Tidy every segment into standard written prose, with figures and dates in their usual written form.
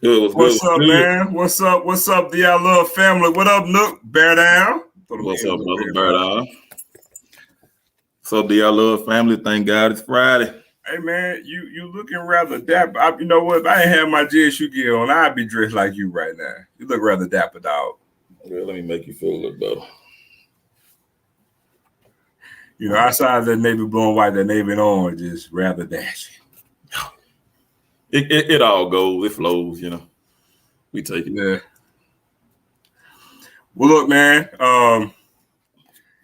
Good. What's up, man? What's up? What's up, the I Love family? What up, Nook? Bear down. What's up, brother? Bear down. What's up, the I Love family? Thank God it's Friday. Hey, man, you looking rather dapper. You know what? If I ain't have my JSU gear on, I'd be dressed like you right now. You look rather dapper, dog. Well, let me make you feel a little better. You know, outside that navy blue and white, that navy and orange is rather dashing. It all goes. It flows, you know. We take it. Yeah. Well, look, man.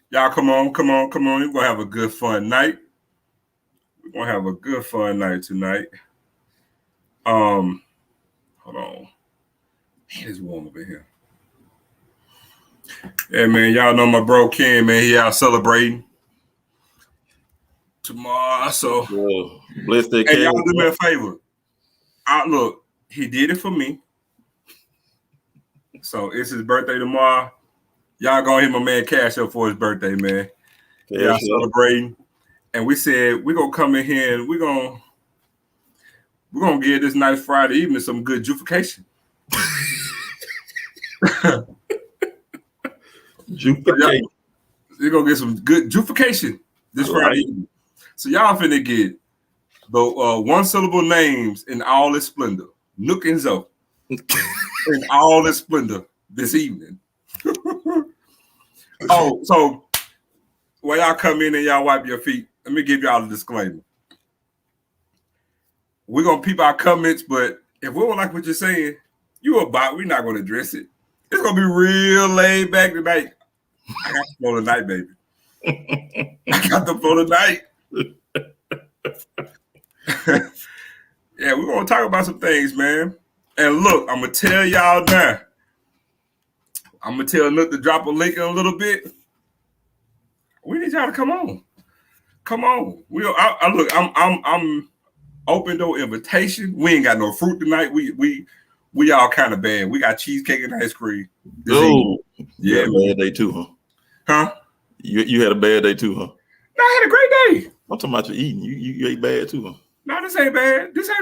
Y'all, come on. We're gonna have a good fun night. We're gonna have a good fun night tonight. Hold on. Man, it's warm over here. Yeah, man. Y'all know my bro Ken, man. He out celebrating tomorrow. So bless that. Hey, y'all do me a favor. Look, he did it for me. So it's his birthday tomorrow. Y'all gonna hit my man Cash up for his birthday, man. Y'all celebrating. And we said we're gonna come in here and we're gonna give this nice Friday evening some good juification. Juification. You're gonna get some good juification this Friday evening. So y'all finna get the one syllable names in all its splendor. Nook and Zoe. In all its splendor this evening. Oh, so when y'all come in and y'all wipe your feet, let me give y'all a disclaimer. We're gonna peep our comments, but if we don't like what you're saying, we're not gonna address it. It's gonna be real laid back tonight. I got the flow tonight, baby. I got the flow tonight. Yeah, we're gonna talk about some things, man. And look, I'm gonna tell y'all now. I'm gonna tell Nook to drop a link in a little bit. We need y'all to come on. Come on. I'm open door invitation. We ain't got no fruit tonight. We all kind of bad. We got cheesecake and ice cream. Oh, yeah, had a bad day too, huh? Huh? You had a bad day too, huh? No, I had a great day. I'm talking about you eating. You ate bad too, huh? No, this ain't bad. You know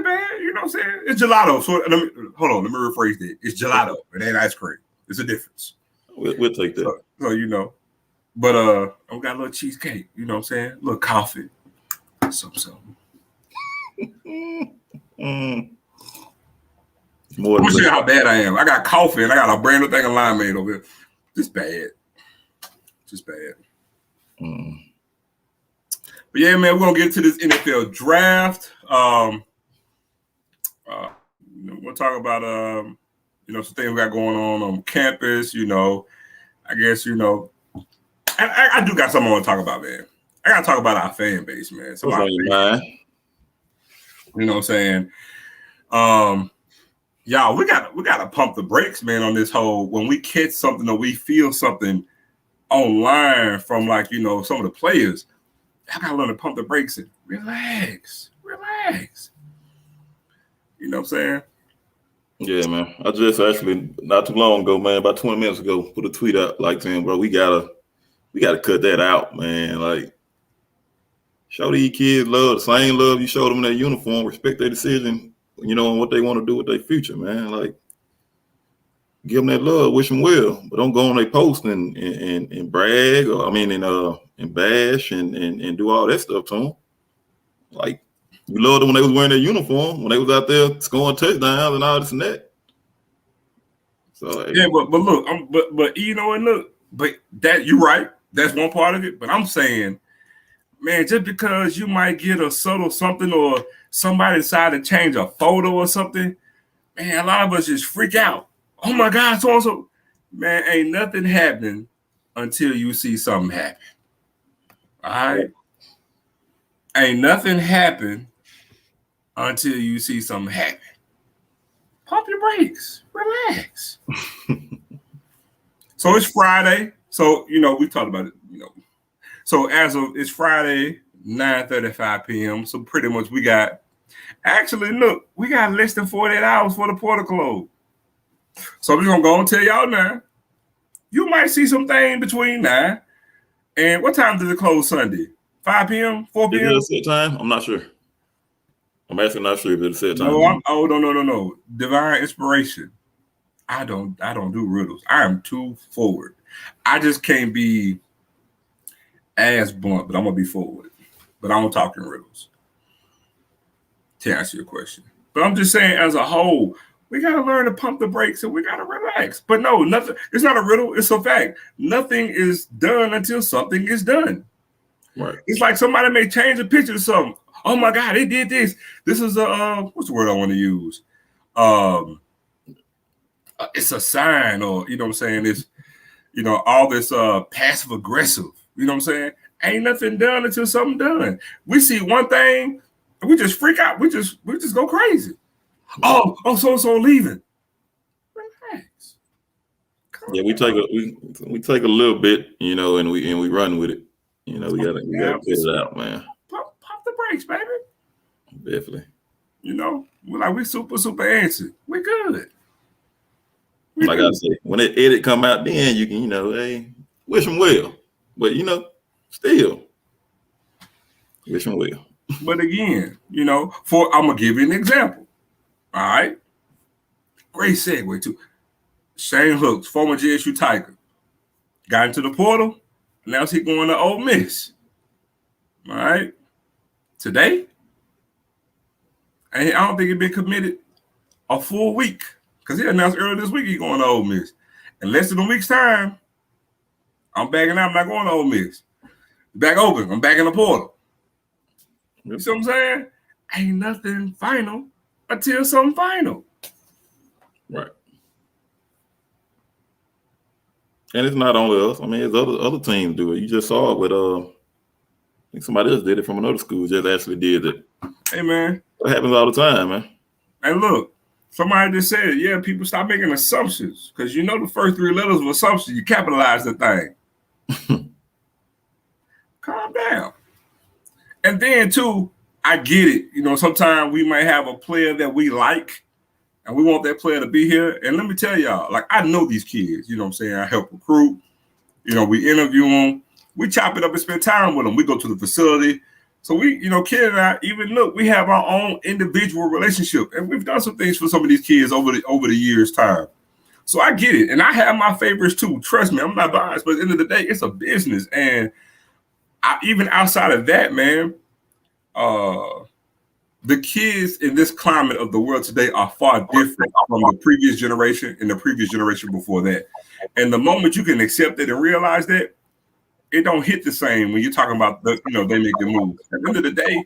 what I'm saying? It's gelato. So let me rephrase that. It's gelato. It ain't ice cream. It's a difference. We'll take that. So you know. But I got a little cheesecake, you know what I'm saying? A little coffee. Something. More I'm sure how bad I am. I got coffee and I got a brand new thing of limeade over here. Just bad. But yeah, man, we're gonna get to this NFL draft. We're gonna talk about some things we got going on campus, you know. I guess, you know, I do got something I want to talk about, man. I gotta talk about our fan base, man. What's on your mind? You know what I'm saying? Y'all, we gotta pump the brakes, man, on this whole when we catch something or we feel something online from, like, you know, some of the players. I gotta learn to pump the brakes and relax. You know what I'm saying? Yeah, man. I just actually not too long ago, man, about 20 minutes ago, put a tweet out like saying, bro, we gotta cut that out, man. Like, show these kids love, the same love you showed them in their uniform, respect their decision, you know, and what they want to do with their future, man. Like, give them that love, wish them well, but don't go on their post and brag, and bash and do all that stuff to them. Like, you loved them when they was wearing their uniform, when they was out there scoring touchdowns and all this and that. So yeah, but look, but you know what? Look, but that you're right. That's one part of it. But I'm saying, man, just because you might get a subtle something or somebody decide to change a photo or something, man, a lot of us just freak out. Oh my God, so man, ain't nothing happening until you see something happen. All right, ain't nothing happen until you see something happen. Pump your brakes, relax. So it's Friday. So, you know, we talked about it, you know. So it's Friday, 9:35 p.m. So pretty much we got less than 48 hours for the portal close. So we're gonna go and tell y'all now. You might see something between now and what time does it close Sunday? 5 p.m., 4 p.m. Is it a set time? I'm not sure. I'm actually not sure if it's set time. No. Divine inspiration. I don't do riddles. I am too forward. I just can't be as blunt, but I'm gonna be forward. But I'm talking riddles to answer your question. But I'm just saying, as a whole, we gotta learn to pump the brakes and we gotta relax. But no, nothing. It's not a riddle. It's a fact. Nothing is done until something is done. Right. It's like somebody may change a picture of something. Oh my God, they did this. This is a what's the word I want to use? It's a sign, or you know what I'm saying? It's all this passive aggressive. You know what I'm saying? Ain't nothing done until something done. We see one thing, and we just freak out. We just go crazy. Oh, so leaving. Relax. Yeah, we take a little bit, and we run with it. We gotta get it out, man. Pop the brakes, baby. Definitely. We super antsy. We good. Like I said, when that edit come out, then you can, hey, wish them well. But still, wish them well. But again, I'm gonna give you an example. All right. Great segue too. Shane Hooks, former JSU Tiger, got into the portal. Now he's going to Ole Miss. All right. Today, and I don't think he's been committed a full week because he announced earlier this week he's going to Ole Miss. In less than a week's time, I'm backing out. I'm not going to Ole Miss. Back open. I'm back in the portal. You see what I'm saying? Ain't nothing final until something final. Right. And it's not only us. I mean, it's other teams do it. You just saw it with I think somebody else did it from another school. Just actually did it. Hey man, that happens all the time, man. And look, somebody just said, yeah, people stop making assumptions because the first three letters of assumption, you capitalize the thing. Calm down. And then too, I get it. Sometimes we might have a player that we like and we want that player to be here. And let me tell y'all, like, I know these kids, you know what I'm saying? I help recruit, we interview them, we chop it up and spend time with them. We go to the facility. So we, kid and I, even look, we have our own individual relationship. And we've done some things for some of these kids over the years' time. So I get it. And I have my favorites too. Trust me, I'm not biased, but at the end of the day, it's a business. And even outside of that, man, the kids in this climate of the world today are far different from the previous generation and the previous generation before that. And the moment you can accept it and realize that, it don't hit the same when you're talking about they make the move. At the end of the day,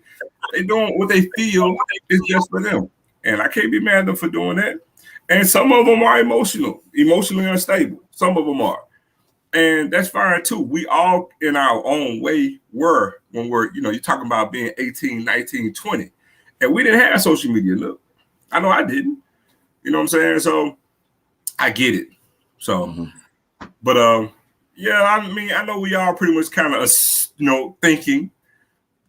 they doing what they feel is just for them. And I can't be mad at them for doing that. And some of them are emotionally unstable. Some of them are. And that's fine too. We all in our own way were when you're talking about being 18, 19, 20. And we didn't have social media. Look, I know I didn't. You know what I'm saying? So I get it. So, but yeah, I mean, I know we all pretty much kind of, thinking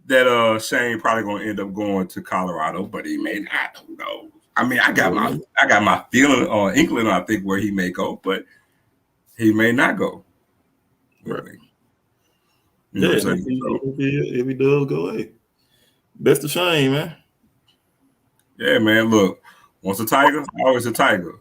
that Shane probably gonna end up going to Colorado, but he may not. I don't know. I mean, I got my feeling or inkling, I think, where he may go, but he may not go. Right. If he does go, hey, best of Shane, man. Yeah, man. Look, once a Tiger, always a Tiger.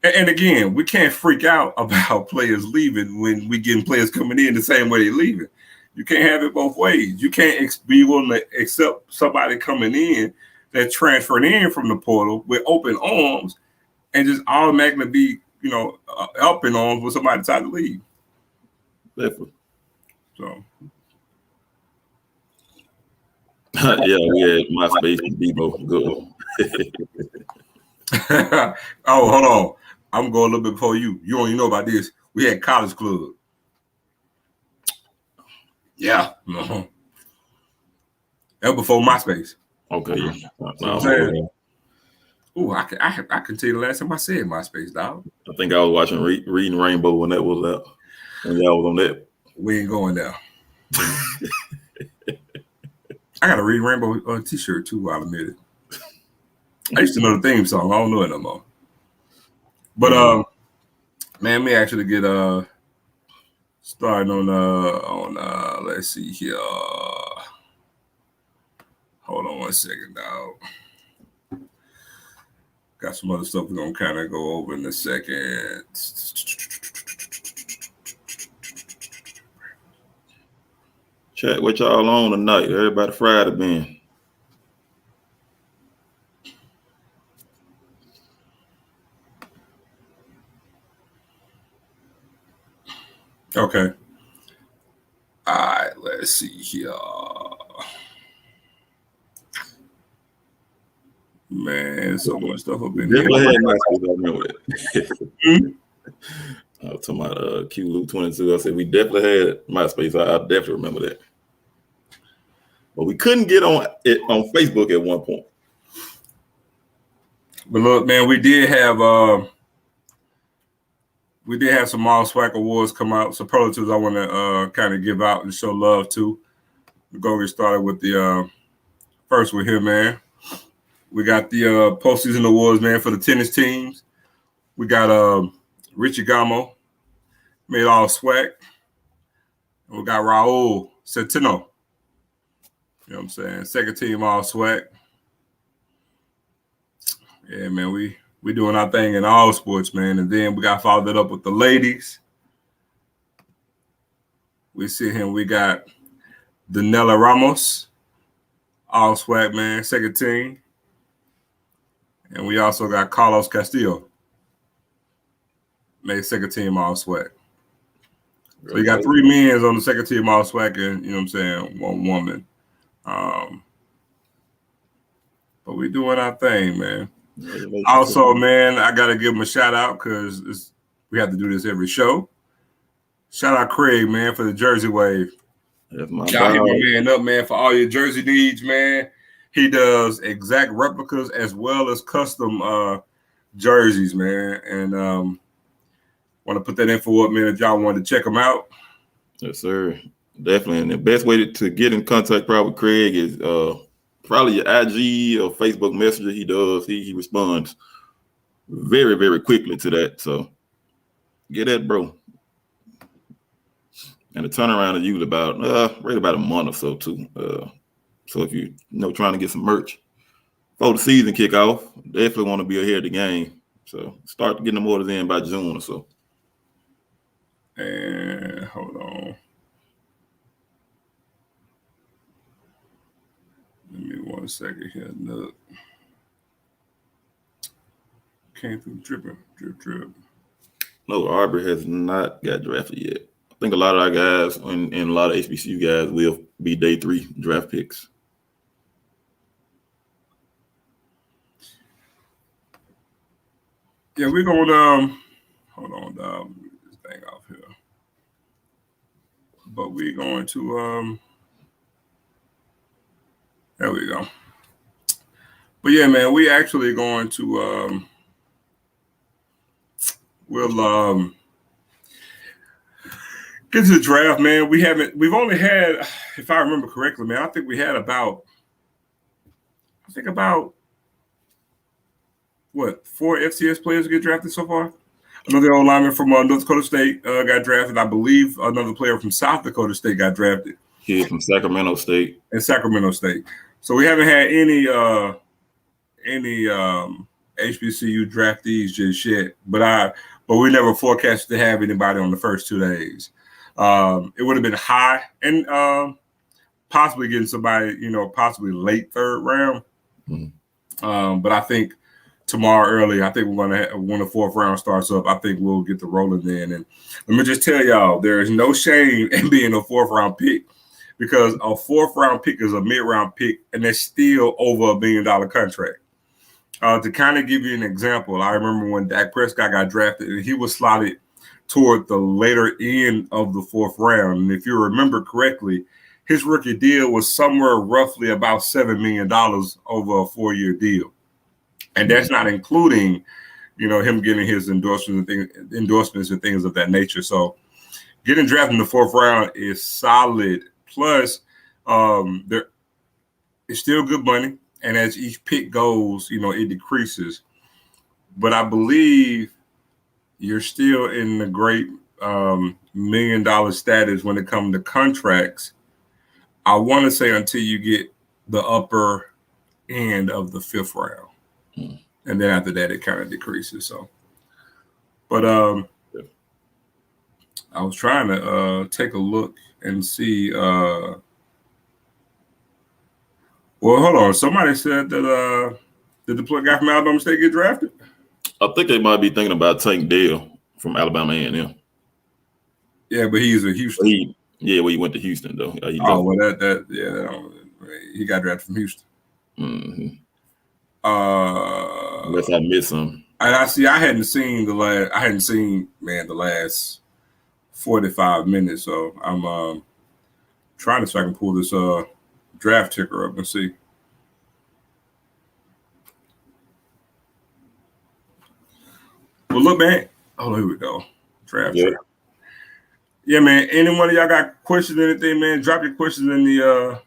And again, we can't freak out about players leaving when we getting players coming in the same way they're leaving. You can't have it both ways. You can't be willing to accept somebody coming in that transferred in from the portal with open arms and just automatically be, helping arms when somebody decide to leave. Definitely. So. Yeah, we had MySpace and Debo. Good. Oh, hold on. I'm going a little bit before you. You don't even know about this. We had College Club. Yeah. That was before MySpace. Okay. Ooh, I can tell you the last time I said MySpace, dog. I think I was watching Reading Rainbow when that was out. When y'all was on that. We ain't going there. I got a Reading Rainbow t-shirt too, I'll admit it. I used to know the theme song. I don't know it no more. But man, me actually get starting on let's see here. Hold on 1 second, dog. Got some other stuff we're gonna kind of go over in a second. Chat, what y'all on tonight? Everybody Friday been. Okay. All right, let's see here. Man, so much stuff up in here. Definitely had MySpace, I remember that. I was talking about Q Luke 22. I said we definitely had MySpace. I definitely remember that. But we couldn't get on it on Facebook at one point. But look, man, we did have some All Swag awards come out. Superlatives I want to kind of give out and show love to. We're going to get started with the first one here, man. We got the postseason awards, man, for the tennis teams. We got Richie Gamo, made All Swag. And we got Raul Centeno. You know what I'm saying? Second team All Swag. Yeah, man, we doing our thing in all sports, man. And then we got followed it up with the ladies. We see him. We got Danella Ramos, All Swag, man, second team. And we also got Carlos Castillo, made second team All Swag. So you got 3 men on the second team All Swag and, you know what I'm saying, 1 woman. But we doing our thing, man. Also, man, I got to give him a shout out because we have to do this every show. Shout out Craig, man, for the Jersey Wave. Y'all hit my man up, man, for all your jersey needs, man. He does exact replicas as well as custom jerseys, man. And want to put that info up, man, if y'all want to check them out. Yes, sir. Definitely. And the best way to get in contact probably with Craig is probably your IG or Facebook Messenger. He responds very, very quickly to that. So get that, bro. And the turnaround is usually about right about a month or so too. So if you trying to get some merch before the season kick off, definitely want to be ahead of the game. So start getting them orders in by June or so. And hold on. Let me 1 second here. Look. Came through drip. No, Aubrey has not got drafted yet. I think a lot of our guys and a lot of HBCU guys will be day 3 draft picks. Yeah, we're going hold on, dog. Let me get this thing off here. But we're going to there we go. But yeah, man, we actually going to we'll get to the draft, man. We've only had, if I remember correctly, man, I think we had about what, 4 FCS players get drafted so far? Another old lineman from North Dakota State got drafted. I believe another player from South Dakota State got drafted. Kid from Sacramento State. And Sacramento State. So we haven't had any HBCU draftees just yet. But we never forecasted to have anybody on the first 2 days. It would have been high and possibly getting somebody, possibly late 3rd round. Mm-hmm. But I think tomorrow early, I think we're going to, when the 4th round starts up, I think we'll get the rolling then. And let me just tell y'all, there is no shame in being a 4th round pick because a 4th round pick is a mid-round pick, and that's still over $1 billion contract. To kind of give you an example, I remember when Dak Prescott got drafted, and he was slotted toward the later end of the 4th round. And if you remember correctly, his rookie deal was somewhere roughly about $7 million over a 4-year deal. And that's not including, him getting his endorsements and things of that nature. So getting drafted in the 4th round is solid. Plus, there is still good money. And as each pick goes, it decreases. But I believe you're still in the great $1 million status when it comes to contracts. I want to say until you get the upper end of the 5th round. And then after that, it kind of decreases. So, but I was trying to take a look and see. Well, hold on. Somebody said that did the guy from Alabama State get drafted? I think they might be thinking about Tank Dell from Alabama A&M. Yeah, but he's a Houston. He went to Houston though. He got drafted from Houston. Mm-hmm. Unless I missed some. And I hadn't seen the last 45 minutes. So I'm trying to see if I can pull this draft ticker up and see. Well, look, man. Oh, here we go. Draft ticker. Yeah, man. Any one of y'all got questions or anything, man? Drop your questions in the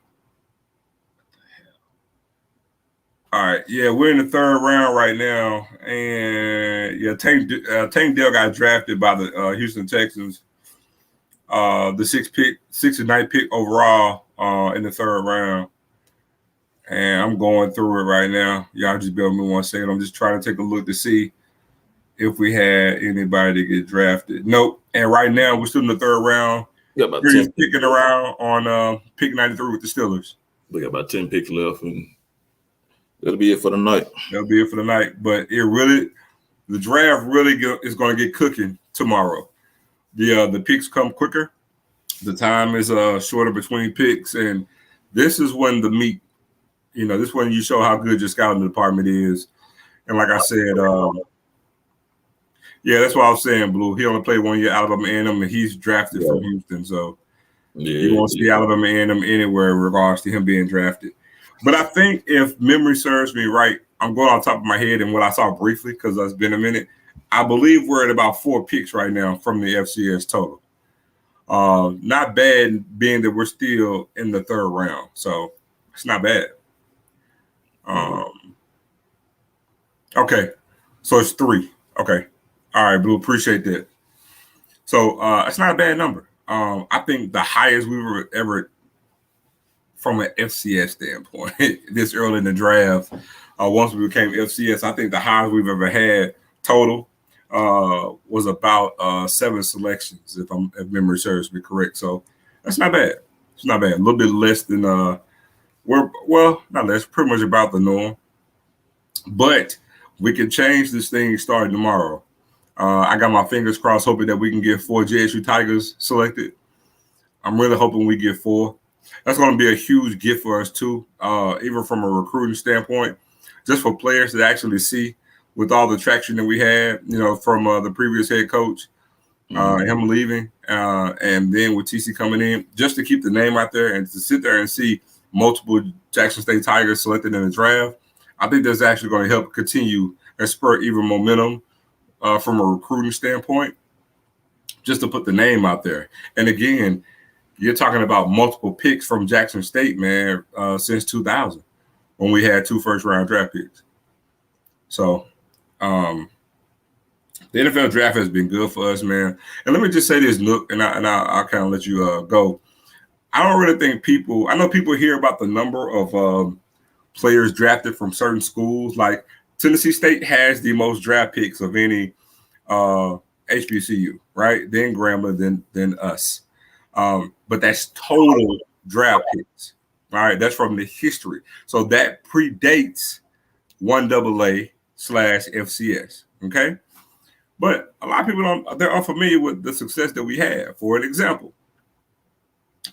All right, yeah, we're in the 3rd round right now, and yeah, Tank Dell got drafted by the Houston Texans, the 69th pick overall in the 3rd round, and I'm going through it right now. Y'all just bear with me 1 second. I'm just trying to take a look to see if we had anybody to get drafted. Nope. And right now we're still in the 3rd round. We're just picking around on pick 93 with the Steelers. We got about 10 picks left, and that'll be it for the night. But the draft really is going to get cooking tomorrow. The picks come quicker. The time is shorter between picks, and this is when the meat. This is when you show how good your scouting department is. And like I said, that's what I was saying, Blue. He only played 1 year Alabama A&M, and he's drafted from Houston, so you won't see Alabama A&M anywhere in regards to him being drafted. But I think if memory serves me right, I'm going on top of my head and what I saw briefly because it's been a minute. I believe we're at about 4 picks right now from the FCS total. Not bad being that we're still in the 3rd round. So it's not bad. Okay. So it's 3. Okay. All right, Blue. Appreciate that. So it's not a bad number. I think the highest we were ever from an FCS standpoint, this early in the draft, once we became FCS, I think the highest we've ever had total was about 7 selections, if memory serves me correct. So that's not bad. It's not bad. A little bit less than not less, pretty much about the norm. But we can change this thing starting tomorrow. I got my fingers crossed, hoping that we can get 4 JSU Tigers selected. I'm really hoping we get 4. That's going to be a huge gift for us too, even from a recruiting standpoint, just for players to actually see with all the traction that we had, from the previous head coach, him leaving, and then with TC coming in, just to keep the name out there and to sit there and see multiple Jackson State Tigers selected in the draft. I think that's actually going to help continue and spur even momentum from a recruiting standpoint, just to put the name out there. And again, you're talking about multiple picks from Jackson State, man, since 2000 when we had 2 first-round draft picks. So the NFL draft has been good for us, man. And let me just say this, Nook, and I'll kind of let you go. I don't really think I know people hear about the number of players drafted from certain schools. Like Tennessee State has the most draft picks of any HBCU, right? Then Grambling, then us. But that's total draft picks. All right, that's from the history. So that predates 1AA/FCS. Okay. But a lot of people they're unfamiliar with the success that we have. For an example,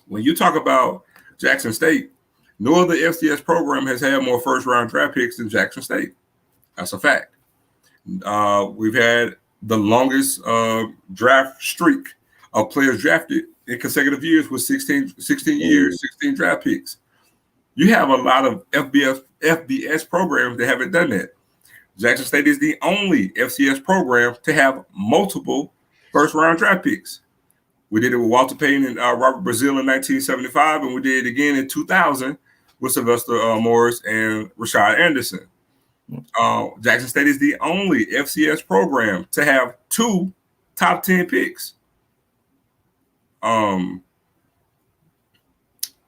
when you talk about Jackson State, no other FCS program has had more first-round draft picks than Jackson State. That's a fact. We've had the longest draft streak of players drafted in consecutive years with 16 years, 16 draft picks. You have a lot of FBS programs that haven't done that. Jackson State is the only FCS program to have multiple first-round draft picks. We did it with Walter Payton and Robert Brazile in 1975, and we did it again in 2000 with Sylvester Morris and Rashad Anderson. Jackson State is the only FCS program to have 2 top 10 picks.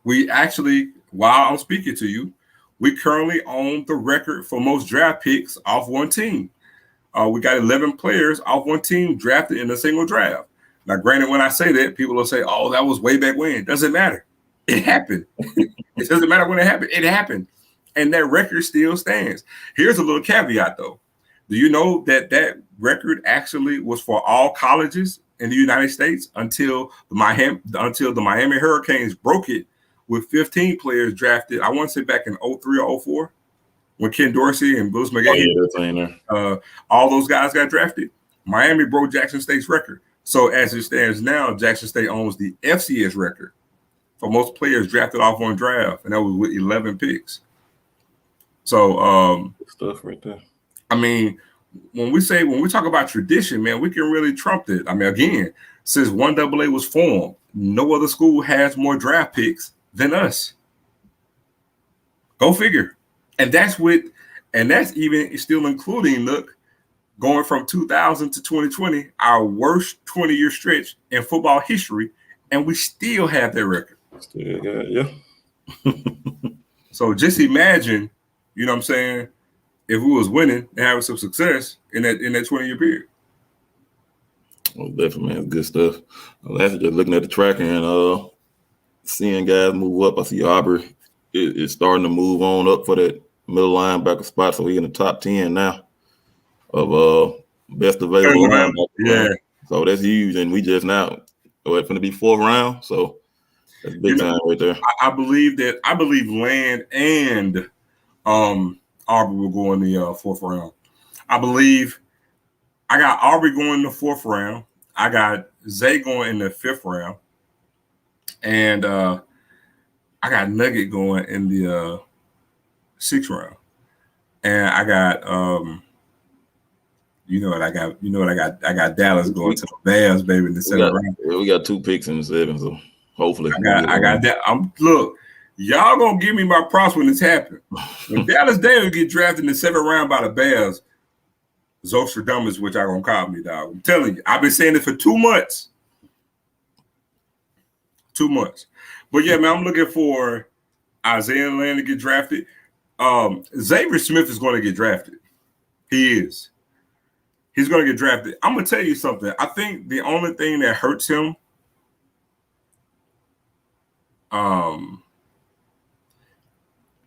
We actually, while I'm speaking to you, we currently own the record for most draft picks off one team. We got 11 players off one team drafted in a single draft. Now, granted, when I say that, people will say, oh, that was way back when. It doesn't matter. It happened. It doesn't matter when it happened. It happened. And that record still stands. Here's a little caveat, though. Do you know that that record actually was for all colleges in the United States until the Miami Hurricanes broke it with 15 players drafted, I want to say back in 03 or 04, when Ken Dorsey and Bruce McGahee, all those guys got drafted. Miami broke Jackson State's record. So as it stands now, Jackson State owns the FCS record for most players drafted off one draft, and that was with 11 picks. So stuff right there. I mean, when we talk about tradition, man, we can really trump it. I mean, again, since 1AA was formed, no other school has more draft picks than us. Go figure. And that's even still including, look, going from 2000 to 2020, our worst 20-year stretch in football history, and we still have that record. Still got, yeah. So just imagine, you know what I'm saying, if we was winning and having some success in that 20-year period. Well, definitely, man, good stuff. Last just looking at the tracker and seeing guys move up. I see Aubrey is starting to move on up for that middle linebacker spot, so he's in the top 10 now of best available linebacker. Yeah. So that's huge, and we just now it's going to be 4th round, so that's big time right there. I believe Land and Aubrey will go in the 4th round. I believe I got Aubrey going in the 4th round. I got Zay going in the 5th round, and I got Nugget going in the 6th round. And I got I got Dallas going to the Bears, baby, in the 7th round. We got 2 picks in the 7th, so hopefully I got that. Look, y'all gonna give me my props when this happens. When Dallas Daniels get drafted in the 7th round by the Bears, Zostradamus, which I gonna call me, dog. I'm telling you, I've been saying it for 2 months. 2 months. But yeah, man, I'm looking for Isaiah Land to get drafted. Xavier Smith is going to get drafted. He is. He's going to get drafted. I'm going to tell you something. I think the only thing that hurts him,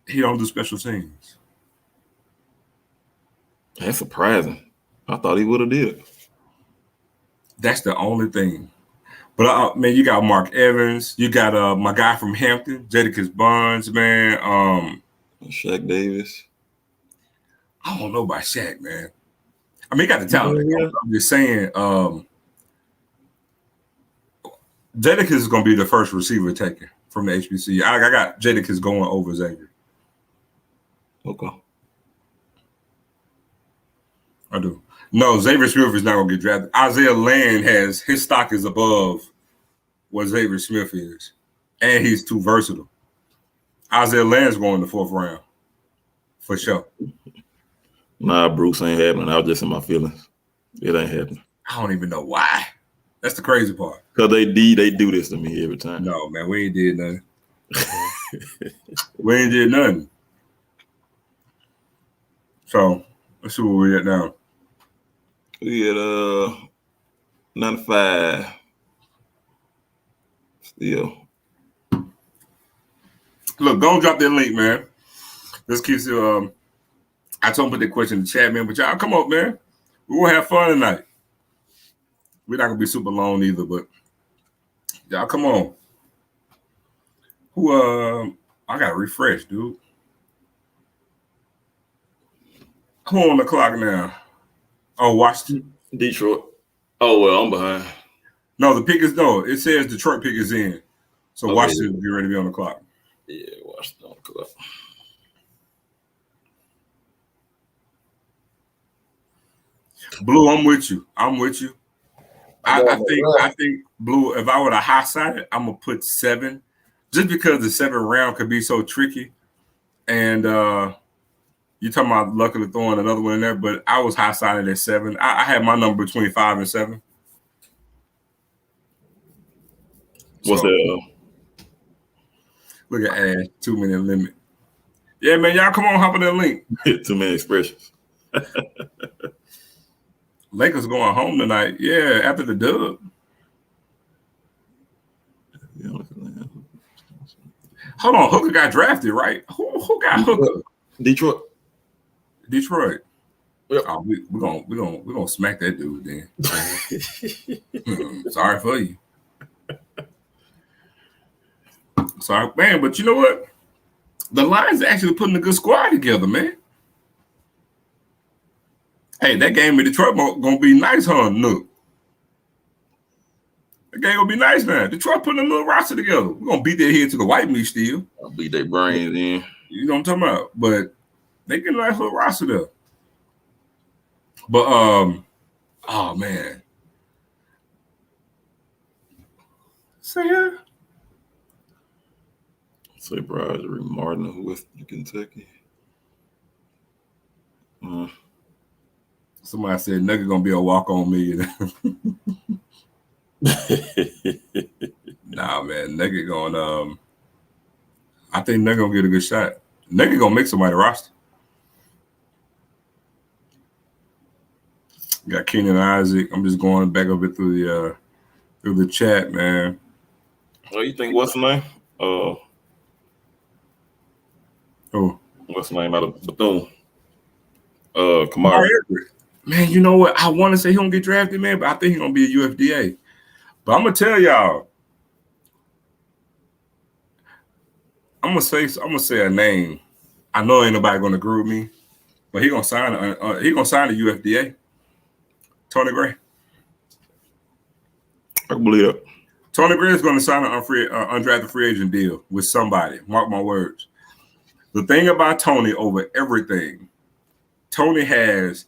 he don't do special teams. That's surprising. I thought he would have did. That's the only thing. But man, you got Mark Evans. You got my guy from Hampton, Jadakiss Bonds, man. Shaq Davis. I don't know about Shaq, man. I mean, he got the talent. Yeah. I'm just saying, Jadakiss is going to be the first receiver taken from the HBCU. I got Jadakiss going over Xavier. Okay. I do. No, Xavier Smith is not going to get drafted. Isaiah Land his stock is above what Xavier Smith is, and he's too versatile. Isaiah Land's going in the 4th round for sure. Nah, Bruce, ain't happening. I was just in my feelings. It ain't happening. I don't even know why. That's the crazy part. Because they do this to me every time. No, man, we ain't did nothing. We ain't did nothing. So let's see where we're at now. We at 95. Still. Look, don't drop that link, man. Let's keep it. I told him to put that question in the chat, man. But y'all, come on, man. We're gonna have fun tonight. We're not gonna be super long either, but y'all, come on. Who? I gotta refresh, dude. Who on the clock now? Oh, Washington, Detroit. Oh well, I'm behind. No, the pick is no. It says Detroit pick is in, so Washington be ready to be on the clock. Yeah, Washington on the clock. Blue, I'm with you. I think Blue. If I were to high side it, I'm gonna put 7, just because the 7th round could be so tricky. And you talking about luckily throwing another one in there, but I was high sided at 7. I had my number between 5 and 7. What's that? Look at Ash, 2-minute limit. Yeah, man, y'all come on, hop on that link. Too many expressions. Lakers going home tonight. Yeah, after the dub. Hold on, Hooker got drafted, right? Who got Hooker? Detroit. Yep. Oh, we're gonna smack that dude then. Sorry for you. Sorry, man, but you know what? The Lions actually putting a good squad together, man. Hey, that game in Detroit gonna be nice, huh? Look. That game gonna be nice, man. Detroit putting a little roster together. We're gonna beat their head to the white meat still. I'll beat their brains in. You know what I'm talking about? But they get a nice little roster there. But oh man. Say here. Say Bryce Martin of West Kentucky. Somebody said Nugget gonna be a walk-on millionaire. Nah, man, Nugget going. I think Nugget gonna get a good shot. Nugget gonna make somebody roster. Got Keenan Isaac. I'm just going back over through the chat, man. What do you think? What's the name? What's the name out of Bethune? Kamara. Man, you know what? I want to say he gonna get drafted, man, but I think he's gonna be a UFDA. But I'm gonna tell y'all. I'm gonna say a name. I know ain't nobody gonna agree with me, but he gonna sign a UFDA. Tony Gray. I can believe that. Tony Gray is gonna sign an undrafted free agent deal with somebody. Mark my words. The thing about Tony over everything, Tony has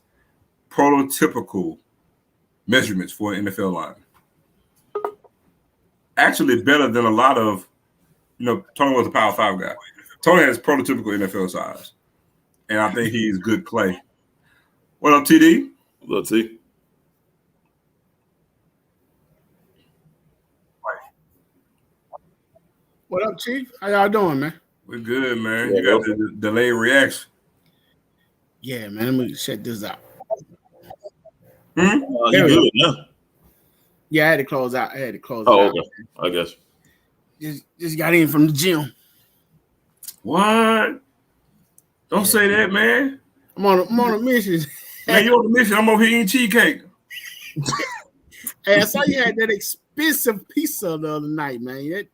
prototypical measurements for an NFL line. Actually, better than a lot of, Tony was a Power 5 guy. Tony has prototypical NFL size, and I think he's good play. What up, TD? Let's see. What up, Chief? How y'all doing, man? We're good, man. Yeah, you got the delayed reaction. Yeah, man. Let me check this out. You good now? Yeah, I had to close out. Oh, okay. I guess. Just got in from the gym. What? Don't say that, man. I'm on a mission. Man, you on a mission. I'm over here eating cheesecake. Hey, I saw you had that expensive pizza the other night, man.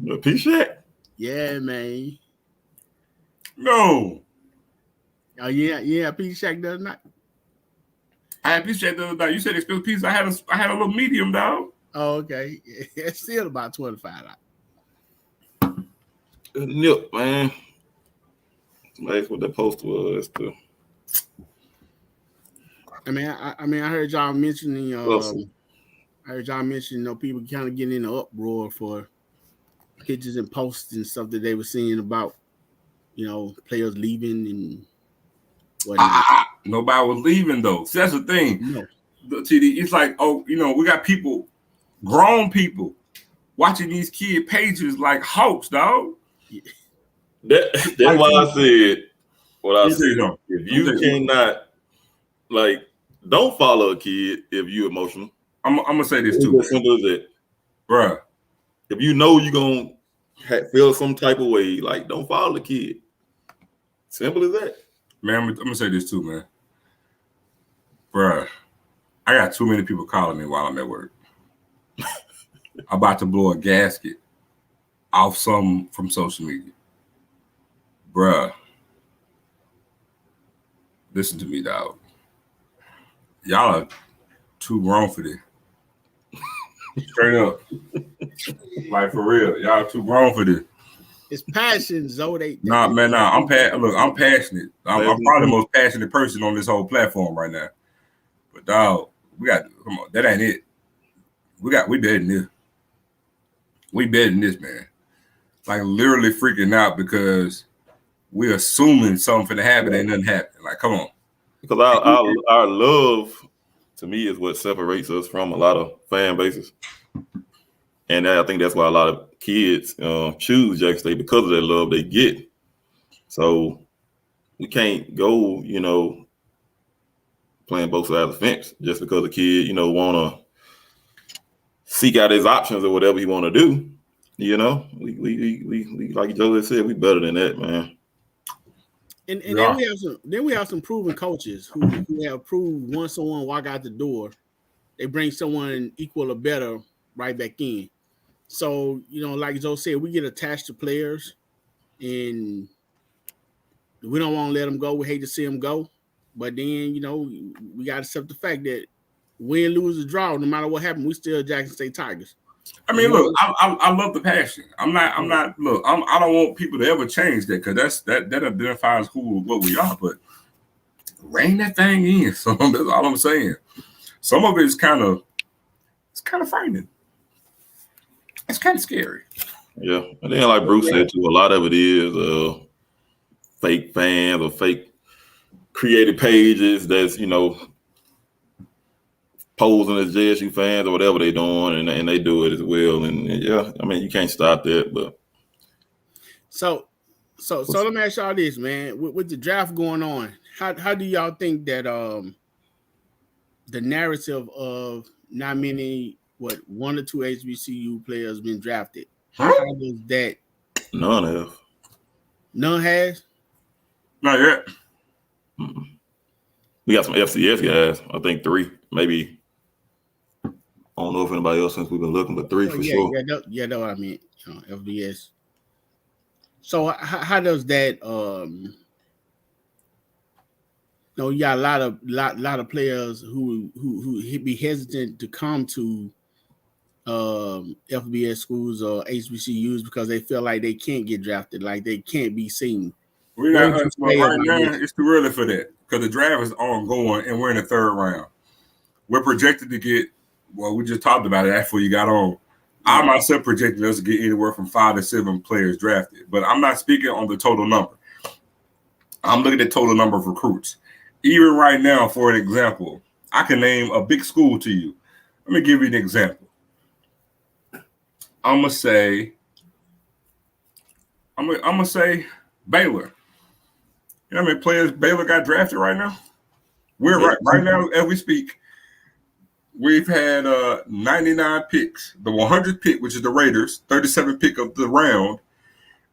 A piece shack? Yeah, man. No. Oh yeah, pizza shack the other night. I had pizza shack the other night. You said expensive pizza. I had a little medium, dog. Oh, okay. It's still about $25. Nip, man. That's what that post was. Too. I heard y'all mentioning. People kind of getting in an uproar for pictures and posts and stuff that they were seeing about, players leaving and whatnot. Nobody was leaving though. See, that's the thing. No. TD, it's like, we got people, grown people, watching these kid pages like hawks, dog. That's why I said what I said. If you cannot, don't follow a kid if you're emotional. I'm gonna say this too. As simple as that, bruh. If you know you're gonna feel some type of way, don't follow the kid. Simple as that. Man, I'm gonna say this too, man. Bruh, I got too many people calling me while I'm at work. I'm about to blow a gasket off some from social media. Bruh, listen to me, dog. Y'all are too grown for this. Straight up. For real. Y'all too grown for this. It's passion, Zoe. Nah. I'm passionate. I'm probably the most passionate person on this whole platform right now. But dog, come on, that ain't it. We better than this. We better than this, man. Literally freaking out because we're assuming something to happen and nothing happened. Come on. Because our love, to me, is what separates us from a lot of fan bases. And I think that's why a lot of kids choose Jackson State, because of that love they get So we can't go, playing both sides of the fence just because the kid, want to seek out his options or whatever he want to do. We like Joe said, we better than that, man. And then we have some proven coaches who have proved once someone walk out the door, they bring someone equal or better right back in. So, like Joe said, we get attached to players and we don't want to let them go. We hate to see them go. But then, we got to accept the fact that win, lose, or draw, no matter what happened, we still Jackson State Tigers. I mean, look, I love the passion. I don't want people to ever change that because that identifies what we are. But rein that thing in. So that's all I'm saying. Some of it's kind of frightening. It's kind of scary. Yeah, and then like Bruce said too, a lot of it is fake fans or fake created pages that's posing as JSU fans or whatever they're doing, and they do it as well. And yeah, I mean you can't stop that. But so let me ask y'all this, man. With the draft going on, how do y'all think that the narrative of not many one or two HBCU players been drafted? How does that? None have. None has. Not yet. Mm-mm. We got some FCS guys. I think 3, maybe. I don't know if anybody else since we've been looking, but 3 for sure. Yeah, that's what I meant. FBS. So how does that? You got a lot of players who be hesitant to come to FBS schools or HBCUs because they feel like they can't get drafted, like they can't be seen. We're not right now. It's too early for that because the draft is ongoing and we're in the 3rd round. We're projected to get. Well, we just talked about it after you got on. I myself projected us to get anywhere from 5 to 7 players drafted, but I'm not speaking on the total number. I'm looking at the total number of recruits. Even right now, for an example, I can name a big school to you. Let me give you an example. I'm gonna say Baylor. You know how many players Baylor got drafted right now? We're right now as we speak. We've had 99 picks. The 100th pick, which is the Raiders, 37th pick of the round,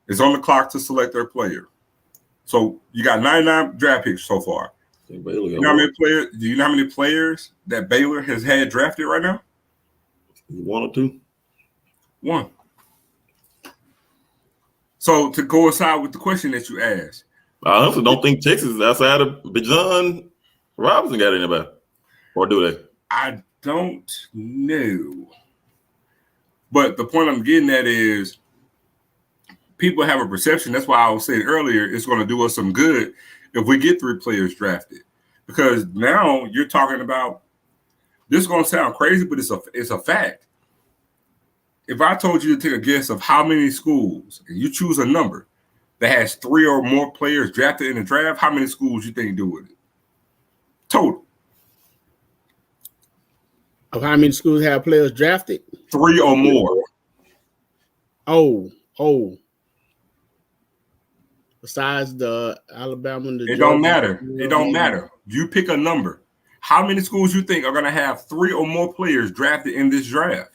is on the clock to select their player. So you got 99 draft picks so far. Do you know how many players that Baylor has had drafted right now? 1 or 2. 1. So to coincide with the question that you asked, I also don't think Texas outside of Bijan Robinson got anybody, or do they? I don't know. But the point I'm getting at is people have a perception. That's why I was saying earlier, it's going to do us some good if we get 3 players drafted. Because now you're talking about, this is going to sound crazy, but it's a fact. If I told you to take a guess of how many schools, and you choose a number that has 3 or more players drafted in the draft, how many schools you think do with it? Total. Of how many schools have players drafted? 3 or more. Oh. Besides the Alabama and the Georgia, don't matter. It don't matter. You pick a number. How many schools you think are going to have 3 or more players drafted in this draft?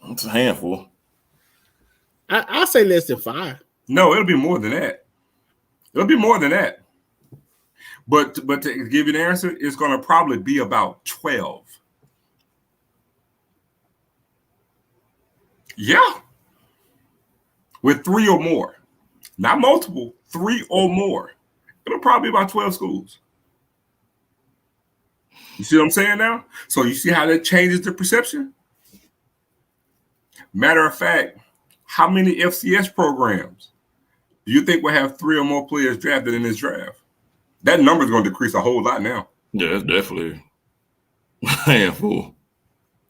It's a handful. I'll say less than 5. No, it'll be more than that. It'll be more than that. But to give you an answer, it's going to probably be about 12. Yeah. With 3 or more. Not multiple, 3 or more. It'll probably be about 12 schools. You see what I'm saying now? So you see how that changes the perception? Matter of fact, how many FCS programs do you think will have 3 or more players drafted in this draft? That number is going to decrease a whole lot now. Yeah, it's definitely a handful.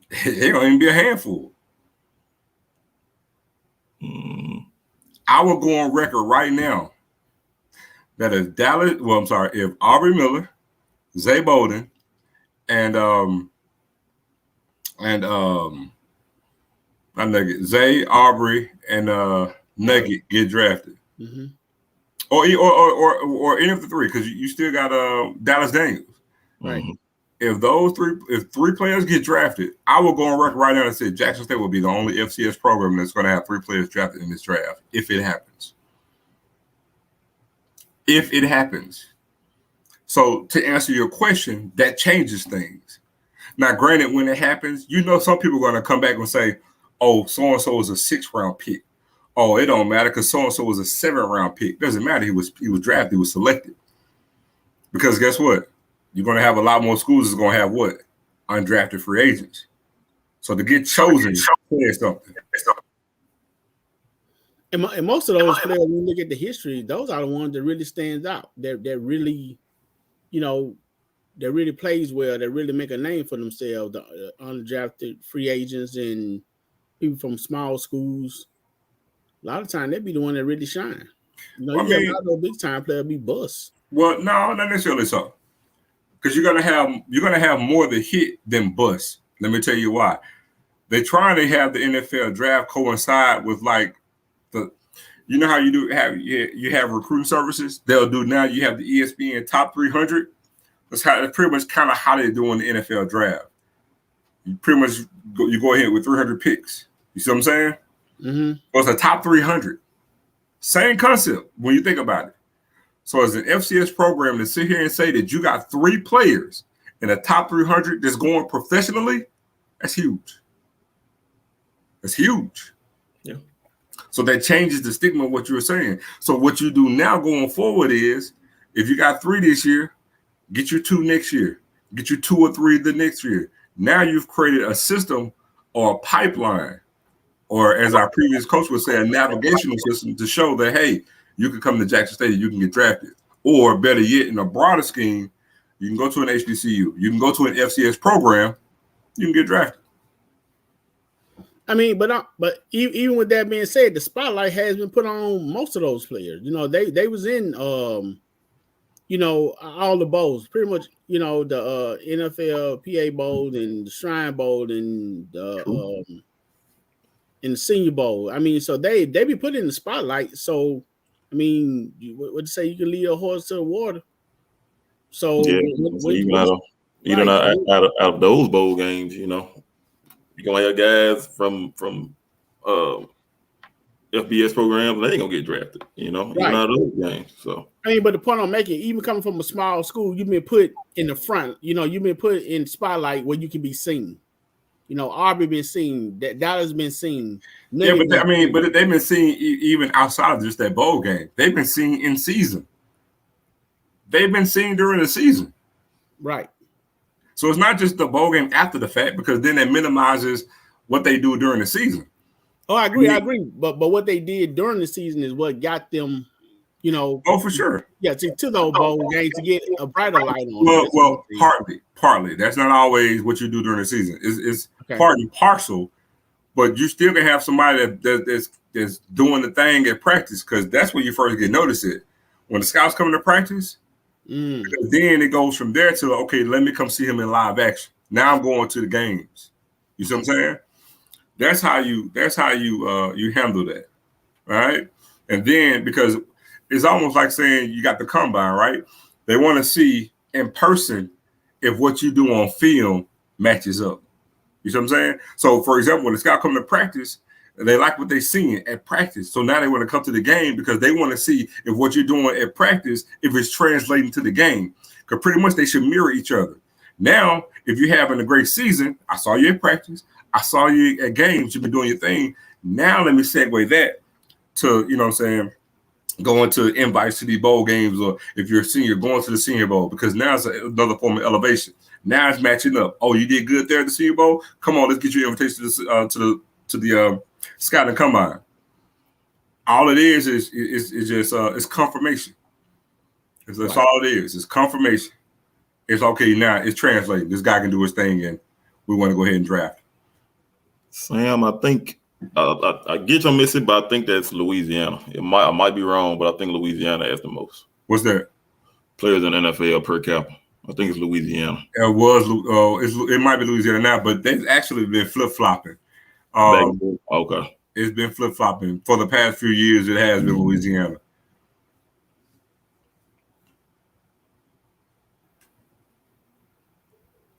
It don't even be a handful. I will go on record right now that if Aubrey Miller, Zay Bowden, and Zay, Aubrey, and Nugget get drafted, Mm-hmm. Or any of the three, because you still got Dallas Daniels. Right. Mm-hmm. If three players get drafted, I will go on record right now and say Jackson State will be the only FCS program that's going to have 3 players drafted in this draft if it happens. If it happens. So to answer your question, that changes things. Now, granted, when it happens, some people are going to come back and say, "Oh, so and so was a 6th round pick." Oh, it don't matter because so and so was a 7th round pick. Doesn't matter. He was drafted. He was selected. Because guess what? You're going to have a lot more schools that's going to have what? Undrafted free agents. So to get chosen is something. And most of those players, when you look at the history, those are the ones that really stands out. That really, that really plays well. That really make a name for themselves. The undrafted free agents and people from small schools. A lot of time they be the one that really shine. You got a lot of those big time players be bust. Well, no, not necessarily so. Because you're gonna have more the hit than bust. Let me tell you why. They're trying to have the NFL draft coincide with like how you have recruiting services. They'll do now. You have the ESPN top 300. That's pretty much kind of how they're doing the NFL draft. You pretty much go ahead with 300 picks. You see what I'm saying? Mm-hmm. Well, it's the top 300. Same concept when you think about it. So as an FCS program to sit here and say that you got 3 players in the top 300 that's going professionally, that's huge. That's huge. Yeah. So that changes the stigma of what you were saying. So what you do now going forward is, if you got 3 this year, get your 2 next year. Get your 2 or 3 the next year. Now you've created a system or a pipeline, or as our previous coach would say, a navigational system to show that, hey, you can come to Jackson State, you can get drafted. Or better yet, in a broader scheme, you can go to an HBCU, you can go to an FCS program, you can get drafted. I mean, but even with that being said, the spotlight has been put on most of those players. They was in all the bowls, pretty much. The NFL PA Bowl and the Shrine Bowl and the Senior Bowl. I mean, so they be put in the spotlight. So, I mean, what you say? You can lead a horse to the water. So yeah, even out of those bowl games, you're gonna have guys from FBS programs, they ain't gonna get drafted, even out of those games. So I mean, but the point I'm making, even coming from a small school, you've been put in the front. You've been put in spotlight where you can be seen. Aubrey been seen. That Dallas been seen. Yeah, but they've been seen even outside of just that bowl game. They've been seen in season. They've been seen during the season. Right. So it's not just the bowl game after the fact, because then it minimizes what they do during the season. Oh, I agree. But what they did during the season is what got them, Oh, for sure. Yeah, to those bowl games to get a brighter light on. Well, partly. That's not always what you do during the season. It's part and parcel, but you still can have somebody that's doing the thing at practice, because that's where you first get noticed. When the scouts come to practice, because then it goes from there to, okay, let me come see him in live action. Now I'm going to the games. You see what I'm saying? That's how you handle that, right? And then, because it's almost like saying you got the combine, right? They want to see in person if what you do on film matches up. You see what I'm saying? So, for example, when the scout come to practice, they like what they're seeing at practice. So now they want to come to the game because they want to see if what you're doing at practice, if it's translating to the game. Because pretty much they should mirror each other. Now, if you're having a great season, I saw you at practice, I saw you at games, you've been doing your thing. Now let me segue that to, going to invites to these bowl games, or if you're a senior, going to the Senior Bowl, because now it's another form of elevation. Now it's matching up. Oh, you did good there at the Senior Bowl? Come on, let's get you an invitation to the scouting combine. All it is just it's confirmation. That's all it is. It's confirmation. It's okay now. It's translating. This guy can do his thing, and we want to go ahead and draft. Sam, I think I get your message, but I think that's Louisiana. I might be wrong, but I think Louisiana has the most. What's that? Players in NFL per capita. I think it's Louisiana. It might be Louisiana now, but they've actually been flip-flopping. Okay. It's been flip-flopping for the past few years. It has been Louisiana.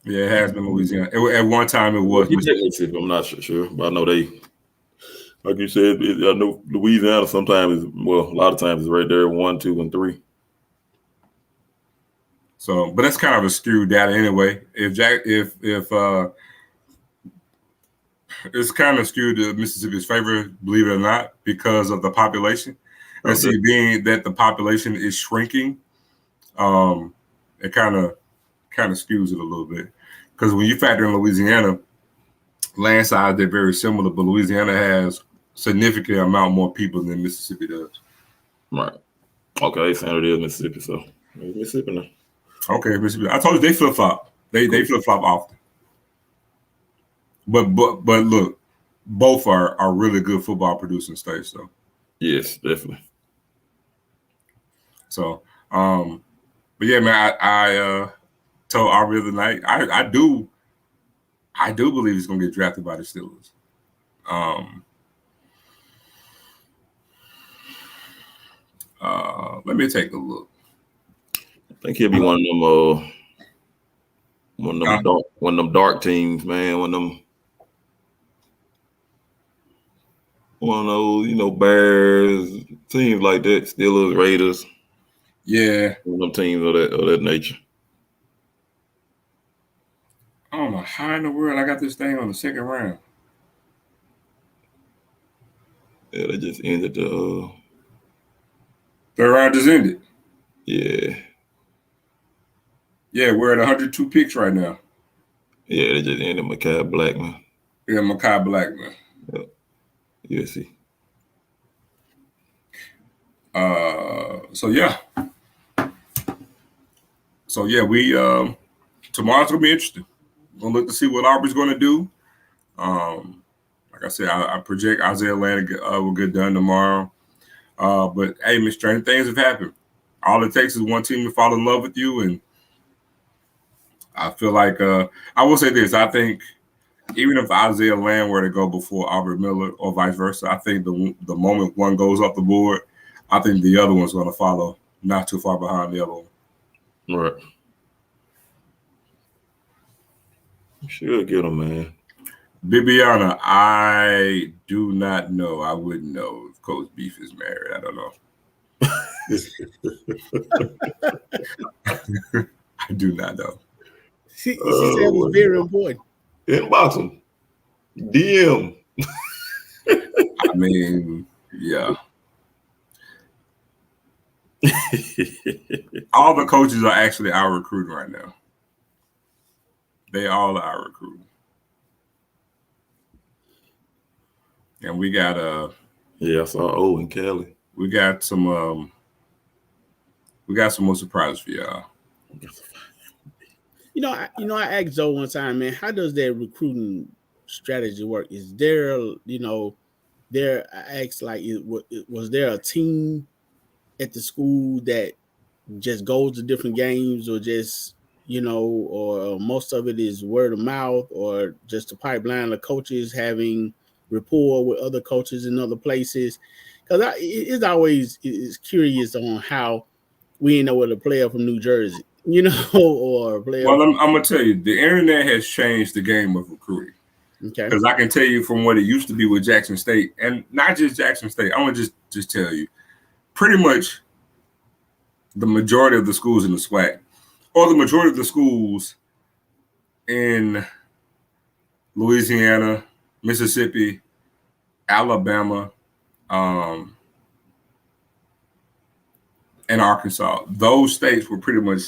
Yeah, it has been Louisiana. At one time, it was Mississippi. I'm not sure, but I know they, like you said, I know Louisiana sometimes a lot of times is right there, 1, 2, and 3. So, but that's kind of a skewed data anyway. If it's kind of skewed to Mississippi's favor, believe it or not, because of the population. And see, being that the population is shrinking, it kind of skews it a little bit. Because when you factor in Louisiana, land size, they're very similar, but Louisiana has significant amount more people than Mississippi does. Right. Okay, San Diego, Mississippi. So Mississippi now. Okay, Mississippi. I told you they flip flop. They flip flop often. But look, both are really good football producing states. So yes, definitely. So but yeah, man, I told Aubrey the other night, I do believe he's gonna get drafted by the Steelers. Let me take a look. I think he'll be one of them dark teams, man. One of those, Bears, teams like that, Steelers, Raiders. Yeah. One of them teams of that nature. I don't know how in the world I got this thing on the second round. Yeah, they just ended the third round just ended. Yeah. Yeah, we're at 102 picks right now. Yeah, they just ended Mekhi Blackman. Yeah, Mekhi Blackman. Yep. USC. We tomorrow's gonna be interesting. We're gonna look to see what Aubrey's gonna do. Like I said, I project Isaiah Land will get done tomorrow. But hey, Miss Strange things have happened. All it takes is one team to fall in love with you, and I feel like I will say this. I think even if Isaiah Land were to go before Aubrey Miller or vice versa, I think the moment one goes off the board, I think the other one's going to follow not too far behind the other one. Right. You should get him, man. Bibiana, I do not know. I wouldn't know if Coach Beef is married. I don't know. I do not know. She said it was very important. Inbox him. DM. I mean, yeah. All the coaches are actually our recruiting right now. They all are our recruiting. And we got I saw Owen Kelly. We got some more surprises for y'all. I asked Joe one time, man, how does that recruiting strategy work? Is there, I asked, like, was there a team at the school that just goes to different games, or just, or most of it is word of mouth, or just a pipeline of coaches having rapport with other coaches in other places? Because it's always curious on how we know with a player from New Jersey, or a player. Well, I'm gonna tell you, the internet has changed the game of recruiting. Okay. Because I can tell you from what it used to be with Jackson State, and not just Jackson State. I want to just tell you, pretty much the majority of the schools in the SWAC, or the majority of the schools in Louisiana, Mississippi, Alabama, and Arkansas, those states will pretty much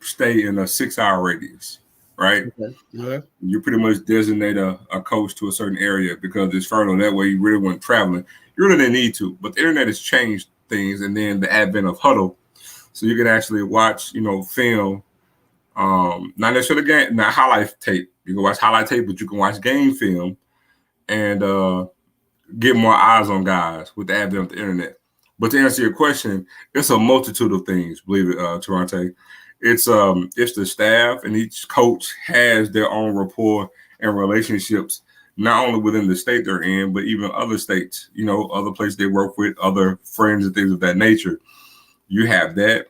stay in a 6-hour radius, right? Okay. You pretty much designate a coach to a certain area because it's fertile. That way you really weren't traveling. You really didn't need to, but the internet has changed things, and then the advent of Huddle. So you can actually watch, film, not necessarily game, not highlight tape. You can watch highlight tape, but you can watch game film and get more eyes on guys with the advent of the internet. But to answer your question, it's a multitude of things, believe it, Tarante. It's the staff, and each coach has their own rapport and relationships, not only within the state they're in, but even other states, other places they work with, other friends and things of that nature. You have that,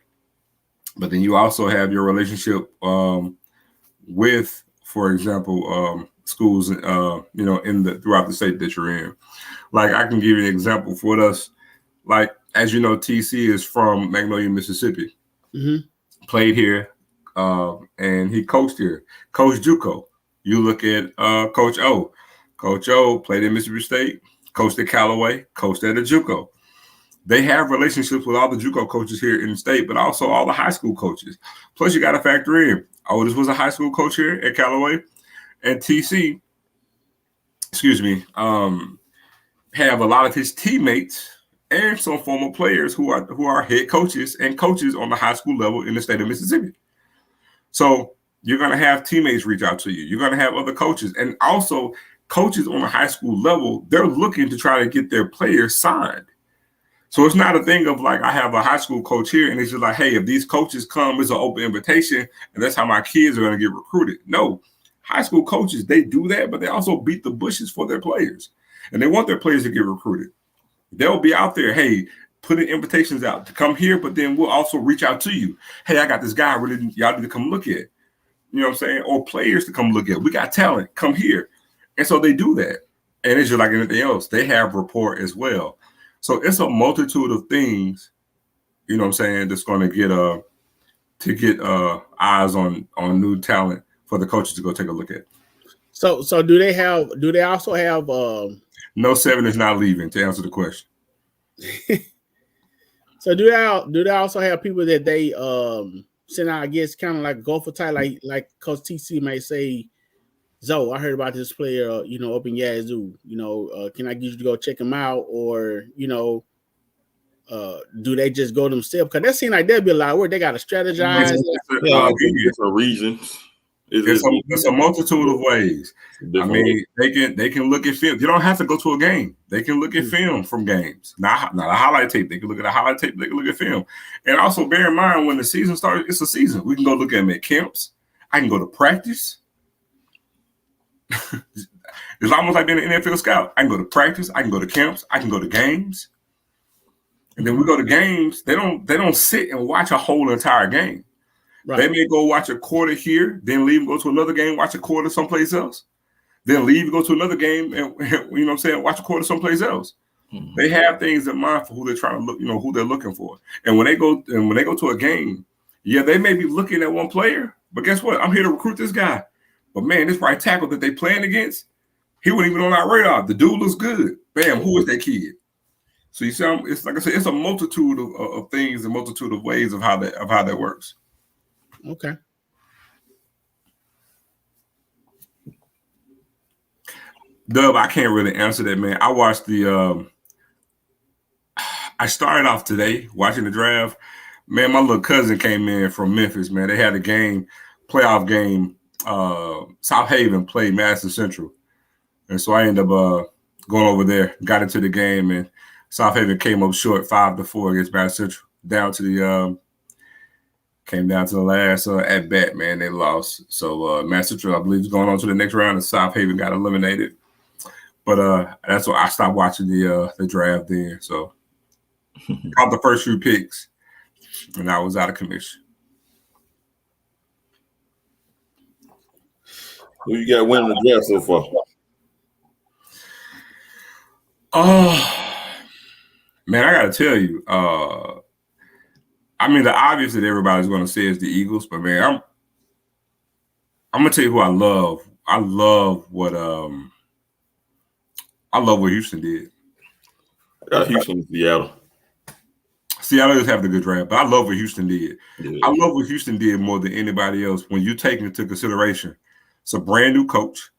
but then you also have your relationship with for example, schools, in throughout the state that you're in. Like I can give you an example for us. Like as you know, TC is from Magnolia, Mississippi. Mm-hmm. Played here, and he coached here. Coach JUCO. You look at Coach O. Coach O played in Mississippi State, coached at Callaway, coached at a JUCO. They have relationships with all the JUCO coaches here in the state, but also all the high school coaches. Plus, you got to factor in Otis was a high school coach here at Callaway, and TC, have a lot of his teammates and some former players who are head coaches and coaches on the high school level in the state of Mississippi. So you're going to have teammates reach out to you. You're going to have other coaches, and also coaches on the high school level. They're looking to try to get their players signed. So it's not a thing of like I have a high school coach here, and it's just like, hey, if these coaches come, it's an open invitation, and that's how my kids are going to get recruited. No, high school coaches, they do that, but they also beat the bushes for their players, and they want their players to get recruited. They'll be out there, hey, putting invitations out to come here, but then we'll also reach out to you. Hey, I got this guy really y'all need to come look at. You know what I'm saying? Or players to come look at. We got talent. Come here. And so they do that. And it's just like anything else. They have rapport as well. So it's a multitude of things, you know what I'm saying, that's going to get eyes on new talent for the coaches to go take a look at. So do they also have No 7 is not leaving, to answer the question. So do they also have people that they send out, I guess, kind of like gopher type, like Coach TC may say, Zoe, I heard about this player, up in Yazoo. Can I get you to go check him out? Or, do they just go themselves? Because that seems like they'll be a lot of work. They got to strategize. It's a regions. It's a multitude of ways. I mean, they can look at film. You don't have to go to a game. They can look at film from games, not a highlight tape. They can look at a highlight tape. They can look at film. And also bear in mind when the season starts, it's a season. We can go look at them at camps. I can go to practice. It's almost like being an NFL scout. I can go to practice. I can go to camps. I can go to games. And then we go to games. They don't sit and watch a whole entire game. Right. They may go watch a quarter here, then leave and go to another game, watch a quarter someplace else, then leave and go to another game and watch a quarter someplace else. Mm-hmm. They have things in mind for who they're trying to look, who they're looking for. And when they go to a game, yeah, they may be looking at one player, but guess what? I'm here to recruit this guy. But man, this right tackle that they playing against, he wasn't even on our radar. The dude looks good. Bam, who is that kid? So you see, it's like I said, it's a multitude of things, a multitude of ways of how that works. Okay. Dub, I can't really answer that, man. I watched I started off today watching the draft. Man, my little cousin came in from Memphis, man. They had a playoff game. South Haven played Madison Central. And so I ended up going over there, got into the game, and South Haven came up short 5-4 against Madison Central. Came down to the last at bat, man. They lost. So Madison Central, I believe, is going on to the next round, and South Haven got eliminated. But that's why I stopped watching the draft then. So caught the first few picks, and I was out of commission. Who you got winning the draft so far? Oh, man, I got to tell you, I mean, the obvious that everybody's going to say is the Eagles, but man, I'm going to tell you who I love. I love what Houston did. I got Houston and Seattle. Seattle is having a good draft, but I love what Houston did. Yeah. I love what Houston did more than anybody else. When you take into consideration, it's a brand new coach,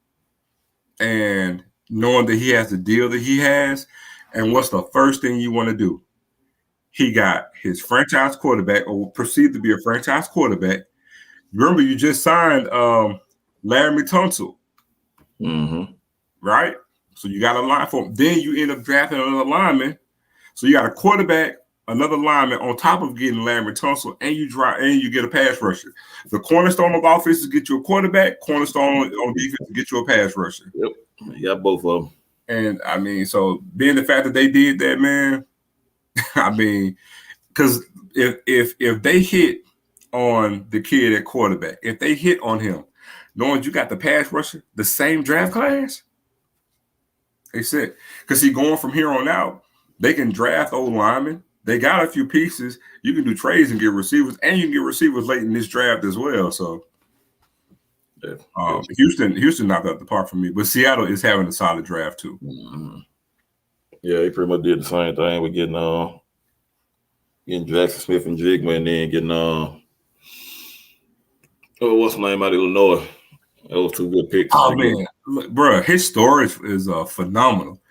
and knowing that he has the deal that he has, and what's the first thing you want to do? He got his franchise quarterback, or perceived to be a franchise quarterback. Remember, you just signed Larry Tunsil, right? So you got a line for him. Then you end up drafting another lineman. So you got a quarterback, another lineman on top of getting Larry Tunsil, and you get a pass rusher. The cornerstone of offense is get you a quarterback. Cornerstone on defense is get you a pass rusher. Yep, you got both of them. And I mean, so being the fact that they did that, man. I mean, because if they hit on the kid at quarterback, if they hit on him, knowing you got the pass rusher, the same draft class. They said, because going from here on out, they can draft old linemen. They got a few pieces. You can do trades and get receivers, and you can get receivers late in this draft as well. So, Houston knocked out the park for me, but Seattle is having a solid draft too. Mm-hmm. Yeah, they pretty much did the same thing with getting Jackson Smith and Jigma, and then getting what's the name out of Illinois? Those two good picks. Oh man, look, bro, his storage is phenomenal.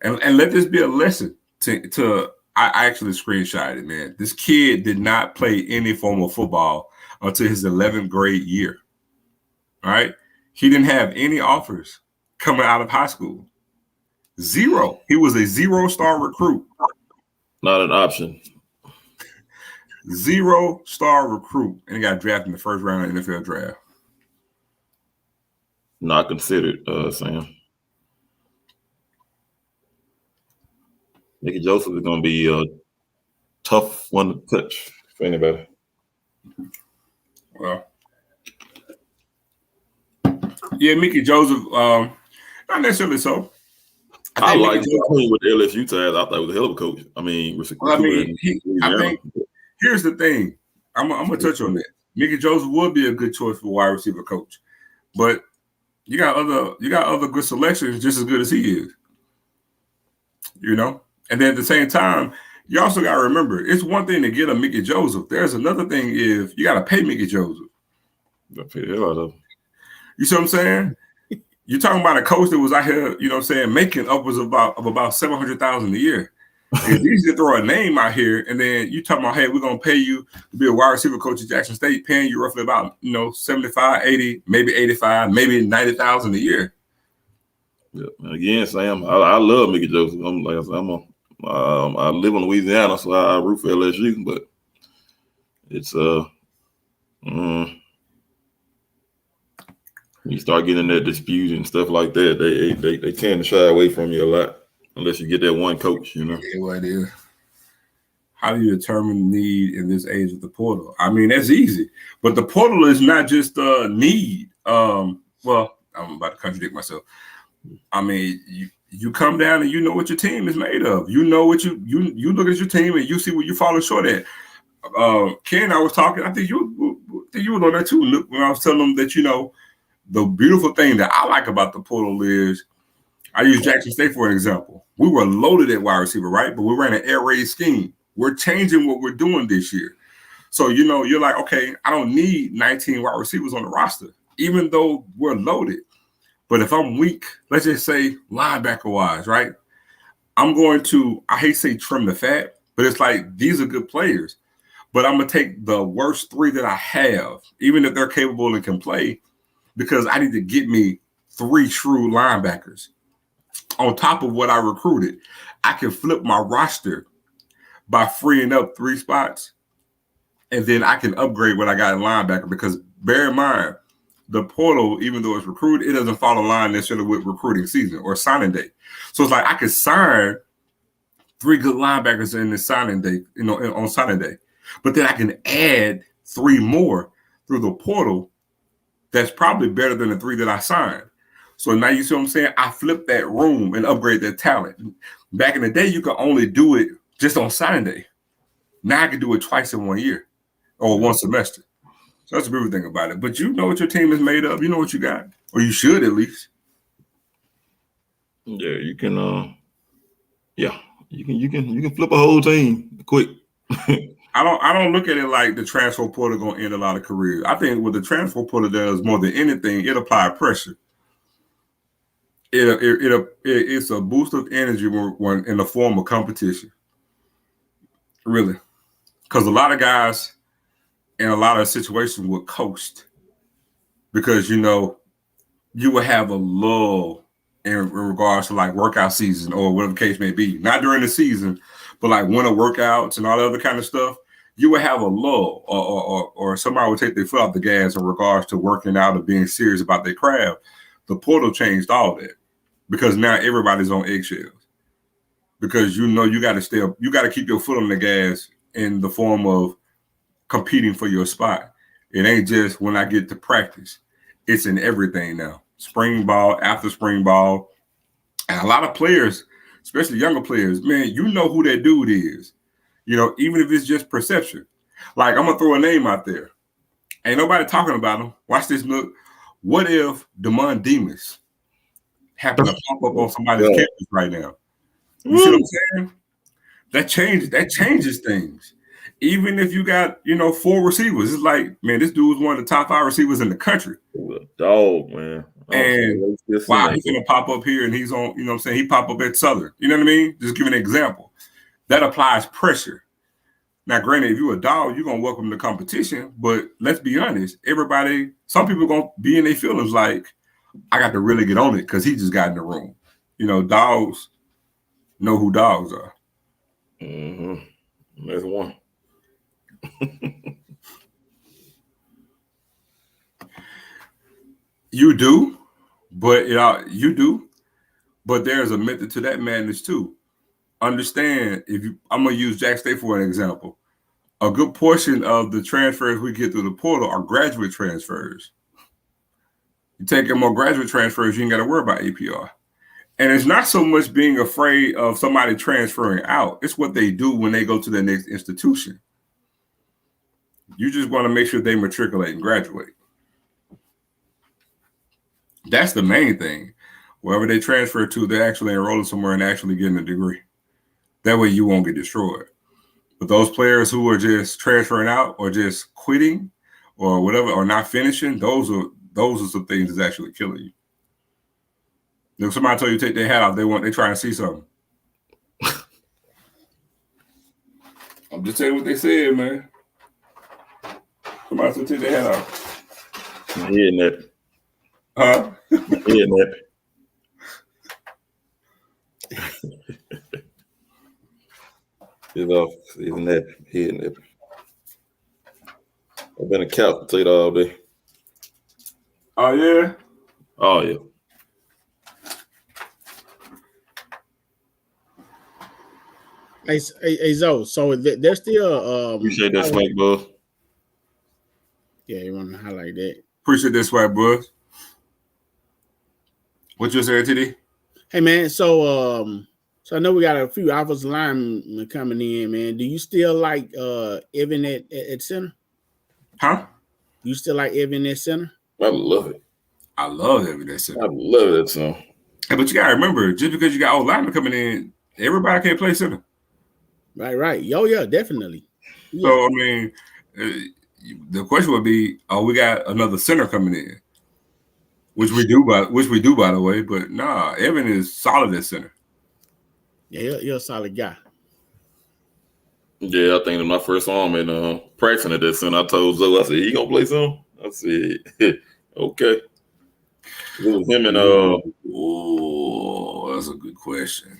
And let this be a lesson to I actually screenshotted it, man. This kid did not play any form of football until his 11th grade year. All right. He didn't have any offers coming out of high school. Zero. He was a 0-star recruit. Not an option. 0-star recruit. And he got drafted in the first round of the NFL draft. Not considered, Sam. Mickey Joseph is going to be a tough one to touch for anybody. Well, yeah, Mickey Joseph, not necessarily so. I like him with the LSU ties. I thought he was a hell of a coach. I mean, I think here's the thing. I'm gonna touch on that. Mickey Joseph would be a good choice for wide receiver coach, but you got other good selections just as good as he is. You know, and then at the same time, you also got to remember it's one thing to get a Mickey Joseph. There's another thing if you got to pay Mickey Joseph. You pay the hell out of him. You see what I'm saying? You're talking about a coach that was out here, you know what I'm saying, making upwards of about $700,000 a year. It's easy to throw a name out here, and then you talking about, hey, we're gonna pay you to be a wide receiver coach at Jackson State, paying you roughly about 75, 80, maybe 85, maybe 90,000 a year. Yeah, again, Sam, I love Mickey Joseph. I live in Louisiana, so I root for LSU, but it's you start getting in that dispute and stuff like that, they tend to shy away from you a lot unless you get that one coach, you know. Yeah, what it is. How do you determine need in this age of the portal? I mean, that's easy, but the portal is not just need. Well, I'm about to contradict myself. I mean, you come down and you know what your team is made of. You know what you look at your team and you see what you're falling short at. Ken, I was talking. I think you were on that too when I was telling them that the beautiful thing that I like about the portal is I use Jackson State for an example. We were loaded at wide receiver, right? But we ran an air raid scheme. We're changing what we're doing this year. So, you're like, okay, I don't need 19 wide receivers on the roster, even though we're loaded. But if I'm weak, let's just say linebacker-wise, right? I'm going to, I hate to say trim the fat, but it's like these are good players. But I'm going to take the worst three that I have, even if they're capable and can play, because I need to get me 3 true linebackers. On top of what I recruited, I can flip my roster by freeing up 3 spots, and then I can upgrade what I got in linebacker. Because bear in mind, the portal, even though it's recruited, it doesn't fall in line necessarily with recruiting season or signing day. So it's like I could sign 3 good linebackers in the signing day, on signing day, but then I can add 3 more through the portal. That's probably better than the 3 that I signed. So now you see what I'm saying? I flip that room and upgrade that talent. Back in the day, you could only do it just on signing day. Now I can do it twice in 1 year or 1 semester. So that's the beautiful thing about it. But you know what your team is made of. You know what you got, or you should at least. Yeah, you can. You can flip a whole team quick. I don't look at it like the transfer portal going to end a lot of careers. I think what the transfer portal does more than anything, it applies pressure. It's a boost of energy when in the form of competition. Really, because a lot of guys in a lot of situations will coast because you will have a lull in regards to like workout season or whatever the case may be. Not during the season, but like winter workouts and all the other kind of stuff. You would have a lull or somebody would take their foot off the gas in regards to working out or being serious about their craft. The portal changed all that because now everybody's on eggshells because you got to stay up. You got to keep your foot on the gas in the form of competing for your spot. It ain't just when I get to practice. It's in everything now. Spring ball, after spring ball. And a lot of players, especially younger players, man, you know who that dude is. You know, even if it's just perception. Like, I'm going to throw a name out there. Ain't nobody talking about him. Watch this look. What if Damon Demas happened to pop up on somebody's campus right now? You see what I'm saying? That changes things. Even if you got, 4 receivers, it's like, man, this dude was one of the top 5 receivers in the country. Dog, man. And wow, he's gonna pop up here and he's on, you know what I'm saying? He pop up at Southern. You know what I mean? Just give an example. That applies pressure. Now, granted, if you're a dog, you're gonna welcome the competition, but let's be honest, some people gonna be in their feelings like, I got to really get on it because he just got in the room. Dogs know who dogs are. Mm-hmm. That's one. You do, but there's a method to that madness too. Understand, I'm gonna use Jack State for an example. A good portion of the transfers we get through the portal are graduate transfers. You take more graduate transfers, you ain't got to worry about APR. And it's not so much being afraid of somebody transferring out. It's what they do when they go to the next institution. You just want to make sure they matriculate and graduate. That's the main thing. Wherever they transfer to, they're actually enrolling somewhere and actually getting a degree. That way you won't get destroyed. But those players who are just transferring out or just quitting or whatever, or not finishing, those are some things that's actually killing you. If somebody told you to take their hat off, they're trying to see something. I'm just telling you what they said, man. Somebody said take their hat off. I'm hearing that. Huh? I'm hearing that. It's off. Hearing that. I've been a couch potato all day. Oh, yeah? Oh, yeah. Hey, Zoe, so they're still appreciate that swag, bud. Yeah, you want to highlight that. Appreciate that swag, bud. What you saying, TD? Hey, man, so I know we got a few offensive linemen coming in, man. Do you still like Evan at center? Huh? You still like Evan at center? I love it. I love Evan at center. I love that song. Hey, but you got to remember, just because you got old linemen coming in, everybody can't play center. Right. Oh, yeah, definitely. Yeah. So, I mean, the question would be, we got another center coming in, which we do, by the way. But nah, Evan is solid at center. Yeah, you're a solid guy. Yeah, I think in my first arm and practicing at that center, I told Zoe, I said, he gonna play some? I said, okay. It was him and oh, that's a good question.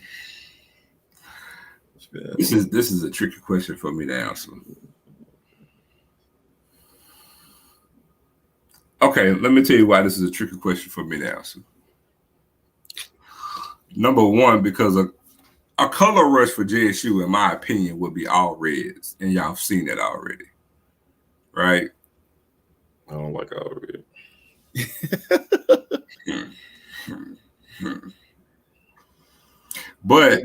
This is a tricky question for me to answer. Okay, let me tell you why this is a tricky question for me to answer. Number one, because a color rush for JSU, in my opinion, would be all reds, and y'all have seen that already, right? I don't like all red. But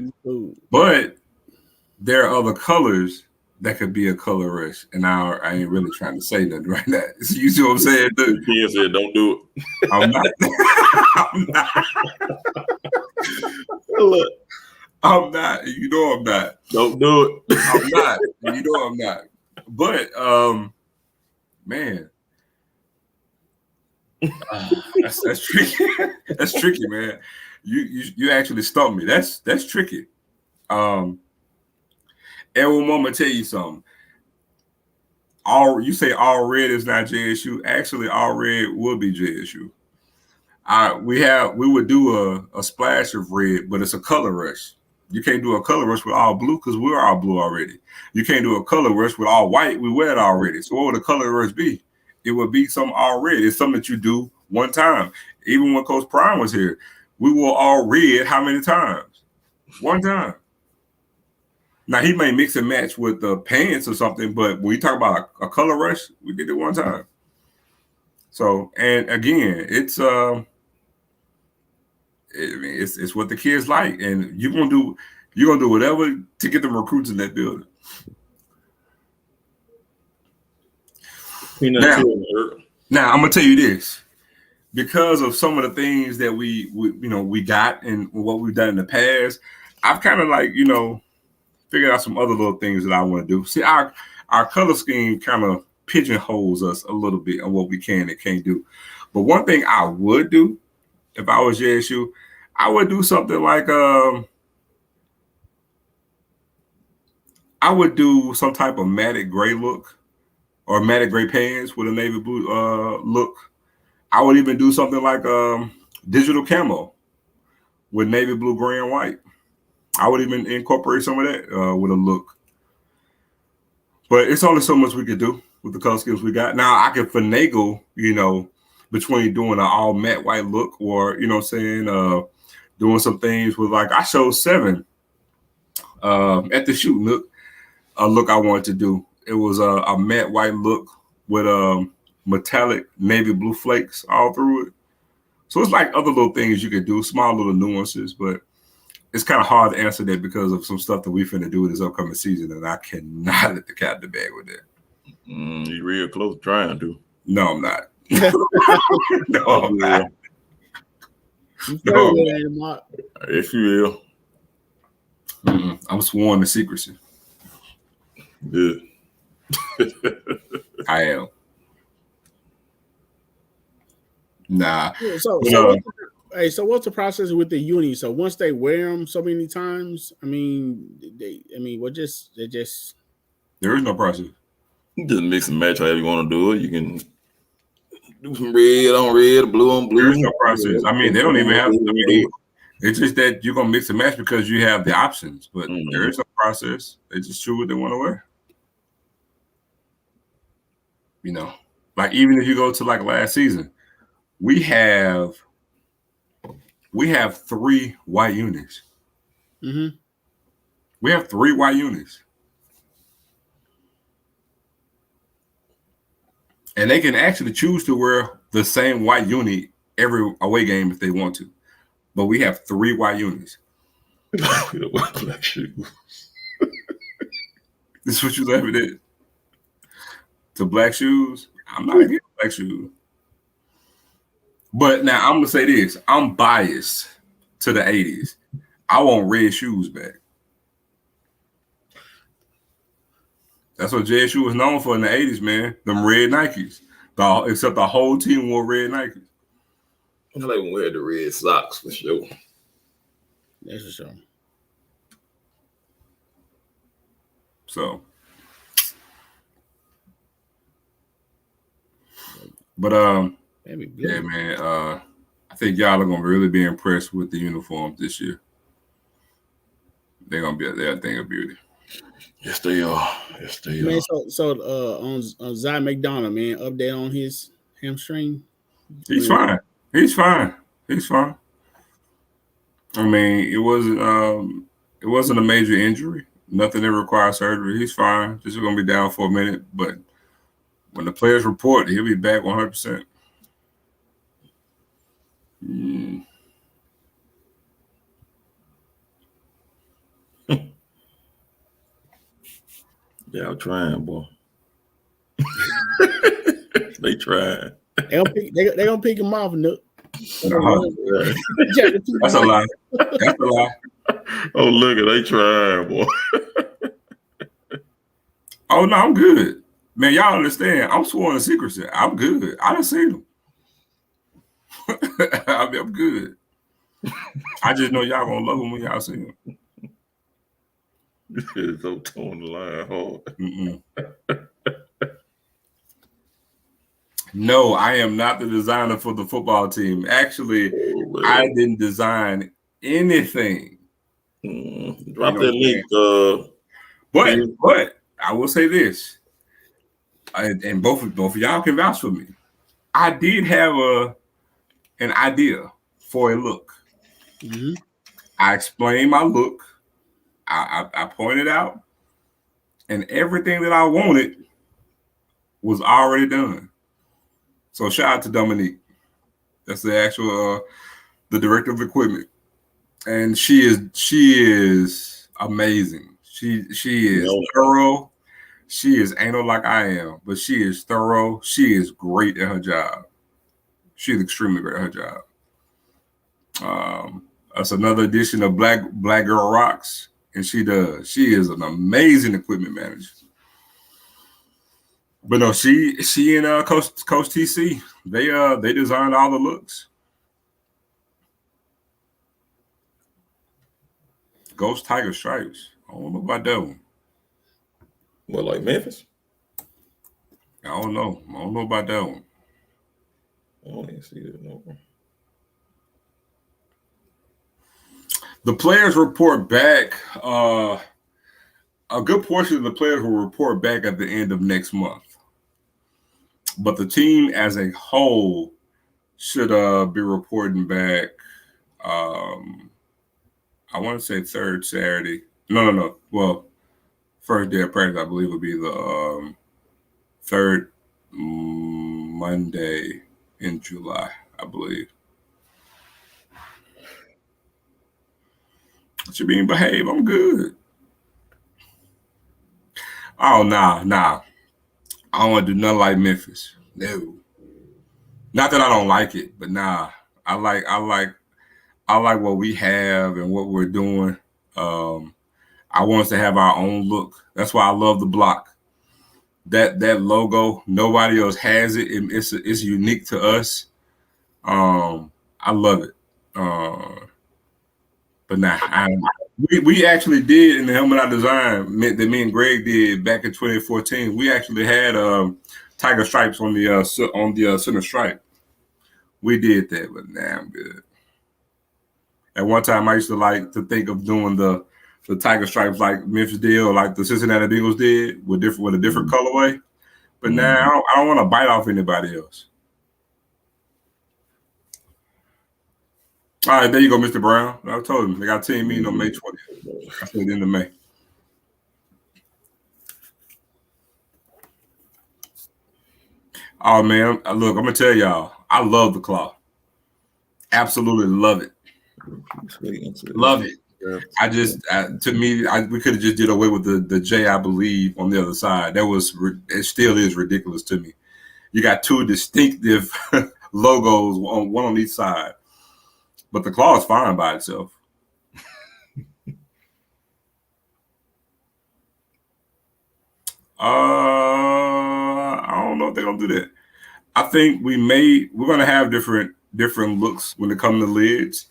there are other colors that could be a color rush, and I ain't really trying to say nothing right now. You see what I'm saying? Ken said, "Don't do it." I'm not. I'm not. Look, I'm not. You know I'm not. Don't do it. I'm not. You know I'm not. But man, that's tricky. That's tricky, man. You actually stumped me. That's tricky. And I'm gonna tell you something. You say all red is not JSU. Actually, all red will be JSU. We would do a splash of red, but it's a color rush. You can't do a color rush with all blue because we're all blue already. You can't do a color rush with all white. We wear it already. So what would a color rush be? It would be some all red. It's something that you do one time. Even when Coach Prime was here, we wore all red how many times? One time. Now, he may mix and match with the pants or something, but when you talk about a color rush, we did it one time. So, and again, it's what the kids like, and you're gonna do whatever to get them recruits in that building. Now I'm gonna tell you this, because of some of the things that we got and what we've done in the past. I've kind of figured out some other little things that I want to do. See, our color scheme kind of pigeonholes us a little bit on what we can and can't do. But one thing I would do if I was JSU, I would do something like I would do some type of matted gray look or matted gray pants with a navy blue look. I would even do something like digital camo with navy blue, gray, and white. I would even incorporate some of that with a look. But it's only so much we could do with the color schemes we got. Now I can finagle, between doing an all matte white look or, doing some things with I showed 7 at the shoot look, a look I wanted to do. It was a matte white look with metallic navy blue flakes all through it. So it's like other little things you could do, small little nuances, but it's kind of hard to answer that because of some stuff that we finna do this upcoming season, and I cannot let the cat in the bag with that. You're real close to trying to. No, I'm not. No, I'm not. No, if you will. I'm sworn to secrecy. Good. I am. Nah. So what's the process with the uni? So once they wear them so many times, there is no process. You just mix and match however you want to do it. You can do some red on red, blue on blue. There's no process. They don't even have to. It's just that you're gonna mix and match because you have the options, but there is no process. They just choose what they want to wear. Even if you go to last season, we have 3 white units. Mm-hmm. We have 3 white units. And they can actually choose to wear the same white unit every away game if they want to. But we have 3 white units. Black shoes. This is what you laughing at? To black shoes? I'm not against black shoes. But now I'm going to say this. I'm biased to the 80s. I want red shoes back. That's what JSU was known for in the 80s, man. Them red Nikes. Except the whole team wore red Nikes. I like when we had the red socks for sure. That's for sure. So. But yeah, man. I think y'all are gonna really be impressed with the uniforms this year. They're gonna be a thing of beauty. Yes, they are. Yes, they are. Man, so on Zai McDonald, man, update on his hamstring. He's fine. He's fine. He's fine. It wasn't a major injury. Nothing that requires surgery. He's fine. Just gonna be down for a minute, but when the players report, he'll be back 100%. Yeah, I'm trying, boy. They trying. They gonna pick him off, Nook. That's a lie. That's a lie. Oh, look at they trying, boy. Oh no, I'm good. Man, y'all understand. I'm sworn to secrecy. I'm good. I done seen them. I'm good. I just know y'all gonna love them when y'all see them. It's so towing the line hard. No, I am not the designer for the football team. Actually, I didn't design anything. Drop that link. But I will say this, and both of y'all can vouch for me. I did have an idea for a look. Mm-hmm. I explained my look. I pointed out, and everything that I wanted was already done. So shout out to Dominique. That's the actual the director of equipment, and she is amazing. She is thorough. She is anal like I am, but she is thorough. She is great at her job. She's extremely great at her job. That's another edition of Black Girl Rocks, and she is an amazing equipment manager. But no, she and Coach TC, they designed all the looks. Ghost Tiger Stripes. I don't know about that one. What, like Memphis? I don't know about that one. I don't even see that no more. The players report back. A good portion of the players will report back at the end of next month. But the team as a whole should be reporting back. I want to say third Saturday. No. Well, first day of practice, I believe, will be the third Monday in July, I believe. Should be behave. I'm good. Oh, nah. I don't want to do nothing like Memphis. No. Not that I don't like it, but nah. I like what we have and what we're doing. I want us to have our own look. That's why I love the block. That logo, nobody else has it. It's unique to us. I love it. But nah, we actually did in the helmet I designed that me and Greg did back in 2014. We actually had tiger stripes on the center stripe. We did that, but nah, I'm good. At one time, I used to like to think of doing the tiger stripes like Memphis did or like the Cincinnati Bengals did with a different colorway. But now I don't want to bite off anybody else. All right, there you go, Mr. Brown. I told him they got a team meeting on May 20th. I said end of May. Oh man, look, I'm gonna tell y'all, I love the claw. Absolutely love it. Love it. I just, we could have just did away with the J, I believe, on the other side. It still is ridiculous to me. You got two distinctive logos, one on each side, but the claw is fine by itself. I don't know if they're gonna do that. I think we're gonna have different looks when it comes to lids.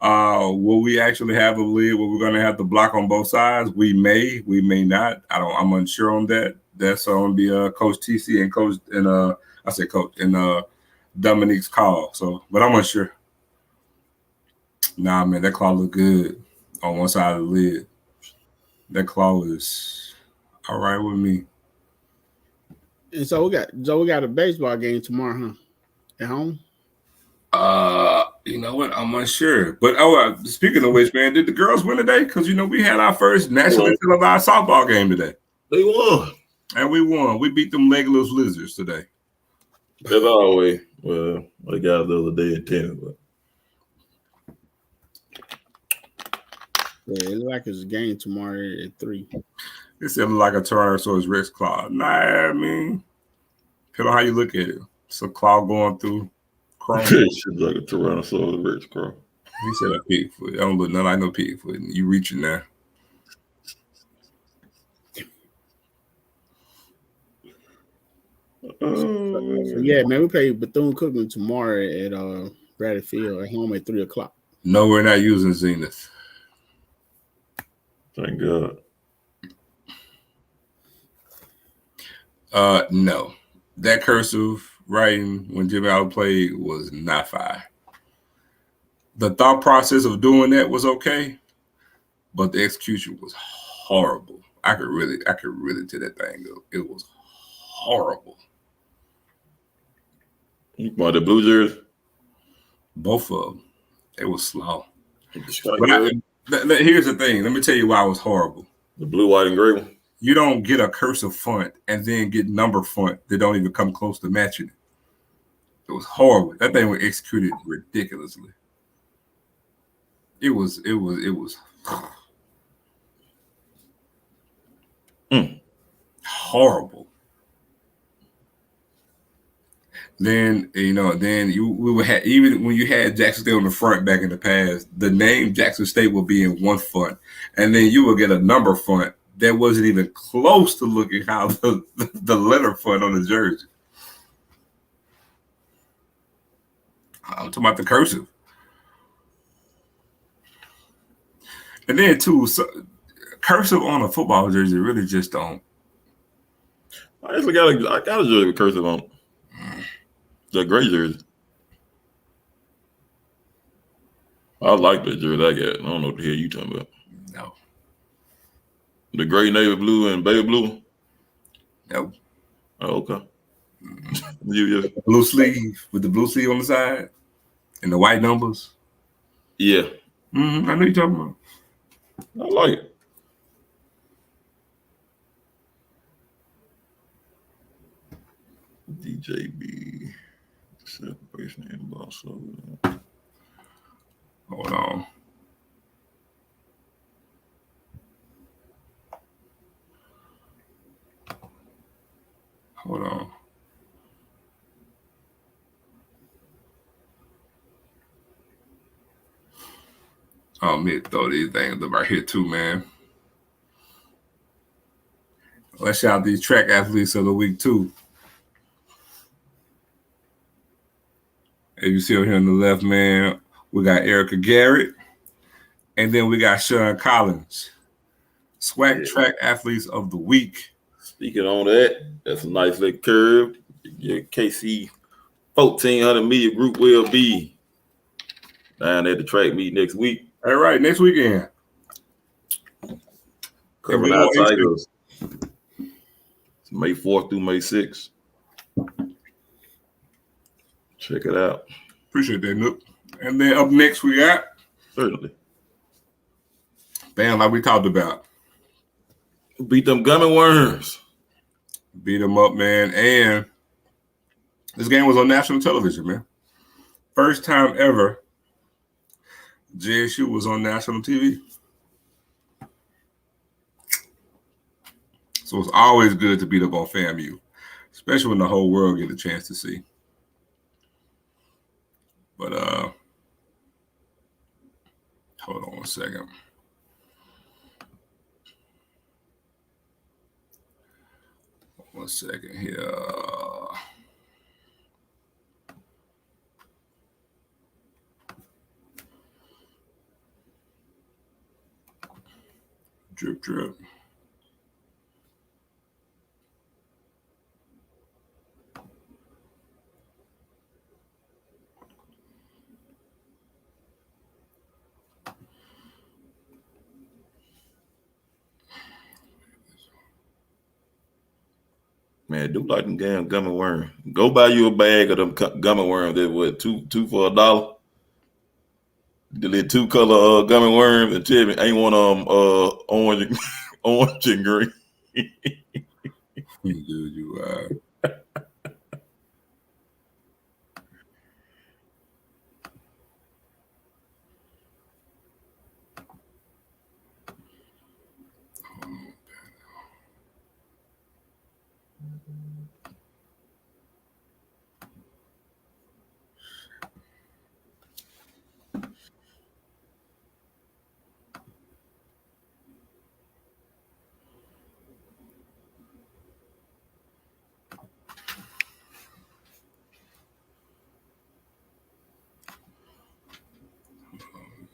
Will we actually have a lid where we're gonna have the block on both sides? We may not. I'm unsure on that. That's on the Coach TC and Dominique's call. So, but I'm unsure. Nah, man, that claw look good on one side of the lid. That claw is all right with me. And so we got a baseball game tomorrow, huh? At home? You know what? I'm unsure. But speaking of which, man, did the girls win today? Because we had our first nationally televised softball game today. They won. And we won. We beat them legless lizards today. As always. Well, I got the other day in tennis, but yeah, it looks like it's a game tomorrow at 3. It sounded like a Tyrannosaurus Rex claw. Nah, I mean, depending on how you look at it. It's a claw going through chrome. It's like a Tyrannosaurus Rex claw. He said a pig foot. I don't look nothing like no pig foot. You reaching there. So yeah, man, we play Bethune-Cookman tomorrow at Bradley Field at home at 3:00. No, we're not using Zenith. Thank God. No. That cursive writing when Jimmy Allen played was not fire. The thought process of doing that was okay, but the execution was horrible. I could really tell that thing go. It was horrible. What, the Blue Jersey? Both of them. It was slow. But here's the thing. Let me tell you why it was horrible. The blue, white, and gray one? You don't get a cursive font and then get number font that don't even come close to matching it. It was horrible. That thing was executed ridiculously. It was horrible. Then we would have, even when you had Jackson State on the front back in the past, the name Jackson State would be in one font, and then you would get a number font that wasn't even close to looking how the letter font on the jersey. I'm talking about the cursive. And then too, cursive on a football jersey really just don't. I actually got a jersey with cursive on it. The gray jersey. I like that jersey I got. I don't know what the hell you talking about. No. The gray, navy blue, and baby blue? No. Oh, okay. Yeah. Blue sleeve with the blue sleeve on the side and the white numbers. Yeah. I know you're talking about. I like it. DJB. Celebration and boss. Hold on. Hold on. Oh, me throw these things up right here too, man. Let's shout out these track athletes of the week too. As you see over here on the left, man, we got Erica Garrett, and then we got Sean Collins. SWAC track athletes of the week. Speaking on that, that's a nice little curve. Your KC 1400 media group will be down at the track meet next week. All right, next weekend. Covering our Tigers. May 4th through May 6th. Check it out. Appreciate that, Nook. And then up next we got certainly. Bam, like we talked about. Beat them gummy worms. Beat them up, man. And this game was on national television, man. First time ever JSU was on national TV. So it's always good to beat up on FAMU, especially when the whole world get a chance to see. But hold on one second. One second here. Drip, drip. Man, do like them damn gummy worms. Go buy you a bag of them gummy worms. That what two for $1. The little 2-color gummy worms, and tell me ain't one of them orange, orange and green. Dude, you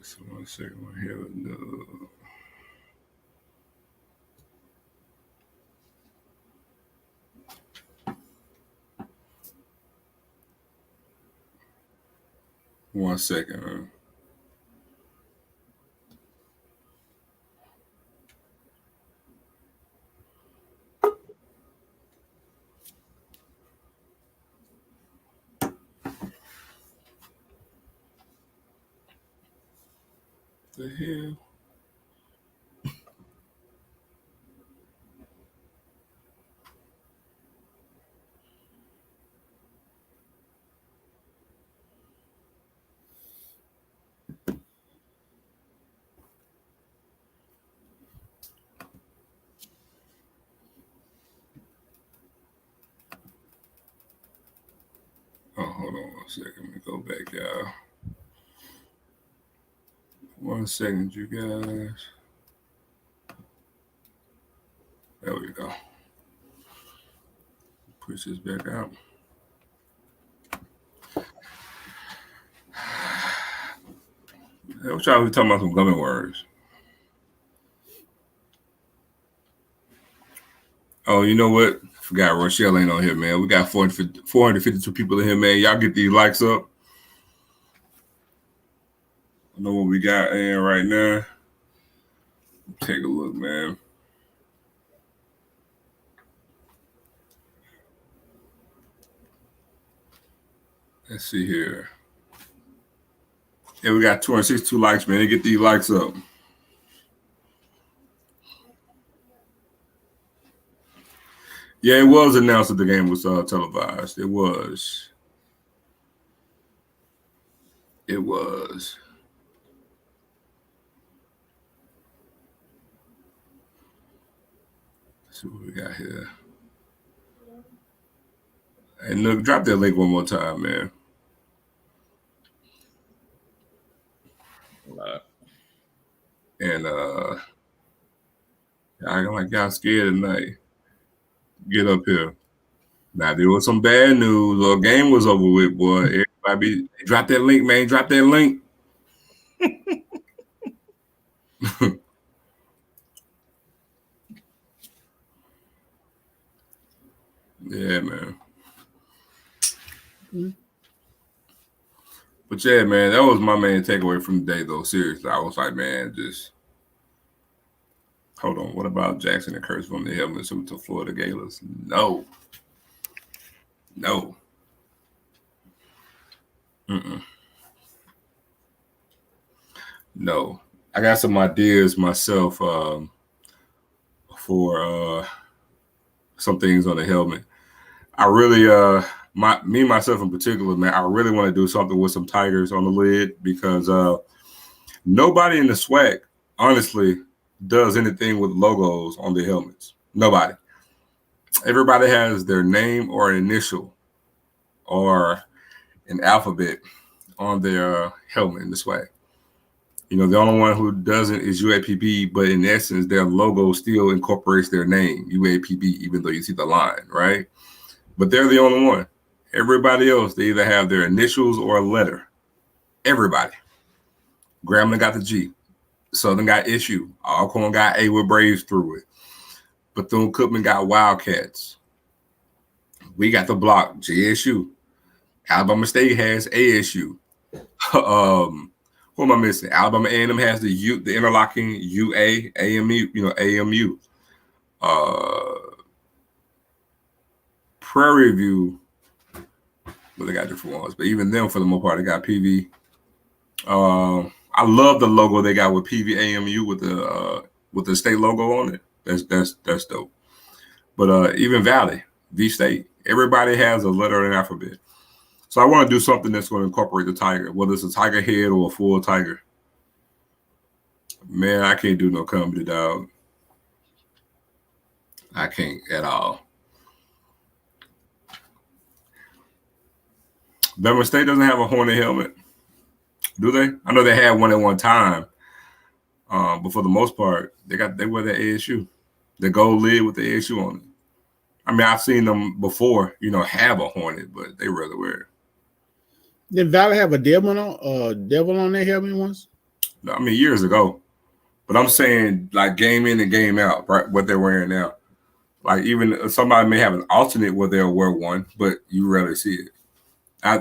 so 1 second right here. No. One second. The hell? on 1 second. Let me go back, y'all. 1 second, you guys. There we go. Push this back out. What y'all was talking about some government words? Oh, you know what? Forgot Rochelle ain't on here, man. We got 452 people in here, man. Y'all get these likes up. I know what we got in right now. Take a look, man. Let's see here. Yeah, we got 262 likes, man. Get these likes up. Yeah, it was announced that the game was televised. It was. Let's see what we got here. And look, drop that link one more time, man. And I'm like, y'all scared tonight. Get up here. Now, there was some bad news or game was over with, boy. Everybody drop that link, man. Drop that link. Yeah, man. Mm-hmm. But yeah, man, that was my main takeaway from the day, though. Seriously, I was like, man, just hold on. What about Jackson and Curtis from the helmets to Florida Gators? No. No. I got some ideas myself for some things on the helmet. I really, myself in particular, man, I really want to do something with some tigers on the lid because nobody in the SWAC, honestly, does anything with logos on their helmets. Nobody. Everybody has their name or an initial or an alphabet on their helmet in the SWAC. You know, the only one who doesn't is UAPB, but in essence, their logo still incorporates their name, UAPB, even though you see the line, right? But they're the only one. Everybody else, they either have their initials or a letter. Everybody. Grambling got the G. Southern got issue. Alcorn got A with Braves through it. Bethune-Cookman got Wildcats. We got the block, JSU. Alabama State has ASU. Who am I missing? Alabama A&M has the interlocking UA, AMU, AMU. Prairie View, well, they got different ones, but even them, for the most part, they got PV. I love the logo they got with PV AMU with the state logo on it. That's dope. But even Valley, V-State, everybody has a letter and alphabet. So I want to do something that's going to incorporate the tiger, whether it's a tiger head or a full tiger. Man, I can't do no comedy, dog. I can't at all. Bama State doesn't have a hornet helmet, do they? I know they had one at one time, but for the most part, they wear the ASU, the gold lid with the ASU on it. I mean, I've seen them before, have a hornet, but they rather wear it. Did Valley have a devil on their helmet once? No, I mean, years ago. But I'm saying, like, game in and game out, right? What they're wearing now. Like, even somebody may have an alternate where they'll wear one, but you rarely see it.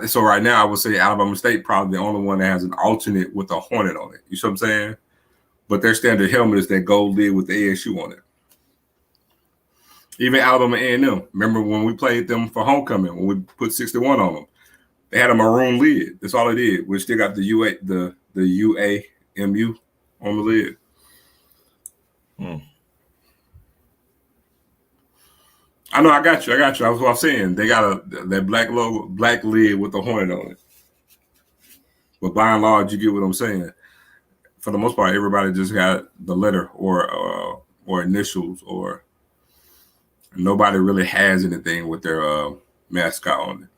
So right now, I would say Alabama State probably the only one that has an alternate with a hornet on it. You see what I'm saying? But their standard helmet is that gold lid with the ASU on it. Even Alabama A&M. Remember when we played them for homecoming, when we put 61 on them? They had a maroon lid. That's all it did. We still got the UAMU on the lid. I know. I got you. That's what I'm saying. They got that black logo, black lid with the hornet on it. But by and large, you get what I'm saying. For the most part, everybody just got the letter or initials, or nobody really has anything with their mascot on it.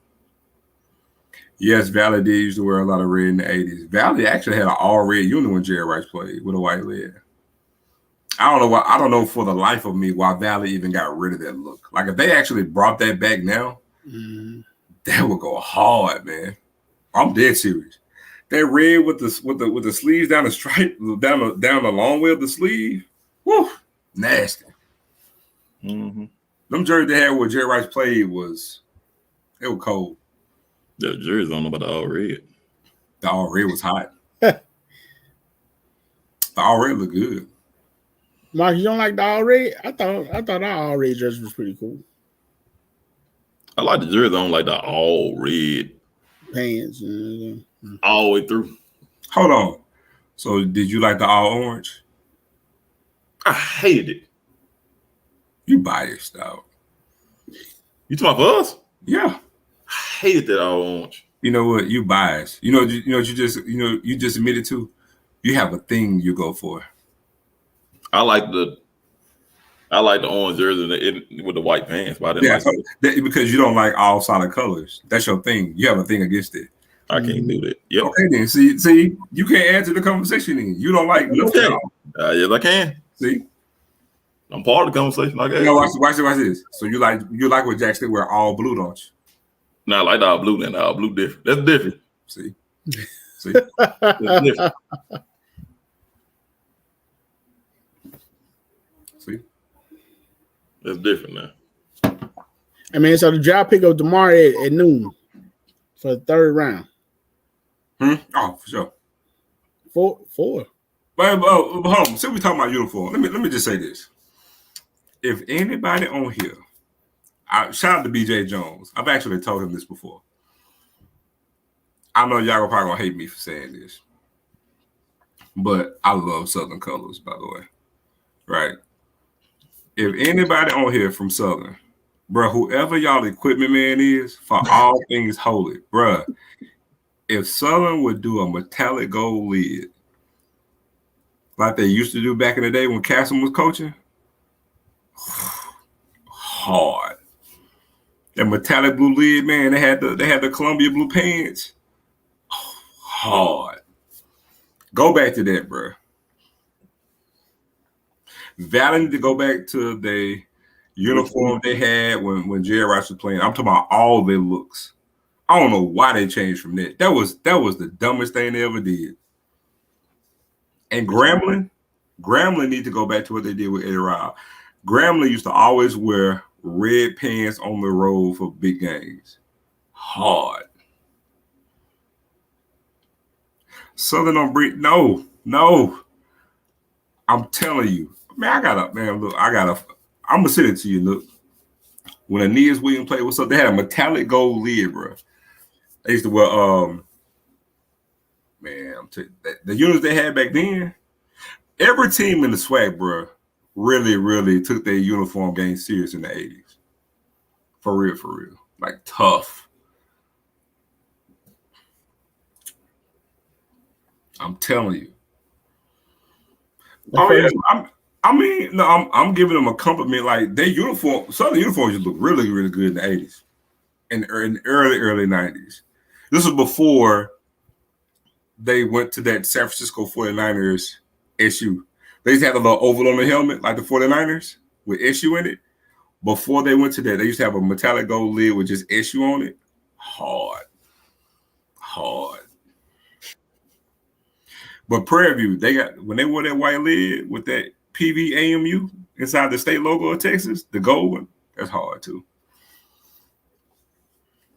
Yes, Valley did used to wear a lot of red in the 80s. Valley actually had an all-red unit when Jerry Rice played with a white lid. I don't know why. I don't know for the life of me why Valley even got rid of that look. Like if they actually brought that back now, that would go hard, man. I'm dead serious. That red with the sleeves down the stripe, down the long way of the sleeve. Woo, nasty. Them jerseys they had where Jerry Rice played it was cold. The jerseys don't know about the all red. The all red was hot. The all red looked good. Mark, you don't like the all red? I thought our all red jersey was pretty cool. I like the jersey. I don't like the all red Pants all the way through. Hold on. So did you like the all orange? I hated it. You biased out. You talking about us? Yeah. I hated that all orange. You know what? You biased. You just admitted to. You have a thing you go for. I like the orange jersey with the white pants, but I didn't like it. Because you don't like all solid colors. That's your thing. You have a thing against it. I can't do that. Yep. Okay, then. See, you can't add to the conversation. Then you don't like nothing. Okay. Yes, I can. See, I'm part of the conversation. I guess. Watch this. So you like what Jack Stick wear all blue, don't you? No, I like the all blue. Then the all blue different. That's different. See, that's different. See, that's different now. I mean, so the draft pick up tomorrow at noon for the third round. Oh, for sure. Four. But hold on. Since we talking about uniform, let me just say this. If anybody on here, shout out to BJ Jones. I've actually told him this before. I know y'all are probably gonna hate me for saying this, but I love Southern colors, by the way. Right? If anybody on here from Southern, bro, whoever y'all equipment man is for all things holy, bro, if Southern would do a metallic gold lid like they used to do back in the day when Castle was coaching, hard. That metallic blue lid, man, they had the Columbia blue pants. Hard. Go back to that, bro. Valley need to go back to the uniform they had when Jerry Rice was playing. I'm talking about all their looks. I don't know why they changed from that. That was the dumbest thing they ever did. And Grambling need to go back to what they did with Eddie Ryle. Grambling used to always wear red pants on the road for big games. Hard. Southern on Brit. No. I'm telling you. Man, I'm gonna send it to you, look. When Aeneas Williams played with Southern, they had a metallic gold lid, bro. They used to wear the units they had back then. Every team in the SWAC, bro, really took their uniform game serious in the 80s. For real. Like tough. I'm telling you. I'm giving them a compliment. Like their uniform, Southern uniforms just look really good in the 80s. In the early 90s. This was before they went to that San Francisco 49ers SU. They used to have a little oval on the helmet, like the 49ers, with SU in it. Before they went to that, they used to have a metallic gold lid with just SU on it. Hard. But Prairie View, when they wore that white lid with that PVAMU inside the state logo of Texas, the gold one, that's hard too.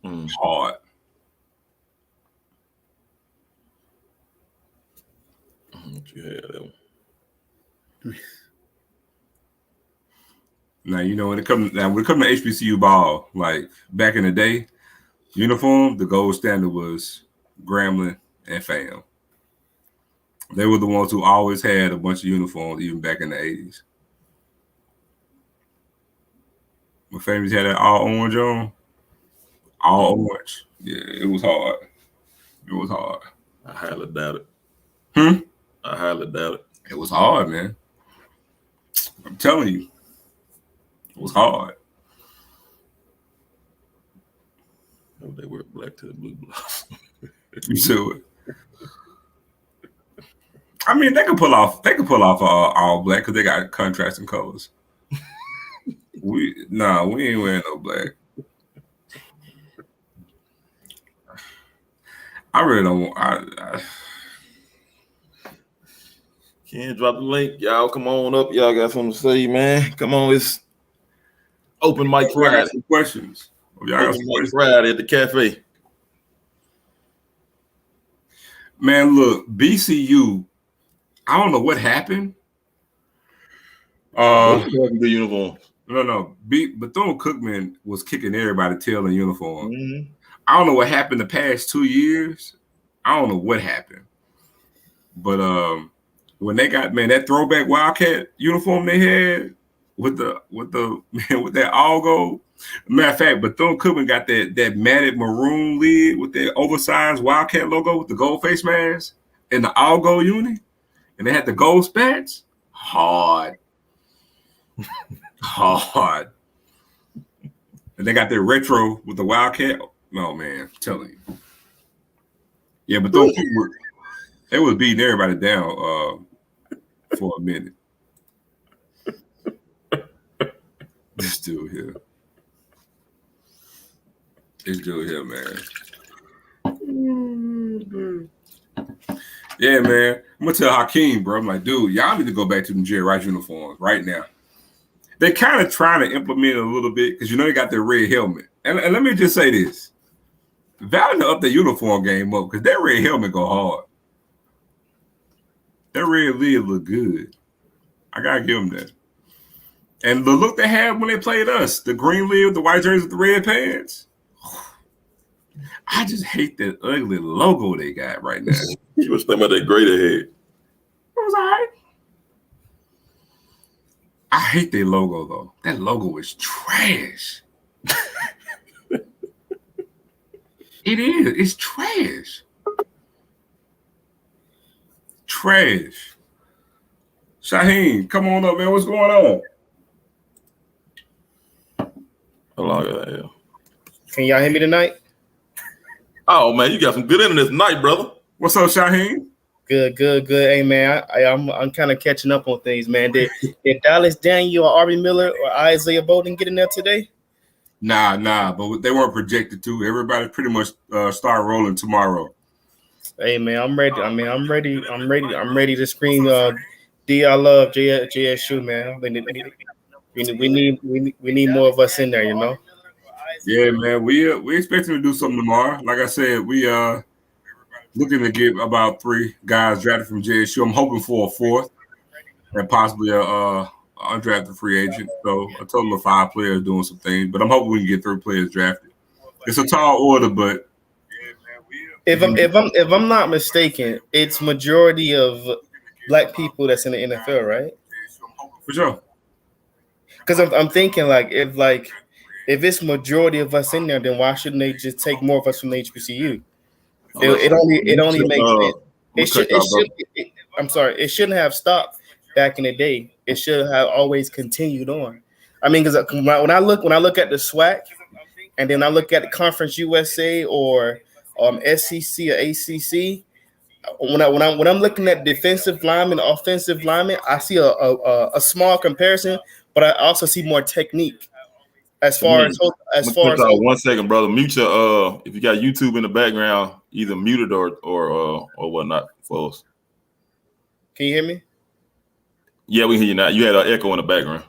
Hard. You had that one. Now when it comes to HBCU ball, like back in the day, uniform, the gold standard was Grambling and Fam. They were the ones who always had a bunch of uniforms, even back in the 80s. When Famous had that all orange on, all orange. Yeah, it was hard. I highly doubt it. I highly doubt it. It was hard, man. I'm telling you. It was hard. Oh, they wear black to the blue blouse. You see it? I mean, they can pull off all black because they got contrasting colors. We ain't wearing no black. I really don't want. Can't drop the link, y'all. Come on up, y'all got something to say, man. Come on, it's open mic Friday. Some questions. Open mic Friday at the cafe. Man, look, BCU. I don't know what happened. The uniform. No. Bethune-Cookman was kicking everybody's tail in uniform. Mm-hmm. I don't know what happened the past 2 years. I don't know what happened. But when they got that throwback Wildcat uniform they had with that all gold. Matter of fact, Bethune-Cookman got that matted maroon lid with that oversized Wildcat logo with the gold face mask and the all gold uni, and they had the gold spats. Hard. And they got their retro with the Wildcat. Oh man, I'm telling you. Yeah, but they was beating everybody down for a minute. This dude here. Man. Yeah, man. I'm gonna tell Hakeem, bro. I'm like, dude, y'all need to go back to them Jerry Rice uniforms right now. They're kind of trying to implement it a little bit because they got their red helmet. And let me just say this. Valley to up the uniform game up because that red helmet go hard. That red lid look good. I gotta give them that. And the look they had when they played us, the green lid with the white jersey with the red pants. I just hate that ugly logo they got right now. You was talking about that greater head. It was all right. I hate their logo though. That logo is trash. It is. It's trash. Trash. Shaheen, come on up, man. What's going on? How long is that hell? Can y'all hear me tonight? Oh man, you got some good internet tonight, brother. What's up, Shaheen? Good. Hey man, I'm kind of catching up on things, man. Did Dallas Daniel or Ari Miller or Isaiah Bowden get in there today? Nah, but they weren't projected to. Everybody pretty much start rolling tomorrow. Hey man, I'm ready. I'm ready to scream D I love JSU, man. We need more of us in there, Yeah, man. We expecting to do something tomorrow. Like I said, we looking to get about 3 guys drafted from JSU. I'm hoping for a 4th and possibly a undrafted free agent. So a total of 5 players doing some things. But I'm hoping we can get 3 players drafted. It's a tall order, but if I'm not mistaken, it's majority of black people that's in the NFL, right? For sure. Because I'm thinking if it's majority of us in there, then why shouldn't they just take more of us from the HBCU? It only makes sense. I'm sorry, it shouldn't have stopped back in the day. It should have always continued on. I mean, because when I look at the SWAC, and then I look at the Conference USA or SEC or ACC, when I'm looking at defensive linemen, offensive linemen, I see a small comparison, but I also see more technique. As far as 1 second, brother. Mute your if you got YouTube in the background, either muted or whatnot for us. Can you hear me? Yeah, we hear you now. You had an echo in the background.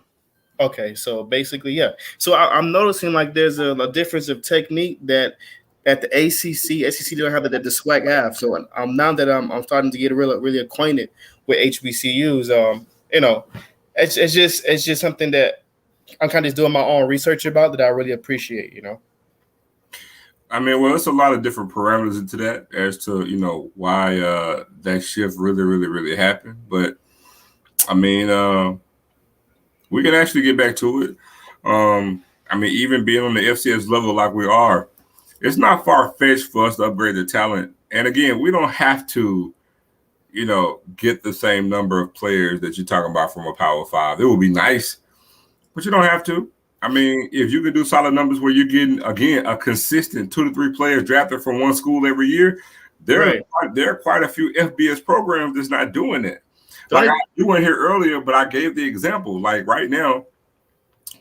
Okay, so basically, yeah. So I'm noticing there's a difference of technique that at the SEC don't have that the SWAC have. So now that I'm starting to get really acquainted with HBCUs, it's just something that I'm kind of just doing my own research about that I really appreciate, I mean, well, it's a lot of different parameters into that as to, why that shift really happened. But, I mean, we can actually get back to it. I mean, even being on the FCS level like we are, it's not far-fetched for us to upgrade the talent. And, again, we don't have to, get the same number of players that you're talking about from a Power 5. It would be nice. But you don't have to. I mean, if you could do solid numbers where you're getting, again, a consistent 2 to 3 players drafted from one school every year, there are quite a few FBS programs that's not doing that. You weren't here earlier, but I gave the example. Like right now,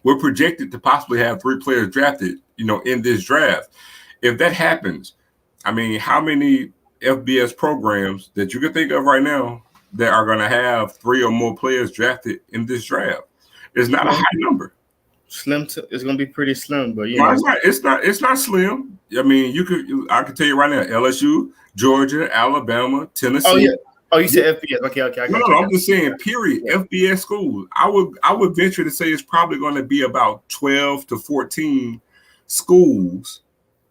we're projected to possibly have 3 players drafted, in this draft. If that happens, I mean, how many FBS programs that you can think of right now that are going to have 3 or more players drafted in this draft? It's not a high number. It's going to be pretty slim, but it's not slim. I mean, I can tell you right now, LSU, Georgia, Alabama, Tennessee. Oh, you said FBS. Okay. No, I'm just saying, period. Yeah. FBS schools. I would venture to say it's probably going to be about 12 to 14 schools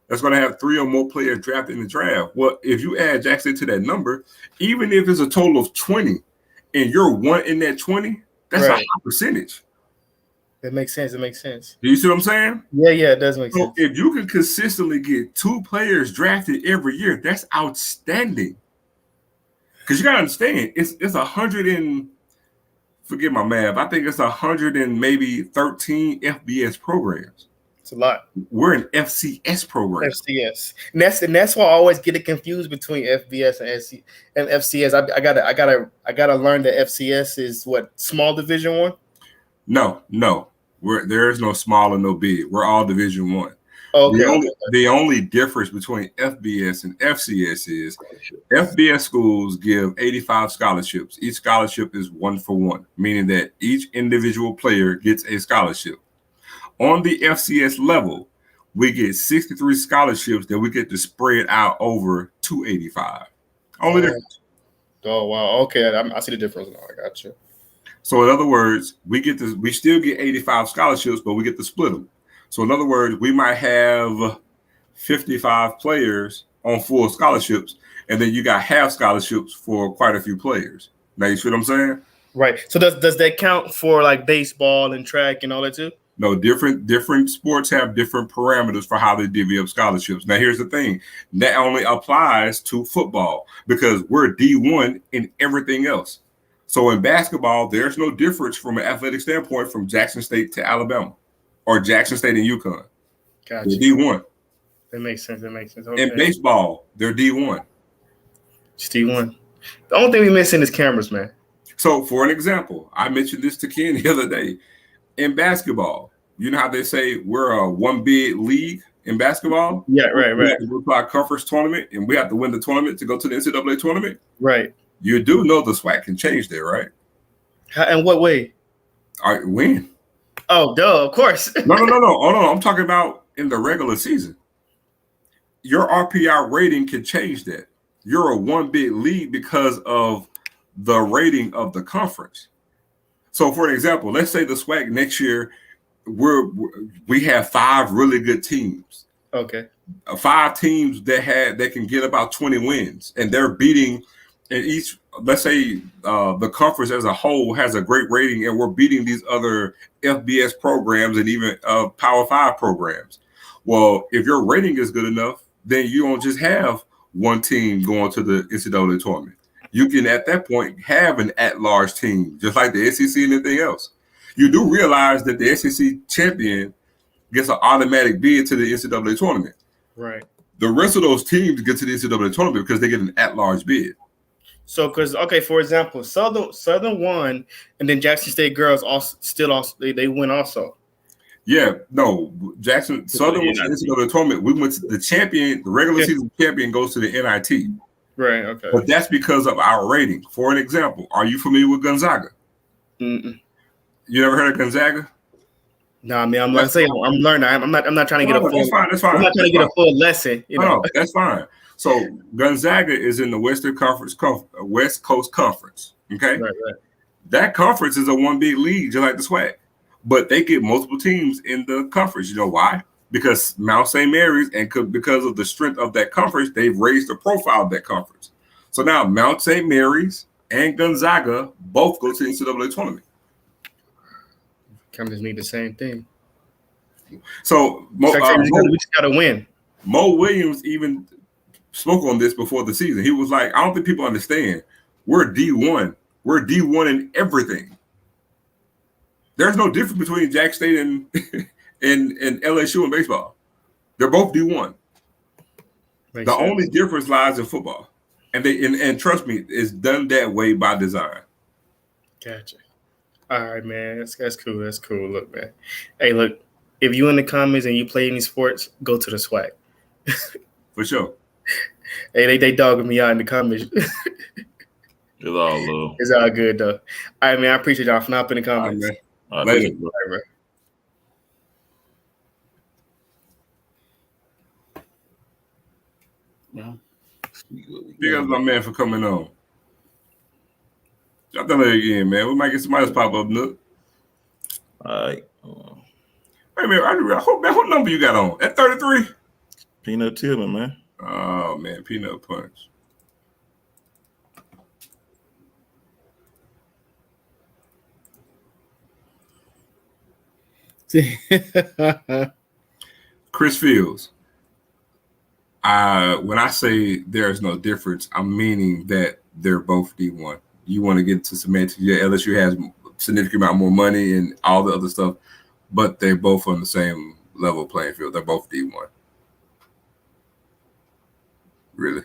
that's going to have 3 or more players drafted in the draft. Well, if you add Jackson to that number, even if it's a total of 20 and you're one in that 20, that's a high percentage. It makes sense. Do you see what I'm saying? Yeah, it does make sense. If you can consistently get 2 players drafted every year, that's outstanding. Because you got to understand, it's 100 and, forget my math, I think it's 100 and maybe 13 FBS programs. It's a lot. We're an FCS program. FCS. And that's why I always get it confused between FBS and FCS. I gotta learn that FCS is what, small Division 1? No. There is no small and no big. We're all Division 1. Okay. The only difference between FBS and FCS is FBS schools give 85 scholarships. Each scholarship is 1-for-1, meaning that each individual player gets a scholarship. On the FCS level, we get 63 scholarships that we get to spread out over 285. Only difference. Oh wow. Okay, I see the difference now. I got you. So in other words, we still get 85 scholarships, but we get to split them. So in other words, we might have 55 players on full scholarships, and then you got half scholarships for quite a few players. Now you see what I'm saying? Right. So does that count for like baseball and track and all that too? No, different sports have different parameters for how they divvy up scholarships. Now here's the thing. That only applies to football because we're D1 in everything else. So in basketball, there's no difference from an athletic standpoint from Jackson State to Alabama or Jackson State and UConn. Gotcha. They're D1. That makes sense. Okay. In baseball, they're D1. It's D1. The only thing we missing is cameras, man. So for an example, I mentioned this to Ken the other day. In basketball, you know how they say we're a 1-bid league in basketball? Yeah, right. We have to go to our conference tournament, and we have to win the tournament to go to the NCAA tournament? Right. You do know the SWAC can change there, right? In what way? All right, when? Oh, duh, of course. No. Oh, no, I'm talking about in the regular season. Your RPI rating can change that. You're a 1-bid league because of the rating of the conference. So, for example, let's say the SWAC next year, we have 5 really good teams. Okay. 5 teams that can get about 20 wins, and they're beating. And each, let's say, the conference as a whole has a great rating, and we're beating these other FBS programs and even Power 5 programs. Well, if your rating is good enough, then you don't just have one team going to the NCAA tournament. You can, at that point, have an at-large team, just like the SEC and anything else. You do realize that the SEC champion gets an automatic bid to the NCAA tournament. Right. The rest of those teams get to the NCAA tournament because they get an at-large bid. So, for example, Southern won, and then Jackson State girls they win also. Yeah, no, Southern went to the NCAA tournament. We went to the champion. The regular season champion goes to the NIT. Right. Okay. But that's because of our rating. For an example, are you familiar with Gonzaga? Mm-mm. You never heard of Gonzaga? No, man. I'm learning. I'm not trying to get a full. That's fine. I'm not trying to get a full lesson. No, that's fine. So Gonzaga is in the West Coast Conference. Okay. Right. That conference is a 1-bid league, just like the SWAC, but they get multiple teams in the conference. You know why? Because Mount St. Mary's and because of the strength of that conference, they've raised the profile of that conference. So now Mount St. Mary's and Gonzaga both go to the NCAA tournament. Conferences need the same thing. So we just gotta win. Mo Williams even spoke on this before the season. He was like, I don't think people understand. We're D1. We're D1 in everything. There's no difference between Jack State and in LSU in baseball. They're both D1. The only difference lies in football, and trust me, it's done that way by design. Gotcha. All right, man. That's cool. That's cool. Look, man. Hey, look. If you in the comments and you play any sports, go to the SWAC. For sure. Hey, they dogging me out in the comments. It's all love. It's all good though. All right, man. I appreciate y'all for not in the comments. All right, man. Later. All right, bro. Well, big up my man for coming on. Y'all done it again, man. We might get somebody else pop up, Nook. All right. Hey, man, I hope, man, what number you got on? At 33? Peanut Tillman, man. Oh, man, Peanut Punch. Chris Fields. When I say there's no difference, I'm meaning that they're both D1. You want to get to semantics. Yeah, LSU has a significant amount more money and all the other stuff, but they're both on the same level playing field. They're both D1. Really?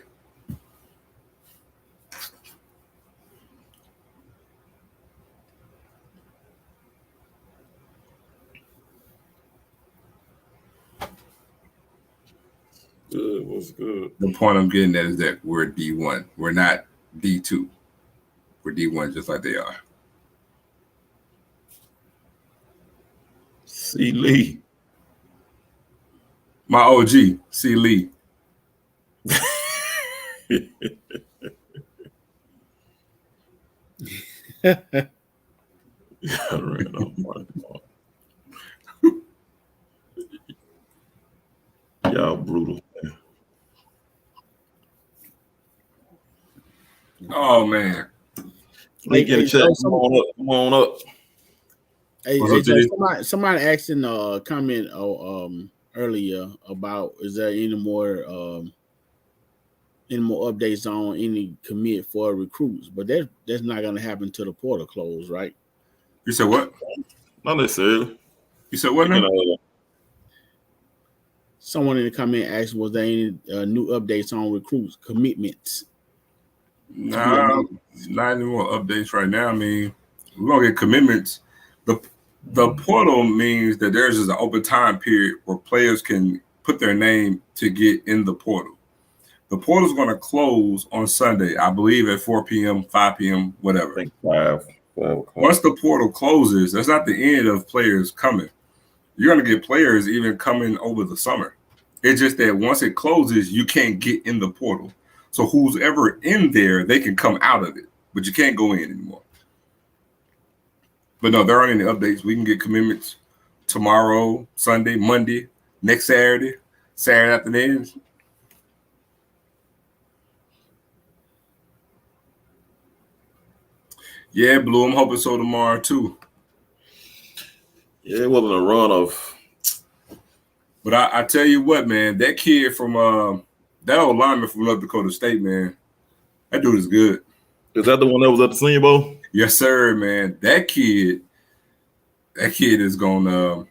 Good. What's good? The point I'm getting at is that we're D1. We're not D2. We're D1 just like they are. C. Lee. My OG, C. Lee. Y'all brutal. Oh man. Come on up. Hey, somebody asked in a comment earlier about is there any more updates on any commit for recruits, but that's not going to happen till the portal close, right? You said what? Not necessarily. You said what now? Someone in the comment asked, was there any new updates on recruits commitments? Nah, not any more updates right now. I mean, we're gonna get commitments. The portal means that there's just an open time period where players can put their name to get in the portal. The portal is going to close on Sunday, I believe, at 4 p.m., 5 p.m., whatever. I think 5 Once the portal closes, that's not the end of players coming. You're going to get players even coming over the summer. It's just that once it closes, you can't get in the portal. So who's ever in there, they can come out of it, but you can't go in anymore. But no, there aren't any updates. We can get commitments tomorrow, Sunday, Monday, next Saturday afternoon. Yeah, Blue, I'm hoping so tomorrow too. Yeah, it wasn't a run of. But I tell you what, man, that kid from that old lineman from North Dakota State, man, that dude is good. Is that the one that was at the Senior Bowl? Yes, sir, man. That kid is gonna.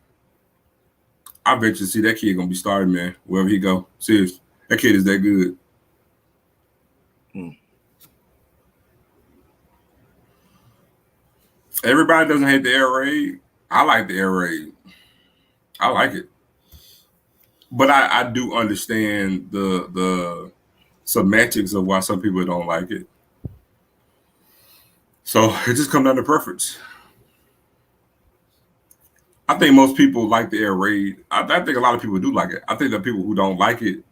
I bet you see that kid gonna be starting, man, wherever he go. Seriously, that kid is that good. Everybody doesn't hate the air raid. I like the air raid. I like it. But I do understand the semantics of why some people don't like it. So it just comes down to preference. I think most people like the air raid. I think a lot of people do like it. I think there are people who don't like it.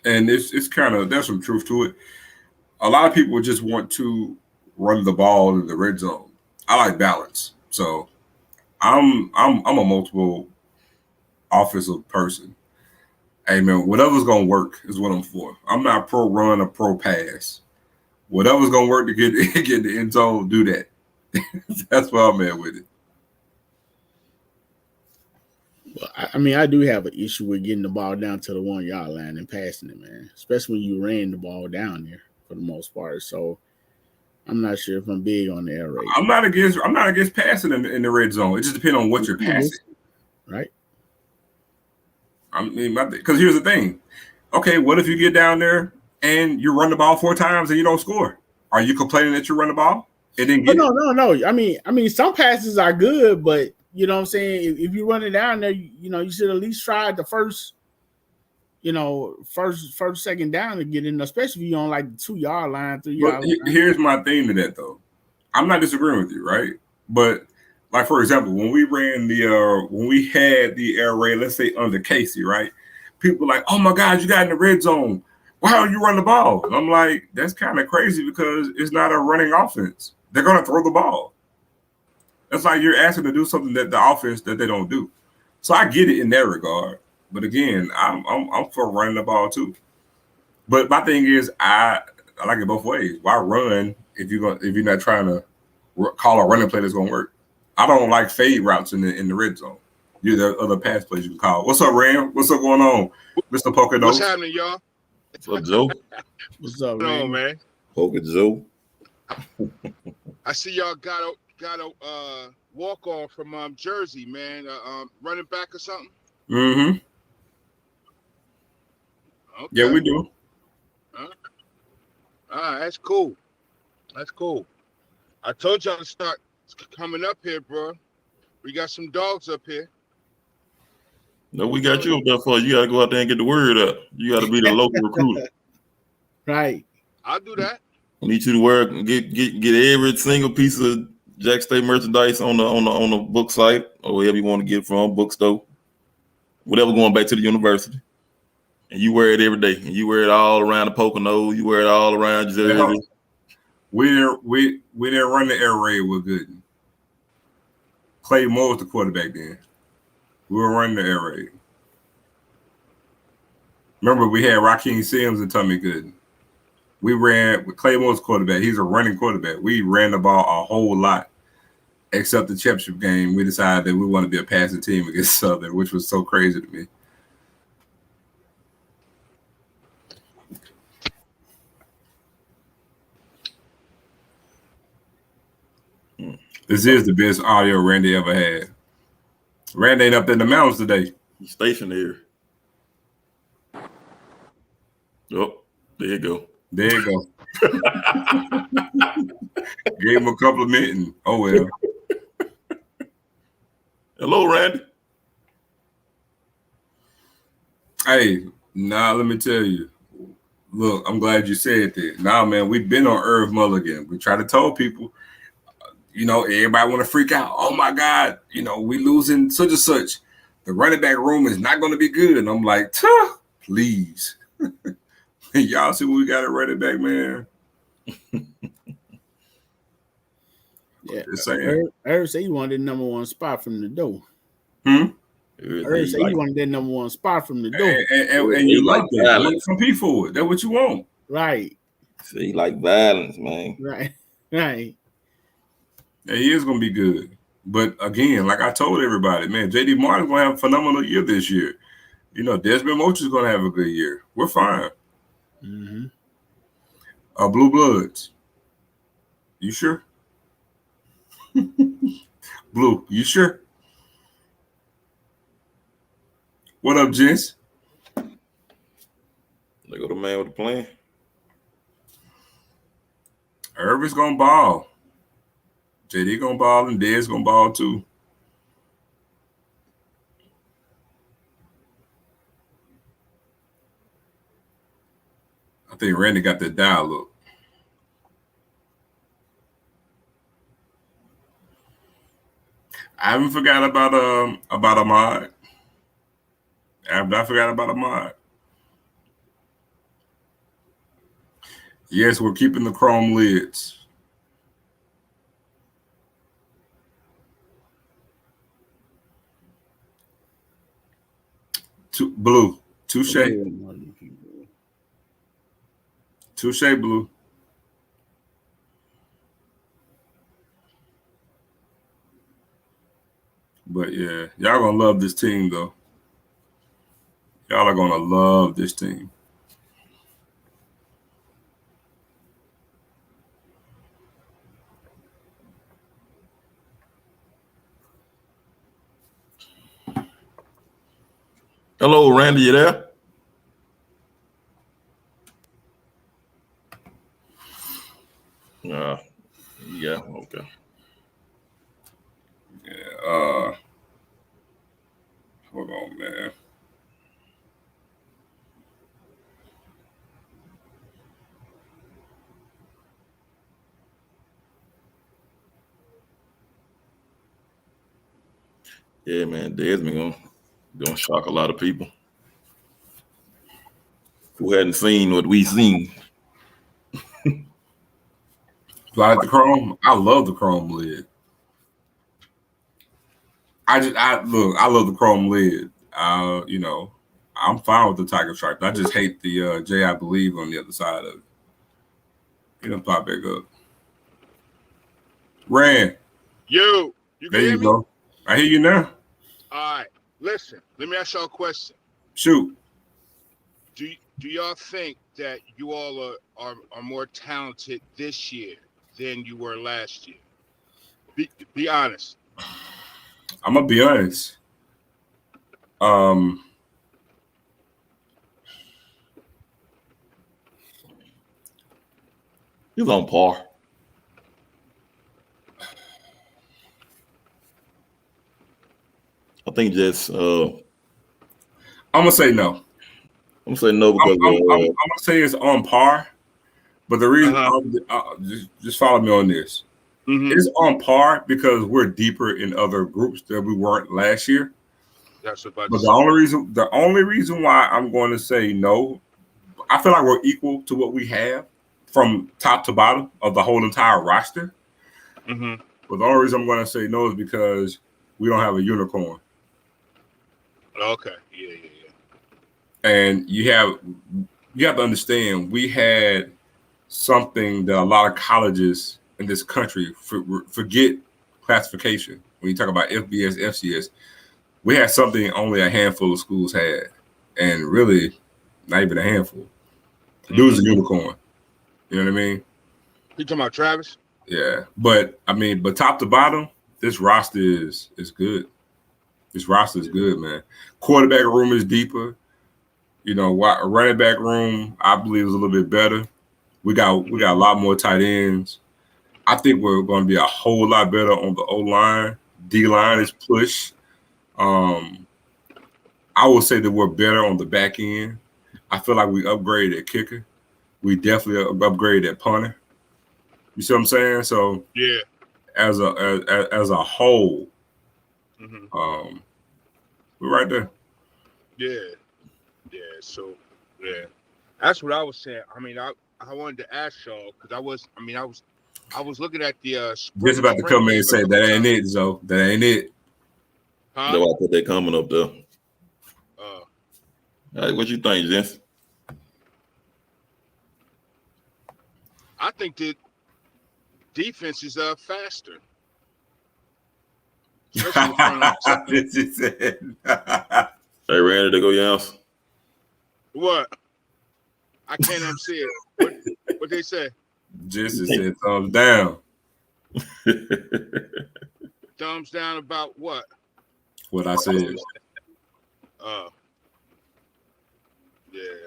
And it's kind of, there's some truth to it. A lot of people just want to run the ball in the red zone. I like balance. So I'm a multiple offensive person. Hey man, whatever's gonna work is what I'm for. I'm not pro run or pro pass. Whatever's gonna work to get the end zone, do that. That's where I'm at with it. Well, I mean, I do have an issue with getting the ball down to the 1 yard line and passing it, man. Especially when you ran the ball down there for the most part. So I'm not sure if I'm big on the air raid. I'm not against passing in the red zone. It just depends on what you're passing. Right. I mean, because here's the thing. Okay, what if you get down there and you run the ball 4 times and you don't score? Are you complaining that you run the ball? It didn't get no. I mean, some passes are good, but you know what I'm saying. If you run it down there, you should at least try the first, second down to get in, especially if you're on like the 2-yard line, 3-yard line. Here's my thing to that though. I'm not disagreeing with you, right? But like for example, when we ran when we had the air raid, let's say under Casey, right? People were like, oh my God, you got in the red zone. Why don't you run the ball? And I'm like, that's kind of crazy because it's not a running offense. They're gonna throw the ball. That's like you're asking to do something that the offense that they don't do. So I get it in that regard. But again, I'm for running the ball too. But my thing is, I like it both ways. Why run if you're not trying to call a running play that's gonna work? I don't like fade routes in the red zone. You the other pass plays you can call. What's up, Ram? What's up going on, Mr. Poker Nose? What's happening, y'all? What's up, Joe? What's up, Ram? Man? Poker Joe. I see y'all got a walk on from Jersey, man. Running back or something. Mm-hmm. Okay. Yeah, we do. That's cool. That's cool. I told y'all to start coming up here, bro. We got some dogs up here. No, we got you up there for you. Got to go out there and get the word up. You got to be the local recruiter. Right. I'll do that. I need you to get every single piece of Jack State merchandise on the book site or wherever you want to get it from, bookstore, whatever going back to the university. And you wear it every day. And you wear it all around the Poconos. You wear it all around Jersey. We didn't run the air raid with Gooden. Clay Moore was the quarterback then. We were running the air raid. Remember, we had Raheem Sims and Tommy Gooden. We ran with Clay Moore's quarterback. He's a running quarterback. We ran the ball a whole lot, except the championship game. We decided that we want to be a passing team against Southern, which was so crazy to me. This is the best audio Randy ever had. Randy ain't up in the mountains today. He's stationed there. Oh, there you go. There you go. Gave him a compliment and oh well. Hello, Randy. Hey, let me tell you. Look, I'm glad you said that. Man, we've been on Irv Mulligan. We try to tell people, everybody want to freak out. Oh my God, we losing such and such. The running back room is not going to be good. And I'm like, please. Y'all see what we got at running back, man. Yeah, Irv said he wanted the #1 spot from the door. Irv said he wanted that #1 spot from the door. And you like that. You compete for it. That's what you want. Right. See, he like violence, man. Right. Yeah, he is going to be good. But again, like I told everybody, man, J.D. Martin's going to have a phenomenal year this year. Desmond Moch is going to have a good year. We're fine. Mm-hmm. Blue Bloods. You sure? Blue, you sure? What up, gents? They go the man with the plan. Irv is going to ball. JD going to ball and Dez going to ball too. I think Randy got that dial up. I haven't forgot about Ahmad. I have not forgot about Ahmad. Yes, we're keeping the chrome lids. Blue. Touche. Touche, Blue. But yeah, y'all gonna love this team though. Y'all are gonna love this team. Hello, Randy, you there? Yeah, okay. Yeah, hold on, man. Yeah, man, Desmond gonna shock a lot of people who hadn't seen what we seen. Like the chrome, I love the chrome lid. I love the chrome lid. You know, I'm fine with the tiger stripe. I just hate the J I believe on the other side of it. You know, pop back up. Rand. You There you go. I hear you now. All right. Listen, let me ask y'all a question. Shoot. Do y'all think that you all are more talented this year than you were last year? Be honest. I'm gonna be honest. He's on par. I think just I'm gonna say no. I'm gonna say no because I'm gonna say it's on par, but the reason just follow me on this. Mm-hmm. It's on par because we're deeper in other groups that we weren't last year. That's about but the only reason why I'm going to say no, I feel like we're equal to what we have from top to bottom of the whole entire roster. Mm-hmm. But the only reason I'm going to say no is because we don't have a unicorn. Okay. Yeah. And you have to understand, we had something that a lot of colleges in this country forget classification. When you talk about FBS, FCS, we had something only a handful of schools had, and really not even a handful. The dude's a unicorn. You know what I mean? You talking about Travis? Yeah, but top to bottom, this roster is good. This roster is good, man. Quarterback room is deeper. You know, running back room, I believe, is a little bit better. We got a lot more tight ends. I think we're going to be a whole lot better on the O line. D line is push. I would say that we're better on the back end. I feel like we upgraded at kicker. We definitely upgraded at punter. You see what I'm saying? So yeah, as a whole, we're right there. Yeah. So that's what I was saying. I mean, I wanted to ask y'all because I was looking at the. Just about to come in and say that ain't it, Zoe. That ain't it. Huh? No, I put that comment up there. All right, what you think, Jens? I think that defense is faster. Hey, Randy, to go Yams. What? I can't unsee it. What they say? Jesse said thumbs down. Thumbs down about what? What I said. Yeah.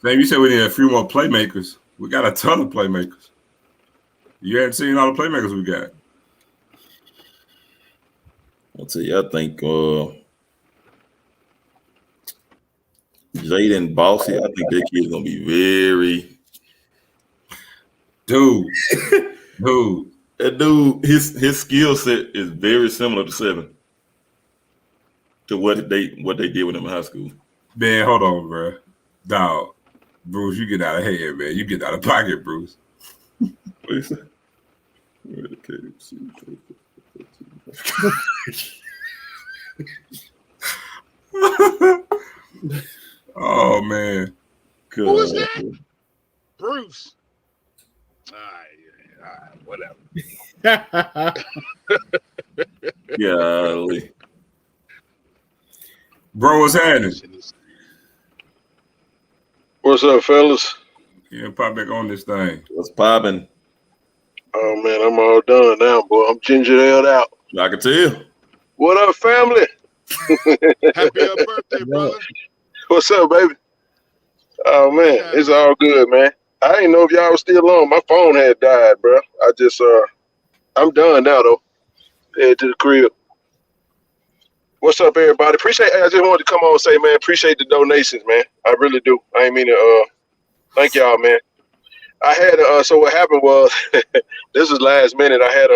Man, you said we need a few more playmakers. We got a ton of playmakers. You haven't seen all the playmakers we got. I'll tell you, I think Jaden Bossy, I think that kid's gonna be very dude. That dude, his skill set is very similar to Seven. To what they did with him in high school. Man, hold on, bro. Dog. Bruce, you get out of here, man. You get out of pocket, Bruce. What you say? Oh man. Who was that? Bruce. All right, whatever. Golly. Bro, what's happening? What's up, fellas? Yeah, pop back on this thing. What's popping? Oh man, I'm all done now, boy. I'm ginger aled out. I can tell. What up, family? Happy birthday, brother. What's up, baby? Oh man, it's all good, man. I didn't know if y'all was still on. My phone had died, bro. I just I'm done now though. Head to the crib. What's up, everybody? I just wanted to come on and say, man, appreciate the donations, man. I really do. I ain't mean to thank y'all, man. I had so what happened was this was last minute. I had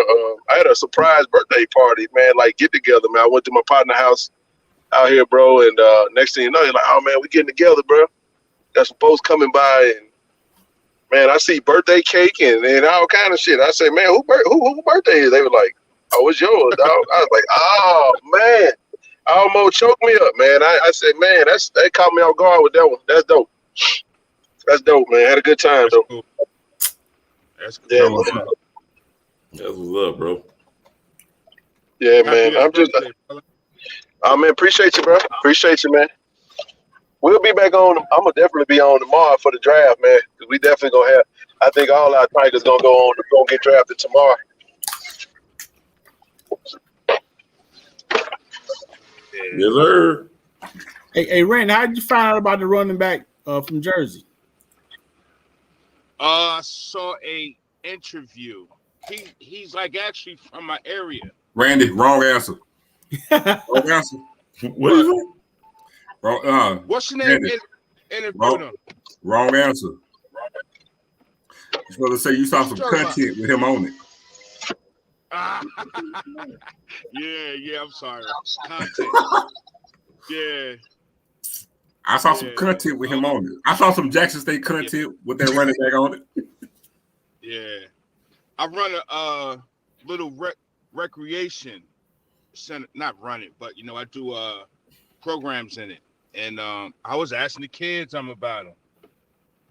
a surprise birthday party, man, like get together, man. I went to my partner's house out here, bro, and next thing you know, you're like, oh man, we getting together, bro. Got some folks coming by, and man, I see birthday cake and all kind of shit. I say, man, who birthday is? They were like, oh, it's yours, dog. I was like, oh man, almost choked me up, man. I said, man, that caught me off guard with that one. That's dope. That's dope, man. Had a good time though. Cool. That's cool. Yeah, man. That's what's up, bro. Yeah, man. Happy I'm just, birthday, brother. oh man, appreciate you, bro. Appreciate you, man. We'll be back on. I'm gonna definitely be on tomorrow for the draft, man. Cause we definitely gonna have. I think all our Tigers gonna go on. Gonna get drafted tomorrow. Yes, sir. Hey, Rand, how did you find out about the running back from Jersey? I saw a interview. He's like actually from my area. Randy, wrong answer. Wrong answer. What is it? Wrong, What's your name? Interviewed him. wrong answer. You're supposed to say you saw some content with him on it. Yeah, I'm sorry. Content. Yeah. I saw some content with him on it. I saw some Jackson State content with that running back on it. Yeah. I run a little recreation center, not run it, but I do programs in it. And I was asking the kids about him.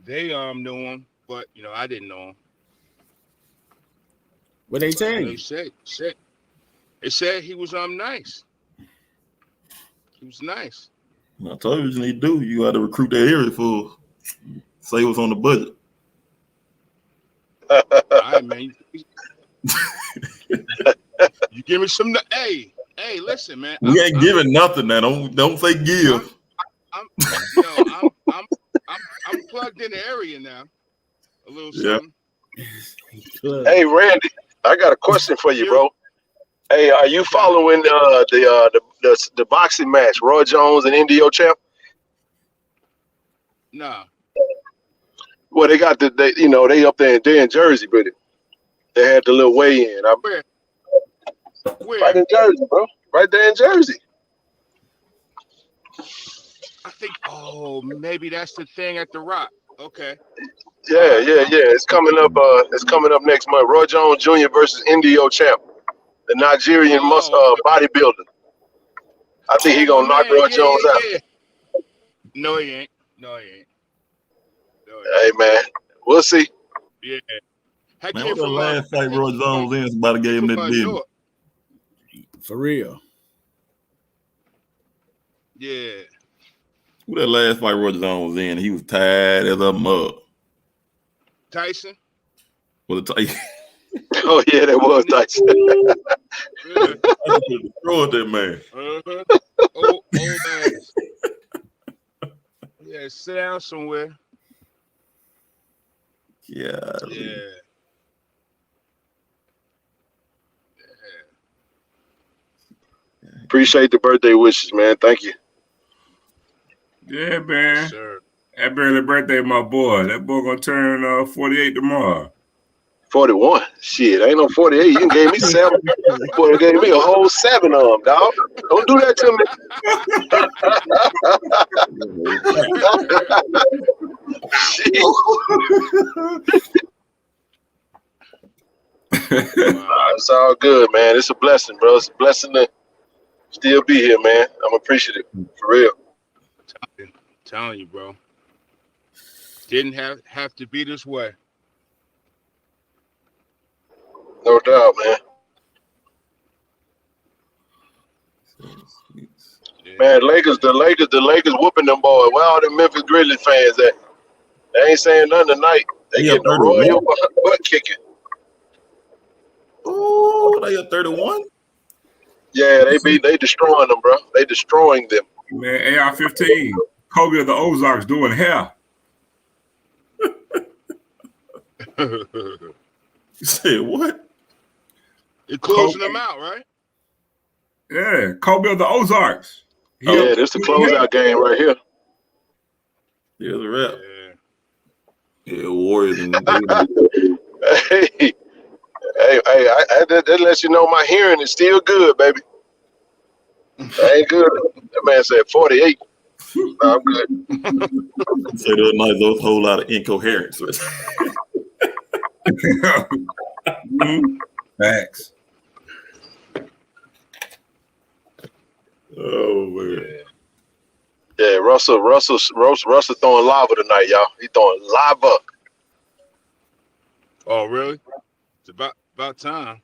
They knew him, but I didn't know him. What they tell you? They said he was nice. He was nice. I told you what you need to do. You got to recruit that area for say what's on the budget. All right, man. You give me some. Hey, listen, man. We ain't giving nothing now. Don't say give. I'm plugged in the area now. A little something. Hey, Randy, I got a question for you, bro. Hey, are you following the boxing match, Roy Jones and Indio Champ? Nah. Well, they got they up there. They're in Jersey, but they had the little weigh-in. Where? Right in Jersey, bro. Right there in Jersey. I think. Oh, maybe that's the thing at the Rock. Okay. Yeah. It's coming up. It's coming up next month. Roy Jones Jr. versus Indio Champ, the Nigerian bodybuilder. I think he gonna knock Roy Jones out. Yeah. No, he ain't. Hey, man, we'll see. Yeah. Man, what's the last fight Roy Jones was in? Somebody gave him that deal. For real. Yeah. Who that last fight Roy Jones was in? He was tired as a mug. Tyson? Well, Tyson. Oh, yeah, that was Tyson. Destroyed that man. Old man. Yeah, sit down somewhere. Yeah. Appreciate the birthday wishes, man. Thank you. Yeah, man. Sure. Happy early birthday, my boy. That boy gonna turn 48 tomorrow. 41. Shit, ain't no 48. You gave me 7. Boy, you gave me a whole 7 of them, dog. Don't do that to me. It's all good, man. It's a blessing, bro. It's a blessing to still be here, man. I'm appreciative, for real. Telling you, bro. Didn't have to be this way. No doubt, man. Yeah. Man, the Lakers whooping them boys. Where all them Memphis Grizzlies fans at? They ain't saying nothing tonight. They getting the royal butt kicking. Oh, they got 31? Yeah, they destroying them, bro. They destroying them. Man, AR-15, Kobe of the Ozarks doing hair. You said what? You're closing them out, right? Yeah, Kobe of the Ozarks. Yeah, this the closeout game right here. Yeah, the rap. Yeah. Yeah, Warriors and Hey, that lets you know my hearing is still good, baby. I ain't good. That man said 48. No, I'm good. say the other night, those whole lot of incoherence. Facts. Oh man. Yeah, Russell throwing lava tonight, y'all. He throwing lava. Oh, really? It's about time.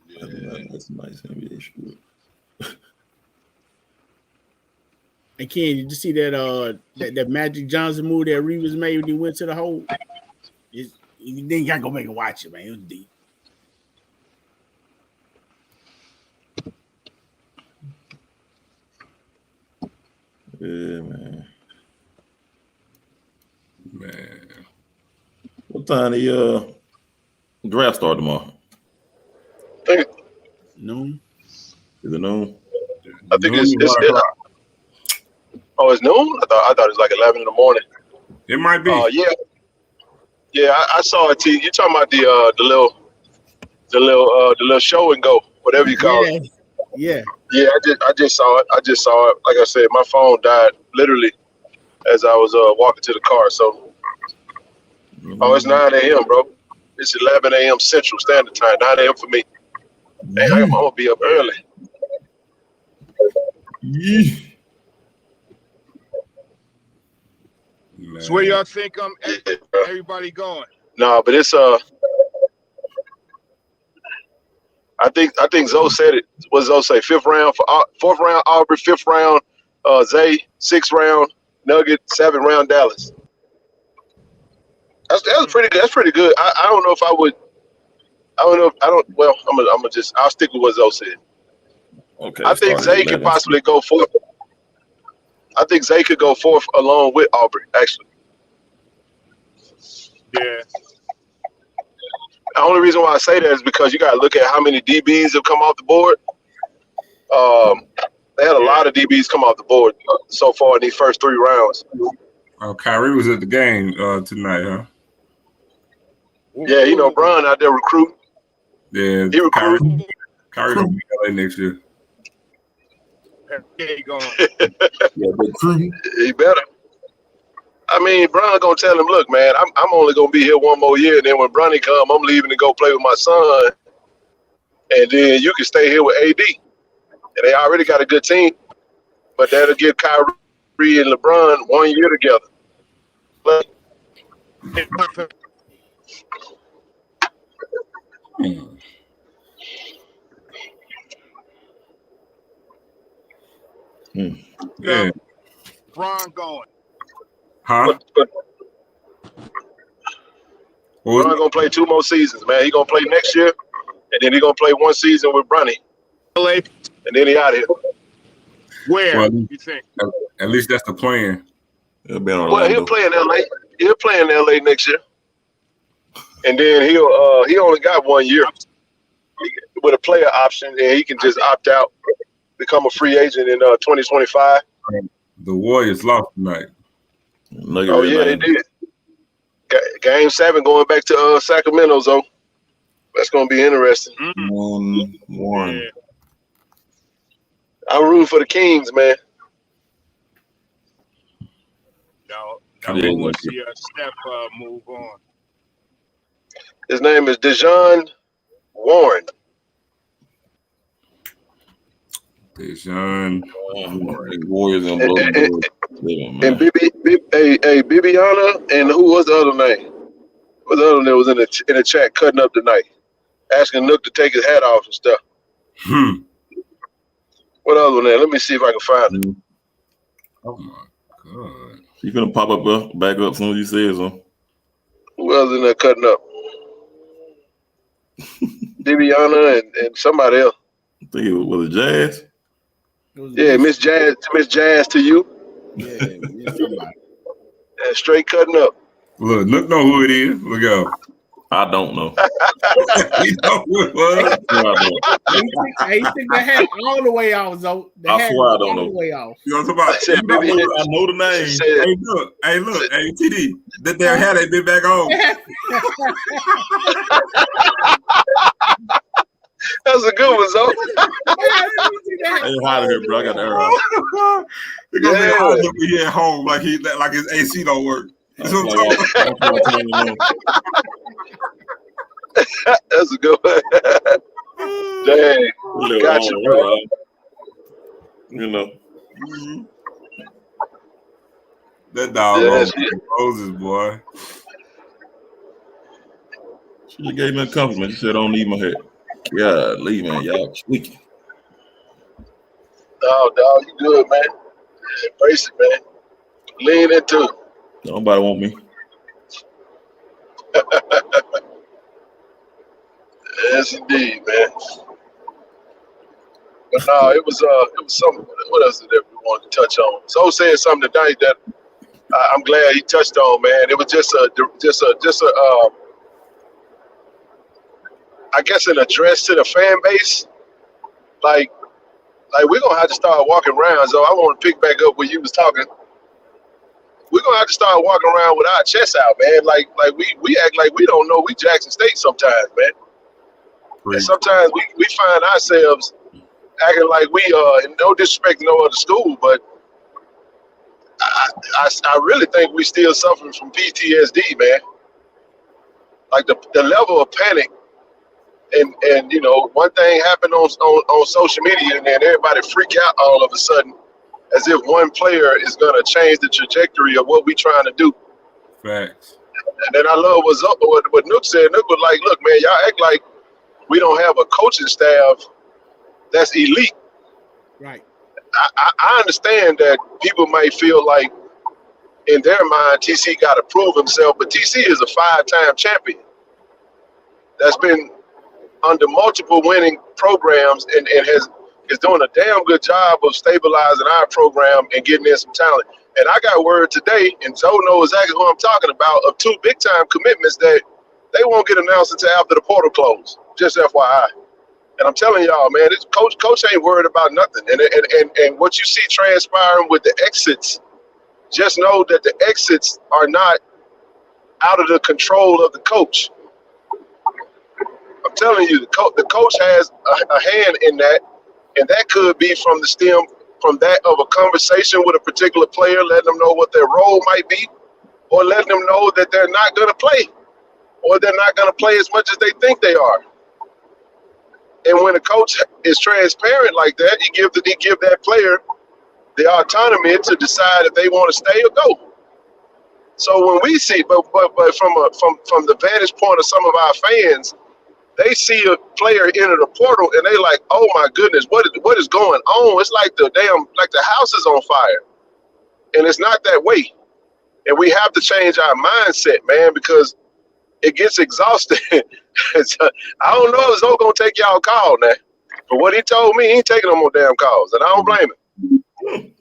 Yeah. That's a nice NBA shoe. And Ken, did you see that Magic Johnson move that Reeves made when he went to the hole? You ain't gotta go back and watch it, man. It was deep. Yeah, man. What time the draft start tomorrow? Noon. Is it noon? I think it's oh, it's noon? I thought it was like 11 in the morning. It might be. Yeah. I saw it. You talking about the little show and go, whatever you call it. Yeah. Yeah, I just saw it. Like I said, my phone died literally as I was walking to the car. So, it's 9 a.m., bro. It's 11 a.m. Central Standard Time. 9 a.m. for me. Hey, I'm gonna be up early. Yeah. So where y'all think everybody going? No, but it's I think Zoe said it. What does Zoe say? Fourth round Aubrey, 5th round Zay, 6th round Nugget, 7th round Dallas. That's pretty good. That's pretty good. I don't know if I would. I don't know. Well, I'll stick with what Zoe said. Okay. I think Zay could possibly go 4th. I think Zay could go 4th along with Aubrey, actually. Yeah. The only reason why I say that is because you got to look at how many DBs have come off the board. They had a lot of DBs come off the board so far in these first 3 rounds. Oh, Kyrie was at the game tonight, huh? Yeah, Bron out there recruiting. Yeah, he recruiting. Kyrie gonna be in LA next year. Yeah, he going. He better. I mean, Bron gonna tell him, look, man, I'm only gonna be here 1 more year, and then when Bronny come, I'm leaving to go play with my son, and then you can stay here with AD. And they already got a good team, but that'll give Kyrie and LeBron 1 year together. Yeah. Bron going. Huh? Bron gonna play 2 more seasons, man. He gonna play next year, and then he gonna play 1 season with Bronny. LA. And then he out of here. Where you think? At least that's the plan. Well, he'll play in LA. He'll play in LA next year. And then he only got 1 year with a player option, and he can just opt out, become a free agent in 2025. The Warriors lost tonight. Oh yeah, they did. Game 7 going back to Sacramento, though. That's gonna be interesting. 1-1. Yeah. I'm rooting for the Kings, man. No, I want to see Steph move on. His name is Dejon Warren. Dejon Warriors gonna blow and Bibiana, and who was the other name? What the other name was in the chat cutting up tonight, asking Nook to take his hat off and stuff. What other one there? Let me see if I can find it. Oh my god! You gonna pop up back up as soon as you say it, so. Who else in there cutting up? Viviana and somebody else. I think it was Jazz. Yeah, Miss Jazz to you. Yeah, somebody. And straight cutting up. Look, know who it is. Look out. I don't know. You know who it was? He took the hat all the way off, Zoe. I swear I don't know. All the way off. You know what I'm talking about? I know the name. Hey, look, TD. That damn hat ain't been back on. That's a good one, Zoe. Hey, hot in here, bro. I got the air out. It's gonna be hot when he at home, like his AC don't work. That's a good one. Dang. Got you, bro. You know. That dog Moses, boy. She just gave me a compliment. She said, I don't need my head. Yeah, leave, man. Y'all squeaky. No, dog, you good, man. Embrace it, man. Lean into it. Nobody want me. Yes, indeed, man. But no, it was something. What else did we want to touch on? So said something tonight that I'm glad he touched on, man. It was just a I guess an address to the fan base. Like we're gonna have to start walking around. So I want to pick back up where you was talking. We're gonna have to start walking around with our chests out, man. Like we act like we don't know we Jackson State sometimes, man. And sometimes we find ourselves acting like we and no disrespect to no other school, but I really think we still suffering from PTSD, man. Like the level of panic and you know, one thing happened on social media and then everybody freak out all of a sudden as if one player is gonna change the trajectory of what we trying to do. Facts. And then I love what Nook said. Nook was like, look, man, y'all act like we don't have a coaching staff that's elite. Right. I understand that people might feel like in their mind TC got to prove himself, but TC is a 5-time champion that's been under multiple winning programs and is doing a damn good job of stabilizing our program and getting in some talent. And I got word today, and Joe knows exactly who I'm talking about, of 2 big-time commitments that they won't get announced until after the portal close. Just FYI. And I'm telling y'all, man, this coach ain't worried about nothing. And what you see transpiring with the exits, just know that the exits are not out of the control of the coach. I'm telling you, the coach has a hand in that, and that could be from the stem from that of a conversation with a particular player, letting them know what their role might be, or letting them know that they're not going to play, or they're not going to play as much as they think they are. And when a coach is transparent like that, he give that player the autonomy to decide if they want to stay or go. So when we see, but from the vantage point of some of our fans, they see a player enter the portal and they like, oh my goodness, what is going on? It's like the house is on fire, and it's not that way. And we have to change our mindset, man, because it gets exhausting. I don't know if Zoe gonna take y'all call now, but what he told me, he ain't taking no more damn calls, and I don't blame him.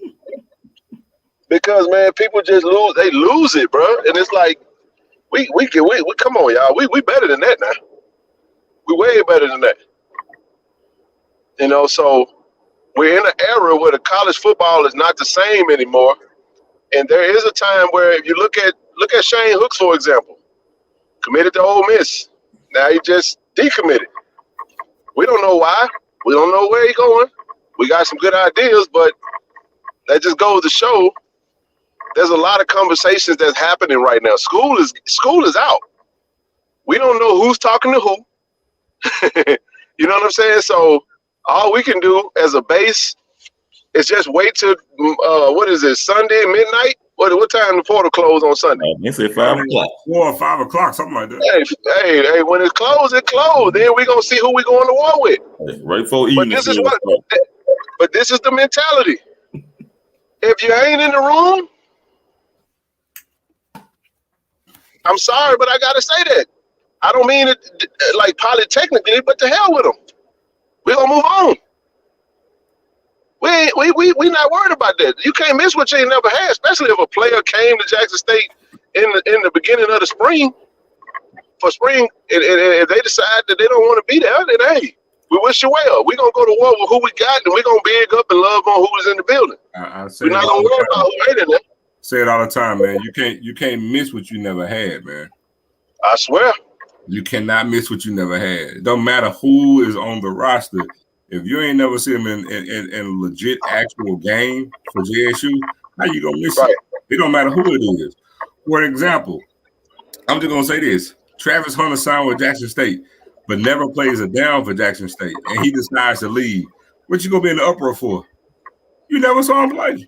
Because man, people just lose it, bro, and it's like we come on, y'all, we better than that now. We way better than that. You know, so we're in an era where the college football is not the same anymore, and there is a time where if you look at Shane Hooks, for example, committed to Ole Miss. Now he just decommitted. We don't know why. We don't know where he's going. We got some good ideas, but that just goes to show there's a lot of conversations that's happening right now. School is out. We don't know who's talking to who. You know what I'm saying? So all we can do as a base is just wait till Sunday midnight? What time the portal close on Sunday? They say 5 o'clock. 4 or 5 o'clock, something like that. Hey, when it's closed, it closed. Then we're gonna see who we're going to war with. Right before evening. But this is the mentality. If you ain't in the room, I'm sorry, but I gotta say that. I don't mean it like polytechnically, but to hell with them. We're gonna move on. We not worried about that. You can't miss what you ain't never had, especially if a player came to Jackson State in the beginning of the spring for spring, and if they decide that they don't want to be there, then hey, we wish you well. We're gonna go to war with who we got, and we're gonna big up and love on who's in the building. We're not gonna worry about who ain't in there. Say it all the time, man. You can't miss what you never had, man. I swear. You cannot miss what you never had. It don't matter who is on the roster. If you ain't never seen them in a legit actual game for JSU, how you gonna miss it? It don't matter who it is. For example, I'm just gonna say this: Travis Hunter signed with Jackson State, but never plays a down for Jackson State, and he decides to leave. What you gonna be in the uproar for? You never saw him play.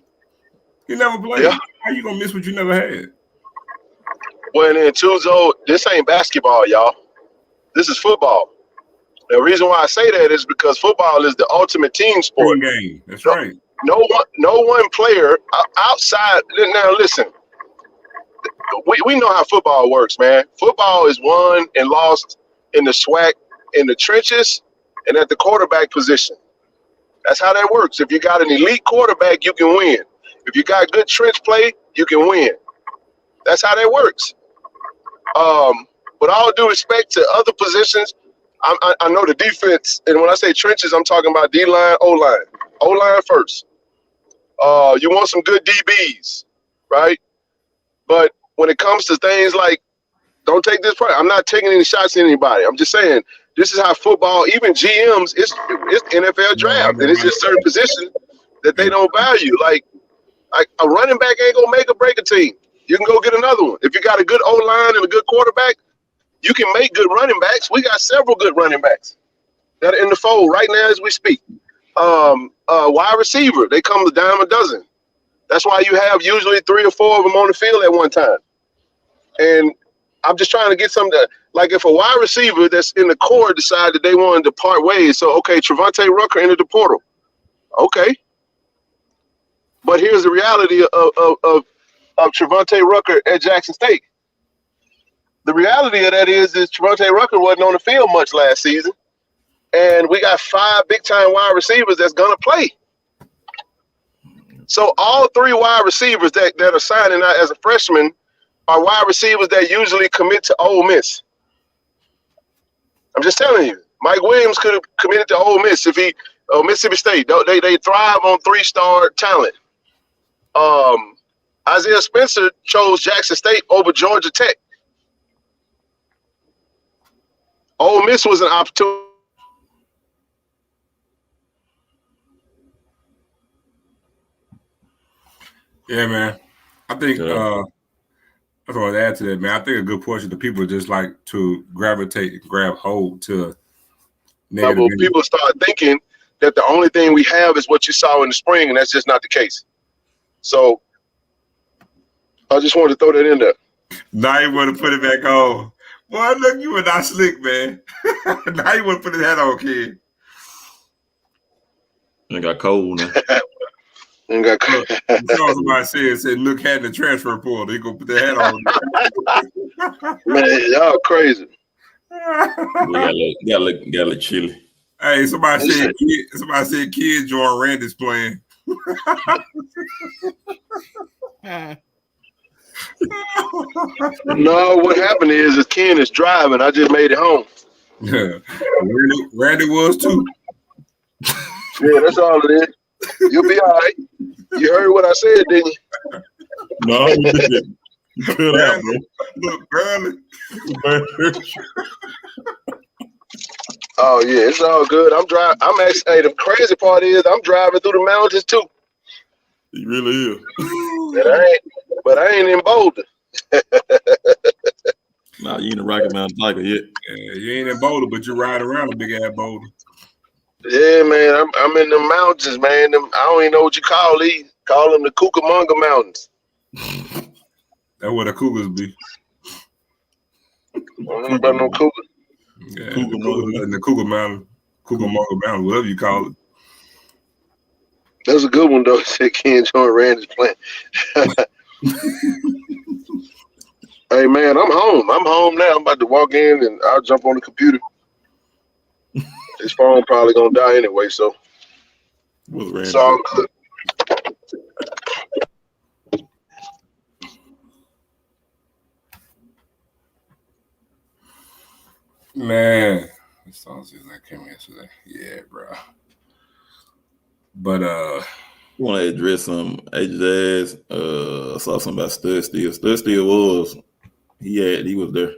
He never played. Yeah. How you gonna miss what you never had? Well, then Tuzo, this ain't basketball, y'all. This is football. The reason why I say that is because football is the ultimate team sport. Team game. That's right. No one player outside. Now listen, we know how football works, man. Football is won and lost in the SWAC, in the trenches, and at the quarterback position. That's how that works. If you got an elite quarterback, you can win. If you got good trench play, you can win. That's how that works. With all due respect to other positions, I know the defense, and when I say trenches, I'm talking about D-line, O-line. O-line first. You want some good DBs, right? But when it comes to things like, don't take this part. I'm not taking any shots at anybody. I'm just saying this is how football, even GMs, it's NFL draft, and it's just certain positions that they don't value. Like a running back ain't gonna make or break a team. You can go get another one. If you got a good O-line and a good quarterback, you can make good running backs. We got several good running backs that are in the fold right now as we speak. Wide receiver, they come a dime a dozen. That's why you have usually 3 or 4 of them on the field at one time. And I'm just trying to get some to, like if a wide receiver that's in the core decide that they wanted to part ways, so okay, Trevante Rucker entered the portal. Okay. But here's the reality of Trevante Rucker at Jackson State. The reality of that is Trevante Rucker wasn't on the field much last season. And we got 5 big-time wide receivers that's going to play. So all 3 wide receivers that are signing out as a freshman are wide receivers that usually commit to Ole Miss. I'm just telling you. Mike Williams could have committed to Ole Miss if he Mississippi State. They thrive on 3-star talent. Isaiah Spencer chose Jackson State over Georgia Tech. Ole Miss was an opportunity. Yeah, man. I think I just want to add to that, man. I think a good portion of the people just like to gravitate and grab hold to negative. People start thinking that the only thing we have is what you saw in the spring, and that's just not the case. So I just wanted to throw that in there. Now you want to put it back on. Boy, look, you were not slick, man. Now you want to put that on, kid. It got cold now. Somebody said look had the transfer portal. He gonna put the hat on. Man, y'all crazy. Gotta look chilly. Hey, somebody said kids join Randy's playing. No, what happened is Ken is driving. I just made it home. Randy was too. Yeah, that's all it is. You'll be all right. You heard what I said, didn't you? No, you didn't. Cut out, bro. Look, barely. Oh yeah, it's all good. I'm driving. I'm actually. Hey, the crazy part is I'm driving through the mountains too. You really is. But I ain't in Boulder. Nah, you ain't a Rocky Mountain Tiger yet. Yeah, you ain't in Boulder, but you ride around a big ass boulder. Yeah, man, I'm in the mountains, man. I don't even know what you call these. Call them the Cucamonga Mountains. That's where the cougars be. I don't know about no cougar. Yeah, the Cougar Mountain, Cucamonga Mountain, whatever you call it. That's a good one, though. Said Ken join Randy's playing. Hey man, I'm home. I'm home now. I'm about to walk in and I'll jump on the computer. His phone probably gonna die anyway, so it's all good. Man, this song that came yesterday. Yeah, bro. But you want to address some Jazz? I saw something about Stud Steele. Stud Steele was he was there.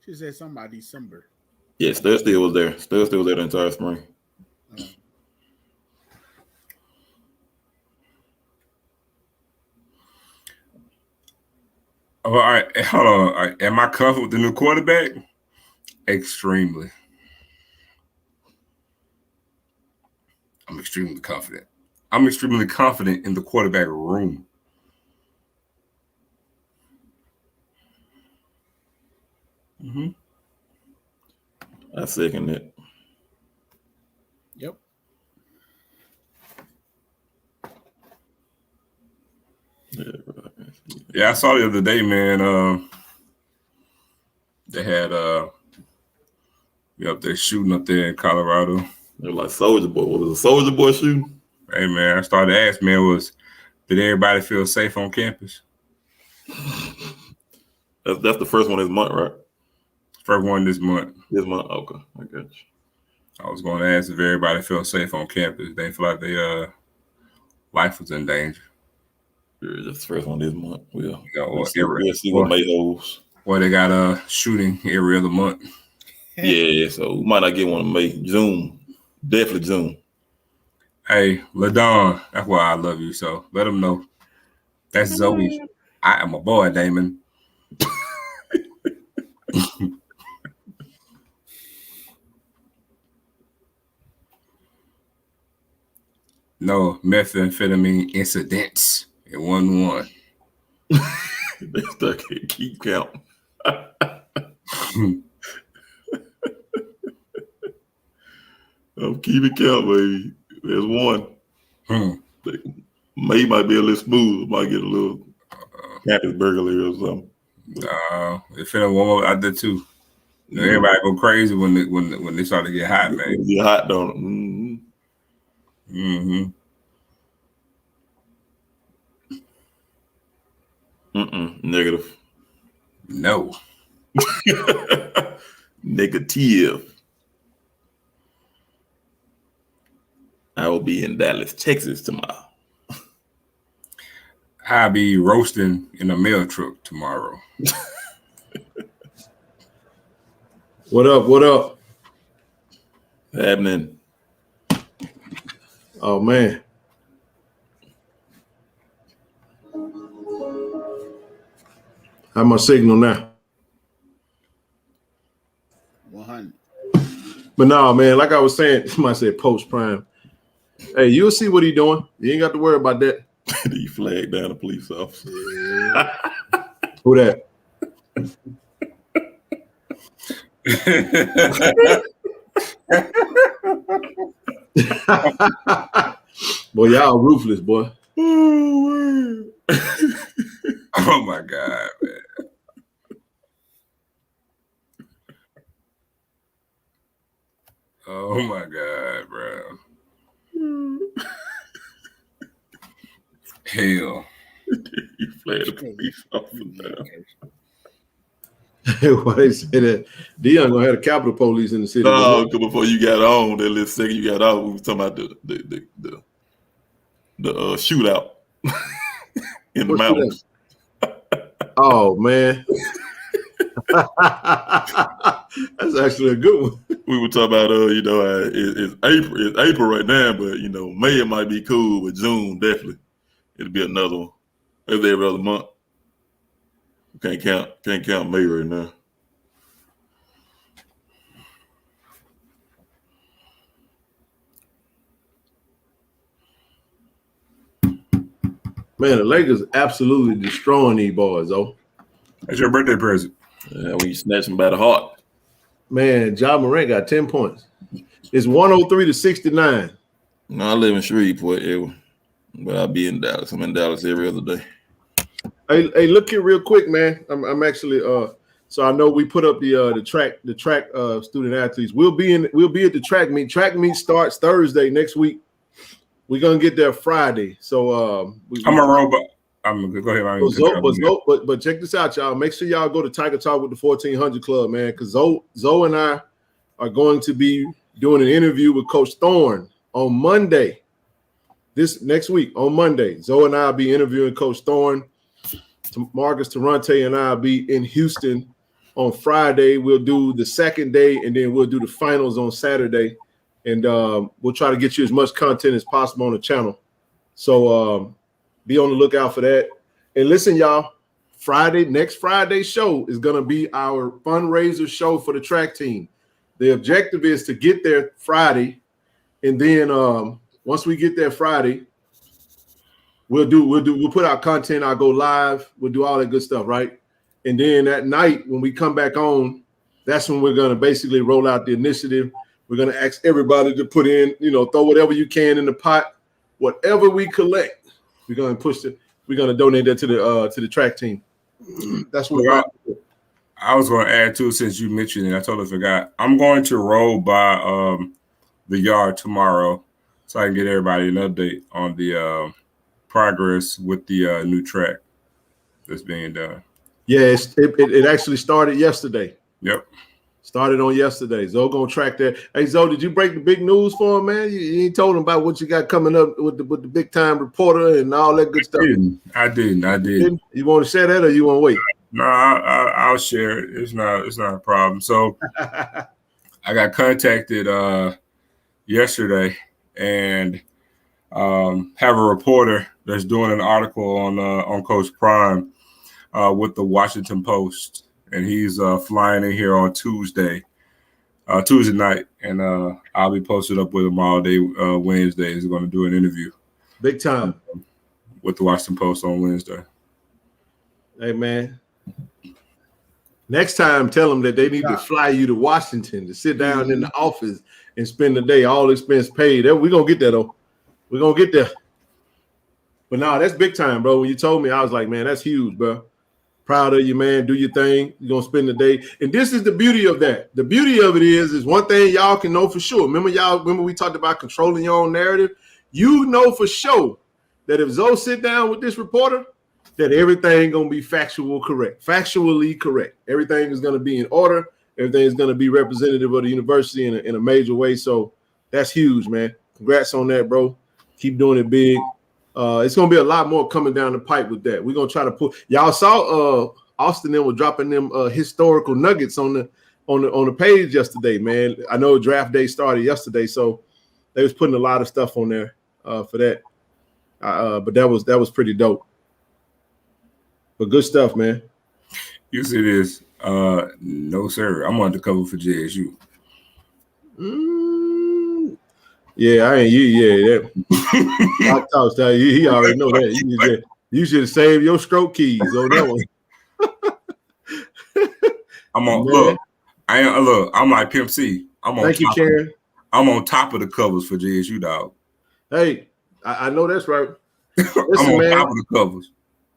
She said something about December. Yeah, Stud Steele was there. Stud Steele was there the entire spring. all right, hold on. All right. Am I comfortable with the new quarterback? Extremely. I'm extremely confident. I'm extremely confident in the quarterback room. Mm-hmm. I second it. Yep. Yeah, I saw the other day, man. They had they're shooting up there in Colorado. They're like Soldier Boy. What was a Soldier Boy shooting? Hey man, I started to ask, man, did everybody feel safe on campus? That's the first one this month, right? First one this month. This month, okay, I got you. I was going to ask if everybody felt safe on campus. They feel like their life was in danger. Yeah, that's the first one this month. We'll see what what May holds. Well, they got a shooting every other month. Yeah, so we might not get one in May. June. Definitely June. Hey, LaDon, that's why I love you. So let them know. That's Zoe. I am a boy, Damon. No methamphetamine incidents. It wasn't one. They stuck at keep count. I'm keeping count, baby. There's one. May might be a little smooth. Might get a little campus burglary or something. If it one more out there too. You know, everybody go crazy when they start to get hot, man. Get hot, don't it? Mm-hmm. Negative. No. Negative. I will be in Dallas, Texas tomorrow. I'll be roasting in a mail truck tomorrow. What up? What up? Happening. Oh man. How my signal now? 100. But no, man, like I was saying, somebody said post prime. Hey, you'll see what he doing. You ain't got to worry about that. He flagged down a police officer. Who that? Boy, y'all ruthless, boy. Oh my God, man. Oh my God, bro. Hell. You flagged the police officer down. Why they say that? Dion gonna have the Capitol Police in the city. No, because before you got on, that little second you got off, we were talking about the shootout in the mountains. Oh man. That's actually a good one. We were talking about it's April right now, but May it might be cool, but June definitely it'll be another one. It's every other month. Can't count May right now. Man, the Lakers absolutely destroying these boys, though. That's your birthday present. Yeah, when you snatch them by the heart. Man, Ja Morant got 10 points. It's 103-69. No, I live in Shreveport, but I'll be in Dallas. I'm in Dallas every other day. Hey, look here real quick, man. I'm actually so I know we put up the track student athletes. We'll be at the track meet. Track meet starts Thursday next week. We're gonna get there Friday. So I'm a robot. I'm gonna go ahead. But check this out, y'all. Make sure y'all go to Tiger Talk with the 1400 Club, man, because Zoe and I are going to be doing an interview with Coach Thorne on Monday. This next week on Monday, Zoe and I will be interviewing Coach Thorne. Marcus Tarante and I will be in Houston on Friday. We'll do the second day, and then we'll do the finals on Saturday. And we'll try to get you as much content as possible on the channel. So be on the lookout for that. And listen, y'all, next Friday's show is going to be our fundraiser show for the track team. The objective is to get there Friday, and then once we get there Friday, we'll put out content. I'll go live. We'll do all that good stuff, right? And then at night when we come back on, that's when we're going to basically roll out the initiative. We're going to ask everybody to put in, throw whatever you can in the pot. Whatever we collect, we're going to donate that to the track team. That's what we're doing. I was going to add too, since you mentioned it, I totally forgot. I'm going to roll by the yard tomorrow so I can get everybody an update on the progress with the new track that's being done. Yeah, it actually started yesterday. Yep. Started on yesterday. Zoe gonna track that. Hey, Zoe, did you break the big news for him, man? You ain't told him about what you got coming up with the big time reporter and all that good stuff. I did. You want to share that, or you want to wait? No, I'll share it. It's not a problem. So I got contacted yesterday and have a reporter that's doing an article on Coach Prime with the Washington Post. And he's flying in here on Tuesday night, and I'll be posted up with him all day Wednesday. He's going to do an interview. Big time. With the Washington Post on Wednesday. Hey, man. Next time, tell them that they need to fly you to Washington to sit down in the office and spend the day, all expense paid. We're going to get there, though. We're going to get there. But no, that's big time, bro. When you told me, I was like, man, that's huge, bro. Proud of you, man. Do your thing. You're going to spend the day. And this is the beauty of that. The beauty of it is one thing y'all can know for sure. Remember we talked about controlling your own narrative? You know for sure that if Zoe sit down with this reporter, that everything going to be factually correct. Everything is going to be in order. Everything is going to be representative of the university in a major way. So that's huge, man. Congrats on that, bro. Keep doing it big. It's gonna be a lot more coming down the pipe with that. We're gonna try to pull. Y'all saw Austin and was dropping them historical nuggets on the page yesterday, man. I know draft day started yesterday, so they was putting a lot of stuff on there for that. But that was pretty dope. But good stuff, man. You see this? No, sir. I'm on the cover for JSU. Yeah, I ain't you. Yeah, that. He already know that. You should have saved your stroke keys on that one. I'm on. Look, I'm like Pimp C. Thank you, Karen. I'm on top of the covers for JSU, dog. Hey, I know that's right. Listen, I'm on top of the covers.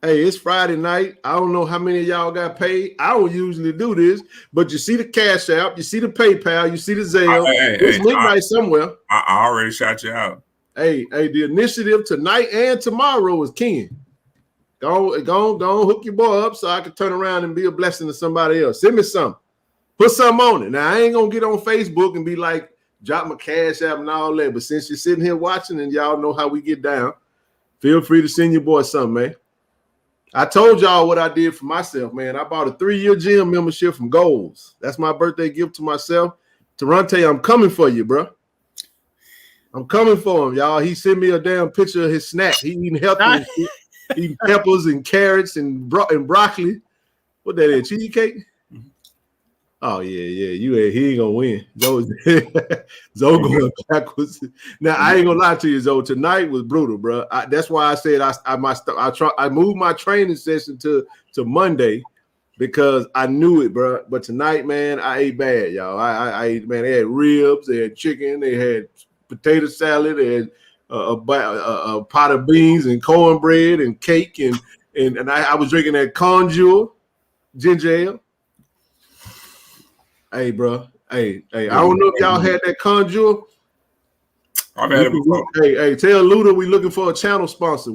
Hey, it's Friday night. I don't know how many of y'all got paid. I don't usually do this, but you see the Cash App, you see the PayPal, you see the Zelle. It's midnight somewhere. I already shot you out. Hey, the initiative tonight and tomorrow is king. Go hook your boy up so I can turn around and be a blessing to somebody else. Send me something. Put something on it. Now, I ain't going to get on Facebook and be like, drop my Cash App and all that. But since you're sitting here watching and y'all know how we get down, feel free to send your boy something, man. I told y'all what I did for myself, man. I bought a 3-year gym membership from Goals. That's my birthday gift to myself. Tarante, I'm coming for you, bro. I'm coming for him, y'all. He sent me a damn picture of his snack. He eating healthy, eating peppers and carrots and broccoli. What that is, cheesecake? Oh, yeah. He ain't gonna win. Zoe going backwards. Now, I ain't gonna lie to you, Zoe. Tonight was brutal, bro. That's why I said I moved my training session to Monday because I knew it, bro. But tonight, man, I ate bad, y'all. I ate, man. They had ribs, they had chicken, they had potato salad, they had a pot of beans and cornbread and cake, and and I was drinking that Conjure ginger ale. Hey, bro. Hey, I don't know if y'all had that Conjure. I've had it before. Hey, tell Luda we looking for a channel sponsor.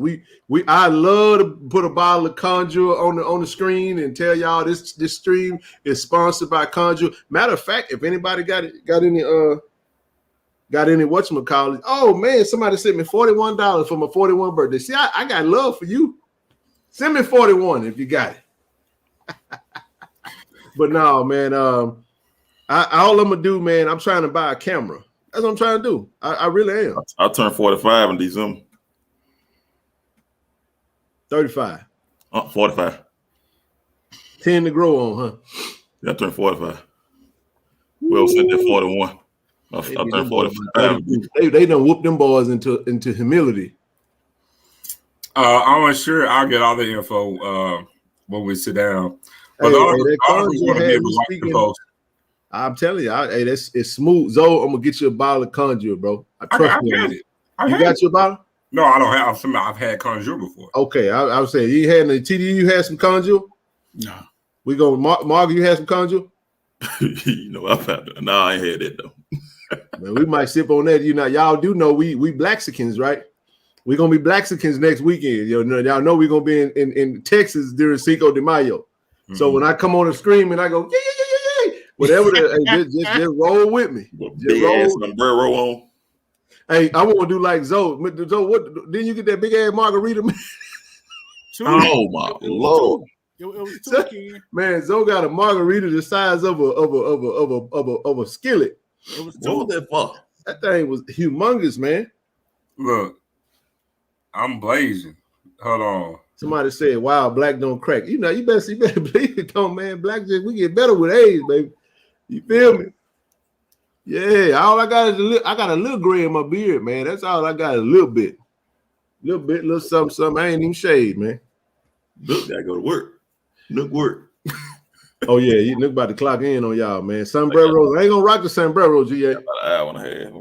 I love to put a bottle of Conjure on the screen and tell y'all this stream is sponsored by Conjure. Matter of fact, if anybody got any whatchamacallit, oh man, somebody sent me $41 for my 41 birthday. See, I got love for you. Send me 41 if you got it. But no, man, all I'm gonna do, man, I'm trying to buy a camera. That's what I'm trying to do. I really am. I turned 45 in December. 35. 45. 10 to grow on, huh? Yeah, I turned 45. Well, said that 41. I turned 45. They done whoop them boys into humility. I'm sure I'll get all the info when we sit down. But I'm telling you, it's smooth. Zoe, I'm gonna get you a bottle of Conjure, bro. I trust me. You got your bottle? No, I don't have some. I've had Conjure before. Okay, I was saying you had any TD. You had some Conjure? No. We go, Mark. You had some Conjure? You know, I ain't had that though. Man, we might sip on that. Y'all do know we Blaxicans, right? We're gonna be Blaxicans next weekend. Y'all know we're gonna be in Texas during Cinco de Mayo. Mm-hmm. So when I come on the screen and I go, yeah. Whatever, just roll with me. Big ass sombrero on. Hey, I want to do like Zoe. Zoe, what? Didn't you get that big ass margarita? Oh my Lord! It was two, man, Zoe got a margarita the size of a skillet. It was what was that for? That thing was humongous, man. Look, I'm blazing. Hold on. Somebody said, "Wow, black don't crack." You better believe it, though, man. Black we get better with age, baby. You feel me? Yeah, all I got is I got a little gray in my beard, man. That's all I got, a little bit, little something. I ain't even shaved, man. Look, gotta go to work. Look, work. Oh yeah, you look about to clock in on y'all, man. Sombreros. I ain't gonna rock the sombreros, GA. About an hour and a half.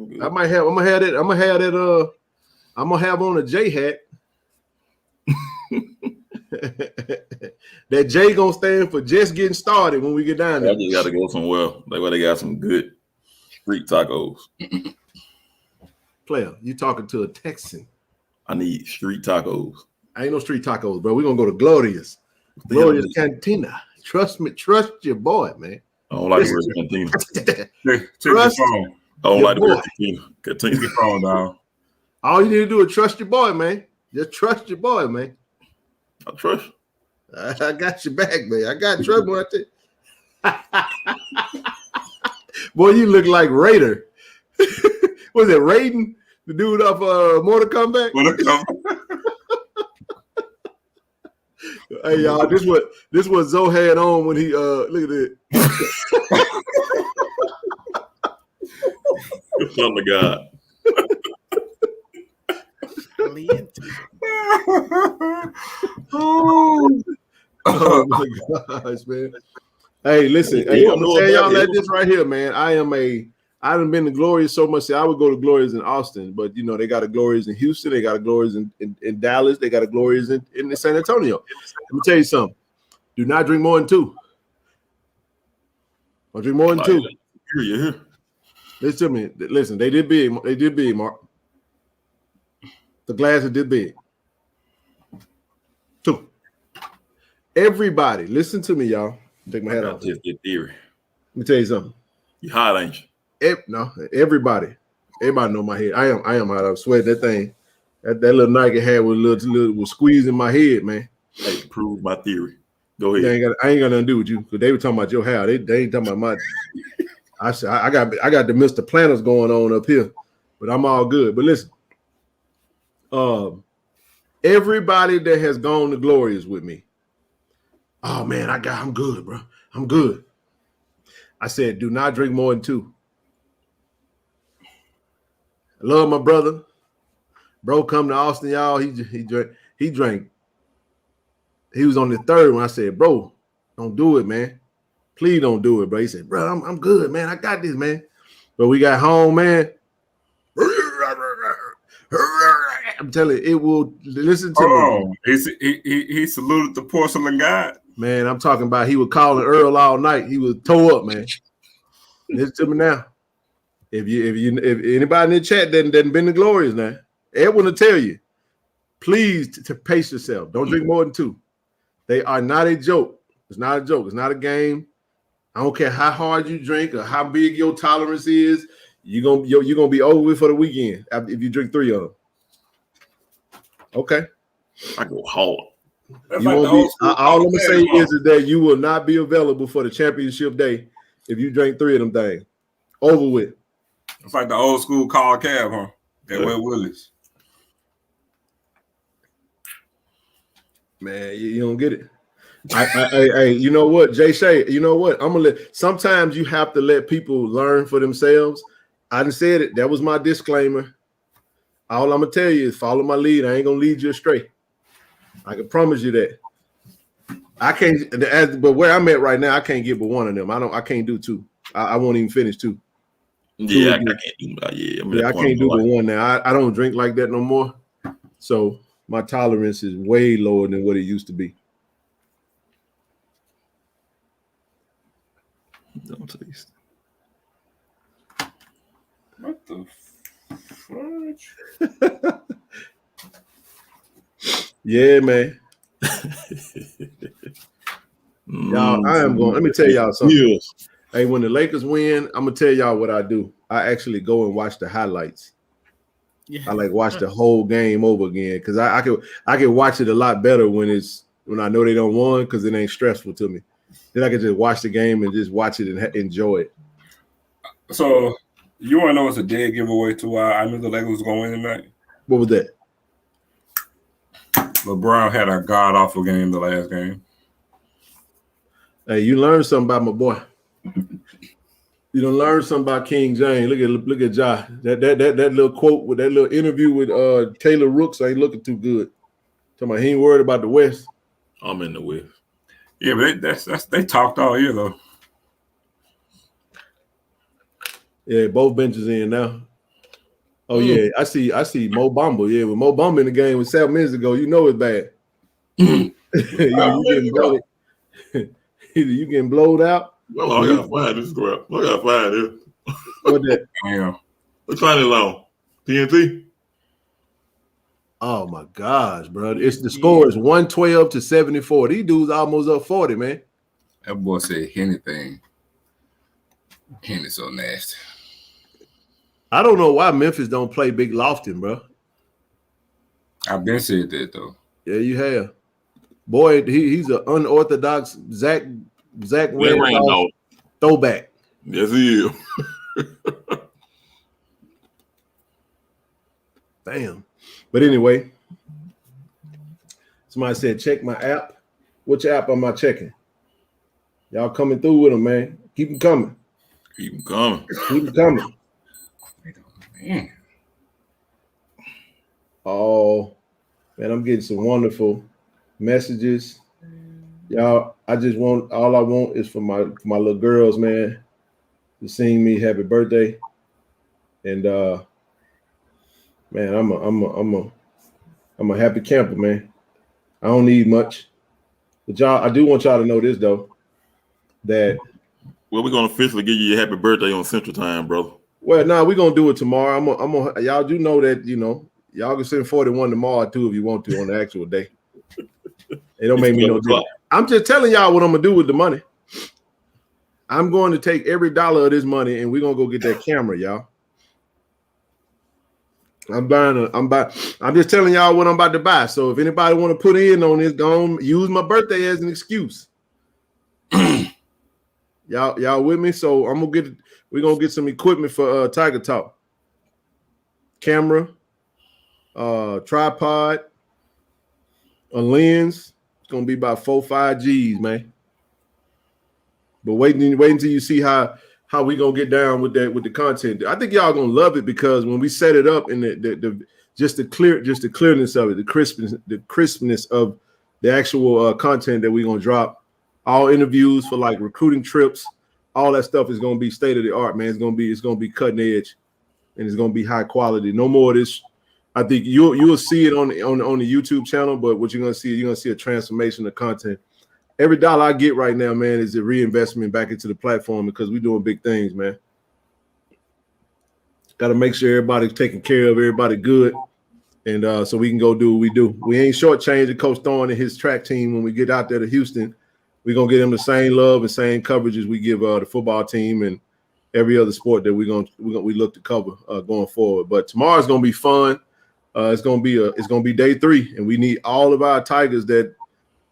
I'm gonna have on a J hat. That J gonna stand for just getting started when we get down there. I just gotta go somewhere. Like where they got some good street tacos. Player, you talking to a Texan. I need street tacos. I ain't no street tacos, bro. We're gonna go to Glorious Cantina. Trust me, trust your boy, man. I don't like the word cantina. Trust I don't like the word cantina. Your phone down. All you need to do is trust your boy, man. Just trust your boy, man. I trust you. I got your back, man. I got trouble out there. Boy, you look like Raider. Was it Raiden? The dude off Mortal Kombat? Hey y'all, this what Zoe had on when he look at it. Son of God. Oh my gosh, man. Hey, listen, hey, I'm gonna tell y'all like this right here, man. I done been to Glorious so much. I would go to Glorious in Austin, but they got a Glorious in Houston, they got a Glorious in Dallas, they got a Glorious in San Antonio. Let me tell you something. Do not drink more than 2. Don't drink more than 2. You're here. Listen to me. Listen, they did big. They did big, Mark. The glasses did big. 2. Everybody, listen to me, y'all. Take my hat off. Just your theory. Let me tell you something. You hot, ain't you? No, everybody know my head. I am hot. I'm sweating that thing. That little Nike hat was squeezing my head, man. Hey, prove my theory. Go ahead. I ain't got nothing to do with you because they were talking about your hair. They ain't talking about my. I got the Mr. Planners going on up here, but I'm all good. But listen, everybody that has gone to Glorious with me. Oh man, I'm good, bro. I'm good. I said, do not drink more than 2. I love my brother. Bro, come to Austin, y'all. He drank. He was on the 3rd one. I said, bro, don't do it, man. Please don't do it, bro. He said, bro, I'm good, man. I got this, man. But we got home, man. I'm telling you, it will. Listen to me. He saluted the porcelain god. Man, I'm talking about he was calling Earl all night. He was toe up, man. Listen to me now. If anybody in the chat doesn't been the Glorious now, Edwin will tell you, please to pace yourself. Don't drink more than 2. They are not a joke. It's not a joke. It's not a game. I don't care how hard you drink or how big your tolerance is. You're gonna be over with for the weekend if you drink 3 of them. Okay. I go hard. You won't be. All I'm gonna say is that you will not be available for the championship day if you drink 3 of them things. Over with. It's like the old school call cab, huh? That Wet Willis. Man, you don't get it. Hey, you know what, Jay Shay? You know what? Sometimes you have to let people learn for themselves. I done said it. That was my disclaimer. All I'm gonna tell you is follow my lead. I ain't gonna lead you astray. I can promise you that. I can't. But where I'm at right now, I can't get but 1 of them. I can't do 2. I won't even finish 2. Yeah, I can't do. I can't do but 1 now. I don't drink like that no more. So my tolerance is way lower than what it used to be. Don't taste. What the fudge? Yeah, man. Y'all, I am going. Let me tell y'all something. Yes. Hey, when the Lakers win, I'm gonna tell y'all what I do. I actually go and watch the highlights. Yeah. I like watch the whole game over again because I can watch it a lot better when I know they don't won because it ain't stressful to me. Then I can just watch the game and just watch it and enjoy it. So you want to know what's a dead giveaway to why I knew the Lakers was going to win tonight? What was that? LeBron had a god-awful game the last game. Hey, you learned something about my boy. You done learned something about King James. Look at Ja. That little quote with that little interview with Taylor Rooks ain't looking too good. Talking about he ain't worried about the West. I'm in the West. Yeah, but they talked all year though. Yeah, both benches in now. Oh yeah, I see Mo Bamba. Yeah, with Mo Bamba in the game with 7 minutes ago, you know it's bad. You getting blowed out. Well, I gotta find this crap. I gotta find it. What that? Yeah. What's find it long? TNT. Oh my gosh, bro! It's the score is 112-74. These dudes almost up 40, man. That boy said anything. Henny's so nasty. I don't know why Memphis don't play Big Lofton, bro. I've been said that though. Yeah, you have. Boy, he's an unorthodox Zach Randolph throwback. Yes, he is. Damn. But anyway, somebody said check my app. Which app am I checking? Y'all coming through with them, man. Keep them coming. Keep them coming. Keep them coming. Man. Oh, man, I'm getting some wonderful messages. Y'all, all I want is for my little girls, man, to sing me happy birthday. And man, I'm a happy camper, man. I don't need much. But y'all, I do want y'all to know this though. That we're gonna officially give you your happy birthday on Central Time, brother. Well, no, we're gonna do it tomorrow. I'm gonna y'all do know that, you know, y'all can send 41 tomorrow too if you want to on the actual day. It don't make me no difference. I'm just telling y'all what I'm gonna do with the money. I'm going to take every dollar of this money and we're gonna go get that camera, y'all. I'm just telling y'all what I'm about to buy. So if anybody want to put in on this, go on, use my birthday as an excuse. Y'all with me? So we're gonna get some equipment for Tiger Talk. Camera, tripod, a lens. It's gonna be about 4-5 G's, man. But wait until you see how we gonna get down with the content. I think y'all gonna love it because when we set it up and the clearness of it, the crispness of the actual content that we're gonna drop, all interviews for like recruiting trips, all that stuff is gonna be state of the art, man. It's gonna be cutting edge and it's gonna be high quality. No more of this I think you'll see it on the YouTube channel, but what you're gonna see a transformation of content. Every dollar I get right now, man, is a reinvestment back into the platform because we're doing big things, man. Got to make sure everybody's taken care of, everybody good, and so we can go do what we do. We ain't shortchanging Coach Thorne and his track team when we get out there to Houston. We're gonna give them the same love and same coverage as we give the football team and every other sport that we look to cover going forward. But tomorrow's gonna be fun. It's gonna be day 3, and we need all of our Tigers that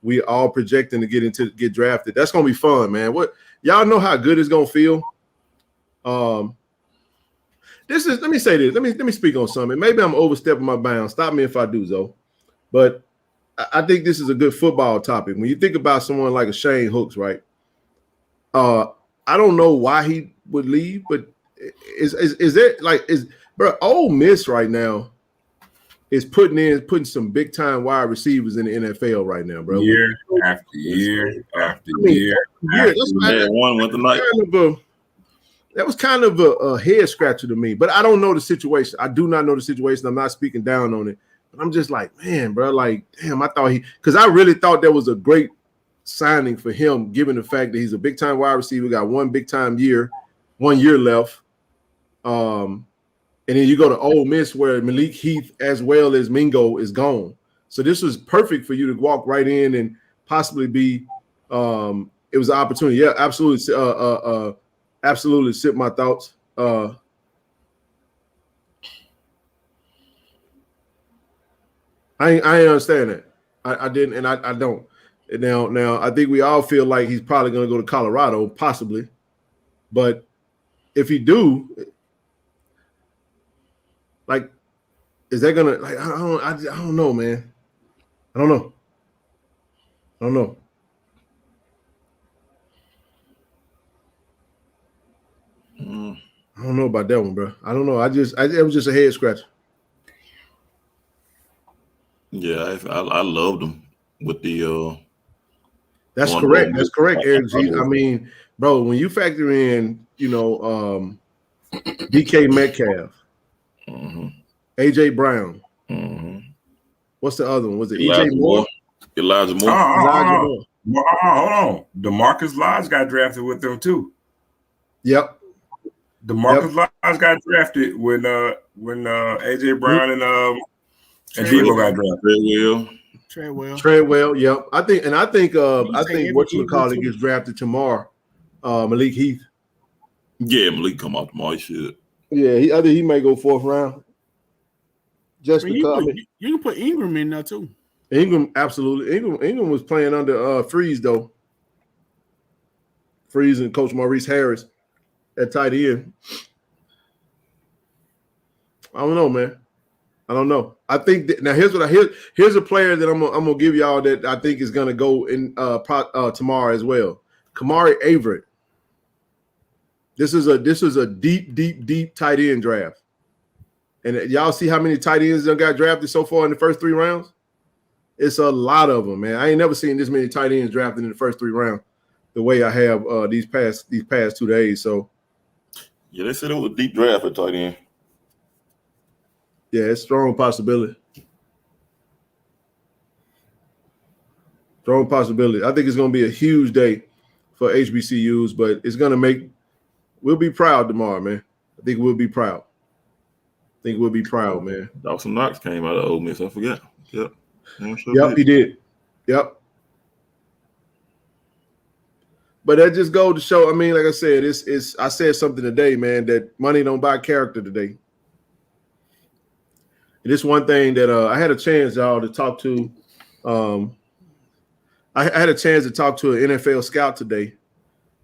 we all projecting to get drafted. That's gonna be fun, man. What y'all know how good it's gonna feel. Let me say this. Let me speak on something. Maybe I'm overstepping my bounds. Stop me if I do, Zoe. But I think this is a good football topic. When you think about someone like a Shane Hooks, right? I don't know why he would leave, but is there like bro? Ole Miss right now is putting some big time wide receivers in the NFL right now, bro. Year after year after year. One went tonight. That was kind of a head scratcher to me, but I don't know the situation. I do not know the situation. I'm not speaking down on it, but I'm just like, man, bro, like, damn, I thought because I really thought that was a great signing for him, given the fact that he's a big time wide receiver, got 1 year left. And then you go to Ole Miss where Malik Heath as well as Mingo is gone. So this was perfect for you to walk right in and possibly be it was an opportunity. Yeah, absolutely. Absolutely sip my thoughts. I understand that. I didn't, and I don't. Now I think we all feel like he's probably going to go to Colorado, possibly. But if he do, like, is that gonna like? I don't know, man. I don't know. I don't know about that one, bro. I don't know. It was just a head scratcher. Yeah, I loved him with the. That's correct. That's correct, Eric G. I mean, bro, when you factor in, DK Metcalf, AJ Brown, what's the other one? Was it EJ Moore? Elijah Moore. Hold on. DeMarcus Lodge got drafted with them too. Yep. DeMarcus Lodge got drafted when AJ Brown and Debo got drafted. Treadwell. Yep. I think whatchamacallit gets drafted tomorrow. Malik Heath. Yeah, Malik come out tomorrow. He should. Yeah, I think he may go 4th round. Just because you can put Ingram in there too. Ingram, absolutely. Ingram was playing under Freeze though. Freeze and Coach Maurice Harris at tight end. I don't know, man. I don't know. I think now here's a player that I'm gonna give y'all that I think is gonna go in tomorrow as well. Kamari Everett. This is a deep tight end draft. And y'all see how many tight ends that got drafted so far in the first 3 rounds? It's a lot of them, man. I ain't never seen this many tight ends drafted in the first 3 rounds the way I have these past 2 days. So yeah, they said it was a deep draft at tight end. Yeah, it's strong possibility. Strong possibility. I think it's going to be a huge day for HBCUs, but it's going to we'll be proud tomorrow, man. I think we'll be proud. Man. Dawson Knox came out of Ole Miss. I forgot. Yep. Yep, he did. Yep. But that just goes to show, I mean, like I said, I said something today, man, that money don't buy character today. And it's one thing that I had a chance, y'all, to talk to. I had a chance to talk to an NFL scout today,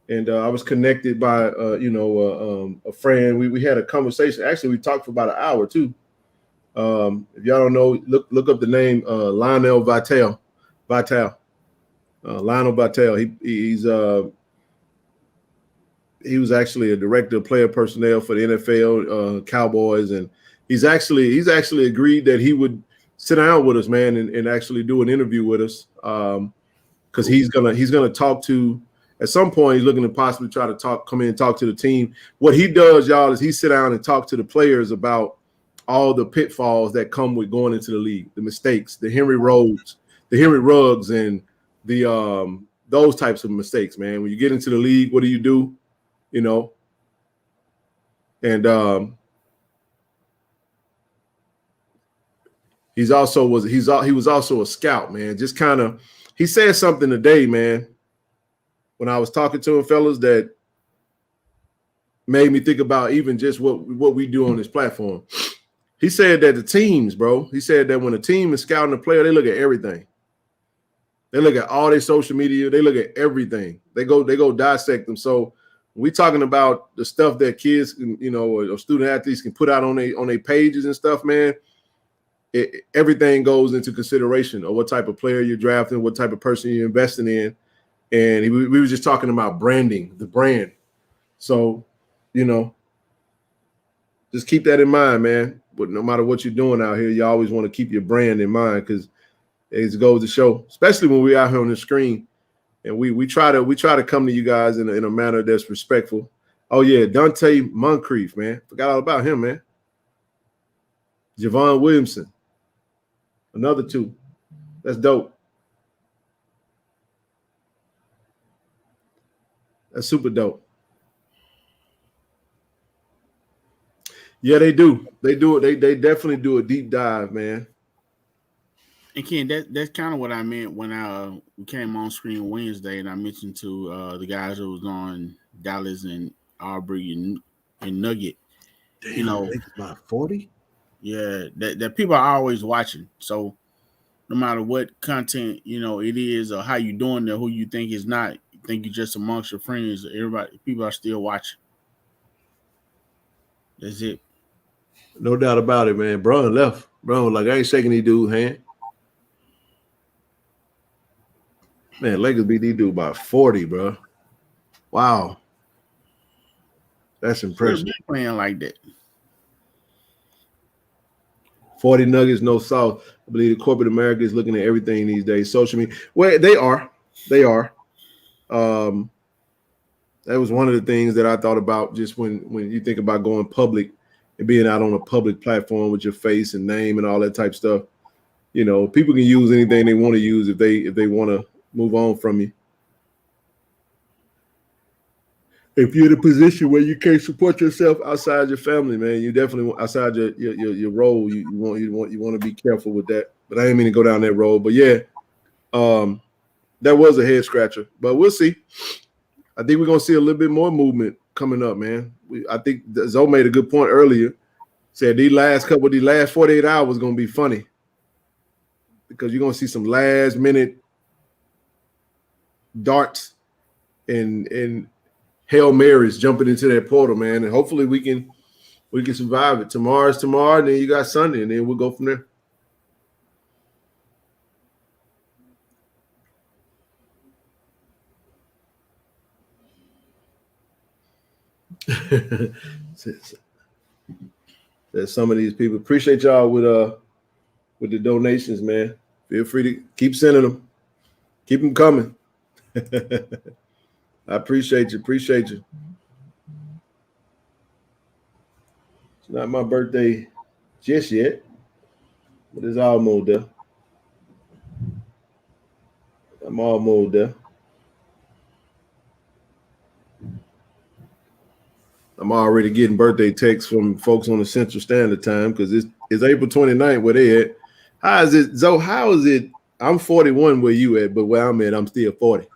and I was connected by, a friend. We had a conversation. Actually, we talked for about an hour too. If y'all don't know, look up the name Lionel Vital. Lionel Vital. He was actually a director of player personnel for the NFL Cowboys, and he's actually agreed that he would sit down with us, man, and actually do an interview with us. Because he's gonna talk to, at some point he's looking to possibly come in and talk to the team. What he does, y'all, is he sit down and talk to the players about all the pitfalls that come with going into the league, the mistakes, the Henry Ruggs, and the those types of mistakes, man. When you get into the league, what do? You know, and he was also a scout, man. Just kind of, he said something today, man, when I was talking to him, fellas, that made me think about even just what we do on this platform. He said that the teams, bro, he said that when a team is scouting a player, they look at everything. They look at all their social media. They look at everything. They go dissect them. So we talking about the stuff that kids can, you know, or student athletes can put out on their pages and stuff, man. Everything goes into consideration of what type of player you're drafting, what type of person you're investing in. And we were just talking about branding, the brand. So, you know, just keep that in mind, man. But no matter what you're doing out here, you always want to keep your brand in mind, because it goes to show, especially when we're out here on the screen, and we try to come to you guys in a manner that's respectful. Oh yeah, Dante Moncrief, man, forgot all about him, man. Javon Williamson, another two. That's dope. That's super dope. Yeah, they do. They do it. They definitely do a deep dive, man. And Ken, that's kind of what I meant when we came on screen Wednesday, and I mentioned to the guys that was on Dallas and Aubrey and Nugget. Damn, you know, about 40. Yeah, that people are always watching. So no matter what content, you know, it is, or how you doing there, who you think is not, you think you're just amongst your friends, people are still watching. That's it. No doubt about it, man. Bro left. Bro, like, I ain't shaking these dude's hand. Man, Lakers beat these dude by 40, bro. Wow. That's impressive. Playing like that. 40 Nuggets, no South. I believe the corporate America is looking at everything these days. Social media. Well, they are. That was one of the things that I thought about just when you think about going public and being out on a public platform with your face and name and all that type of stuff. You know, people can use anything they want to use if they want to move on from you. If you're in a position where you can't support yourself outside your family, man, you definitely outside your role, you want to be careful with that. But I didn't mean to go down that road. But yeah, that was a head scratcher. But we'll see. I think we're gonna see a little bit more movement coming up, man. I think Zoe made a good point earlier. Said these last 48 hours gonna be funny, because you're gonna see some last minute darts and Hail Marys jumping into that portal, man. And hopefully we can survive it. Tomorrow's tomorrow, and then you got Sunday, and then we'll go from there. There's some of these people. Appreciate y'all with the donations, man. Feel free to keep sending them. Keep them coming. I appreciate you. It's not my birthday just yet, but it's almost there. I'm almost there. I'm already getting birthday texts from folks on the Central Standard Time, because it's April 29th where they at. How is it, Zoe? How is it? I'm 41 where you at, but where I'm at, I'm still 40.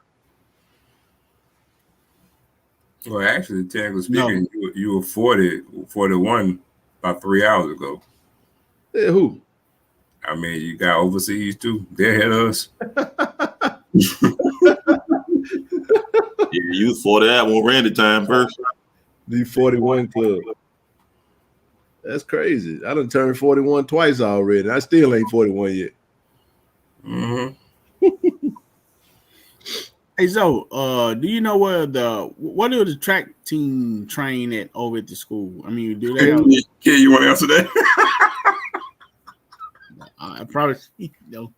Well, actually, technically speaking, you were 41 about 3 hours ago. Yeah, who? I mean, you got overseas too. They're ahead of us. Yeah, you was 40 that one Randy time first. The 41 club. That's crazy. I done turned 41 twice already. I still ain't 41 yet. Mm-hmm. Hey Zoe, do you know what do the track team train at over at the school? I mean, do they? Yeah, you want to answer that? I probably no.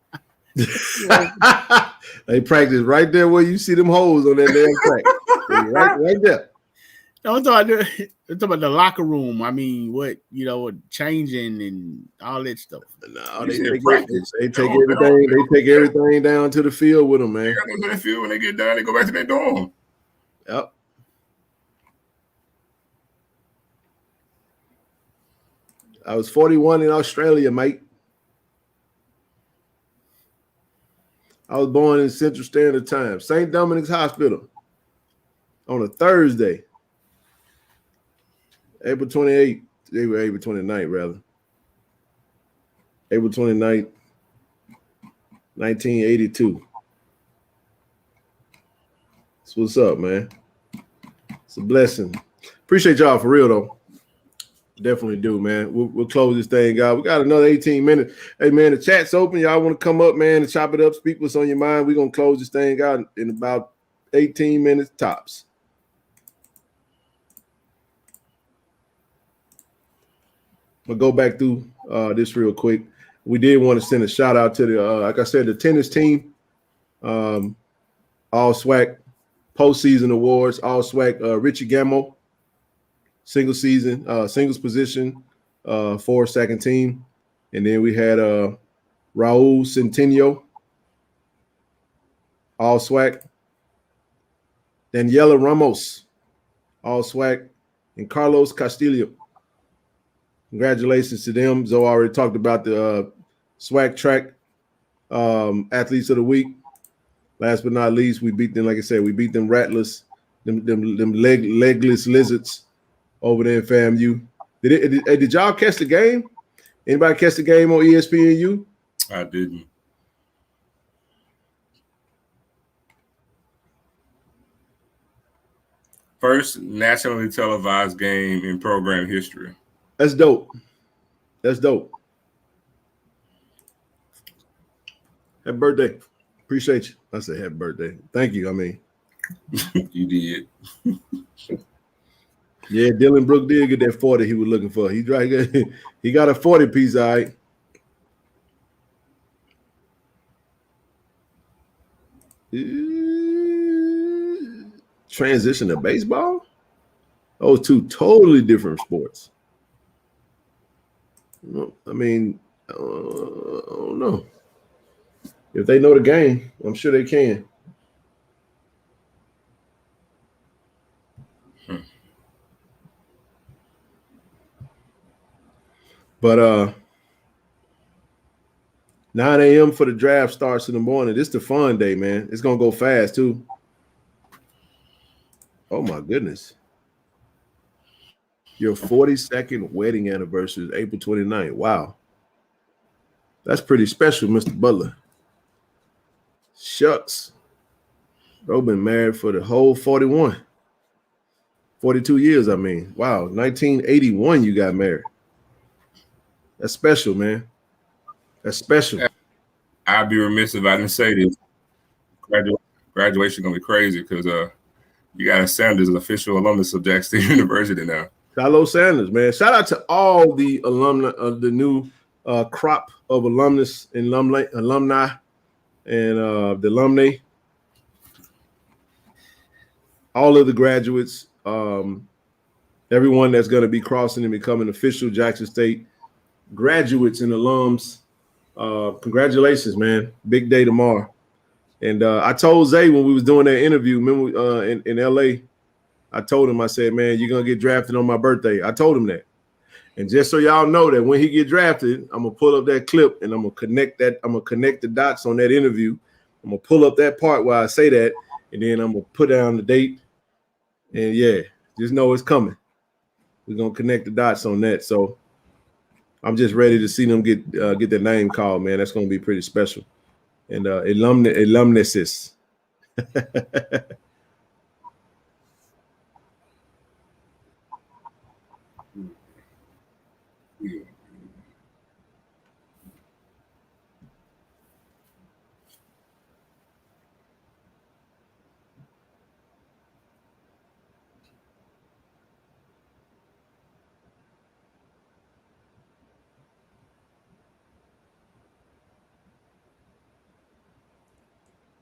They practice right there where you see them holes on that damn track. Right there. I'm talking about the locker room. I mean, what changing and all that stuff. No, they take everything down to the field with them, man. They go to the field when they get done. They go back to their dorm. Yep. I was 41 in Australia, mate. I was born in Central Standard Time, St. Dominic's Hospital, on a Thursday, April 28th. They were April 29th, rather. April 29th, 1982. That's what's up, man. It's a blessing. Appreciate y'all for real, though. Definitely do, man. We'll close this thing out. We got another 18 minutes. Hey, man, the chat's open. Y'all want to come up, man, and chop it up, speak what's on your mind. We're going to close this thing out in about 18 minutes tops. We'll go back through this real quick. We did want to send a shout out to the, like I said, the tennis team, all SWAC postseason awards, all SWAC Richie Gammo. Singles position for second team. And then we had Raul Centenio, all SWAC. Daniela Ramos, all SWAC. And Carlos Castillo. Congratulations to them. Zoe already talked about the SWAC track athletes of the week. Last but not least, we beat them, like I said, we beat them ratless, them legless lizards over there in FAMU. Did y'all catch the game? Anybody catch the game on ESPNU? I didn't. First nationally televised game in program history. That's dope. That's dope. Happy birthday. Appreciate you. I said happy birthday. Thank you. I mean, you did. Yeah, Dylan Brooke did get that 40 he was looking for. He got a 40 piece, all right. Transition to baseball? Those two totally different sports. I mean, I don't know. If they know the game, I'm sure they can. But 9 a.m. for the draft starts in the morning. This is the fun day, man. It's gonna go fast too. Oh my goodness. Your 42nd wedding anniversary is April 29th. Wow. That's pretty special, Mr. Butler. Shucks. Bro been married for the whole 42 years, I mean. Wow. 1981 you got married. That's special, man. That's special. I'd be remiss if I didn't say this. Graduation gonna be crazy because you got Sanders, an official alumnus of Jackson State University now. Carlos Sanders, man. Shout out to all the alumni of the new crop of alumnus and alumni and the alumni. All of the graduates, everyone that's going to be crossing and becoming official Jackson State graduates and alums. Congratulations, man. Big day tomorrow. And I told Zay when we was doing that interview, remember in LA, I told him, I said, man, you're going to get drafted on my birthday. I told him that. And just so y'all know that when he get drafted, I'm going to pull up that clip and I'm going to connect that. I'm going to connect the dots on that interview. I'm going to pull up that part where I say that. And then I'm going to put down the date. And yeah, just know it's coming. We're going to connect the dots on that. So I'm just ready to see them get their name called, man. That's going to be pretty special. And alumnuses.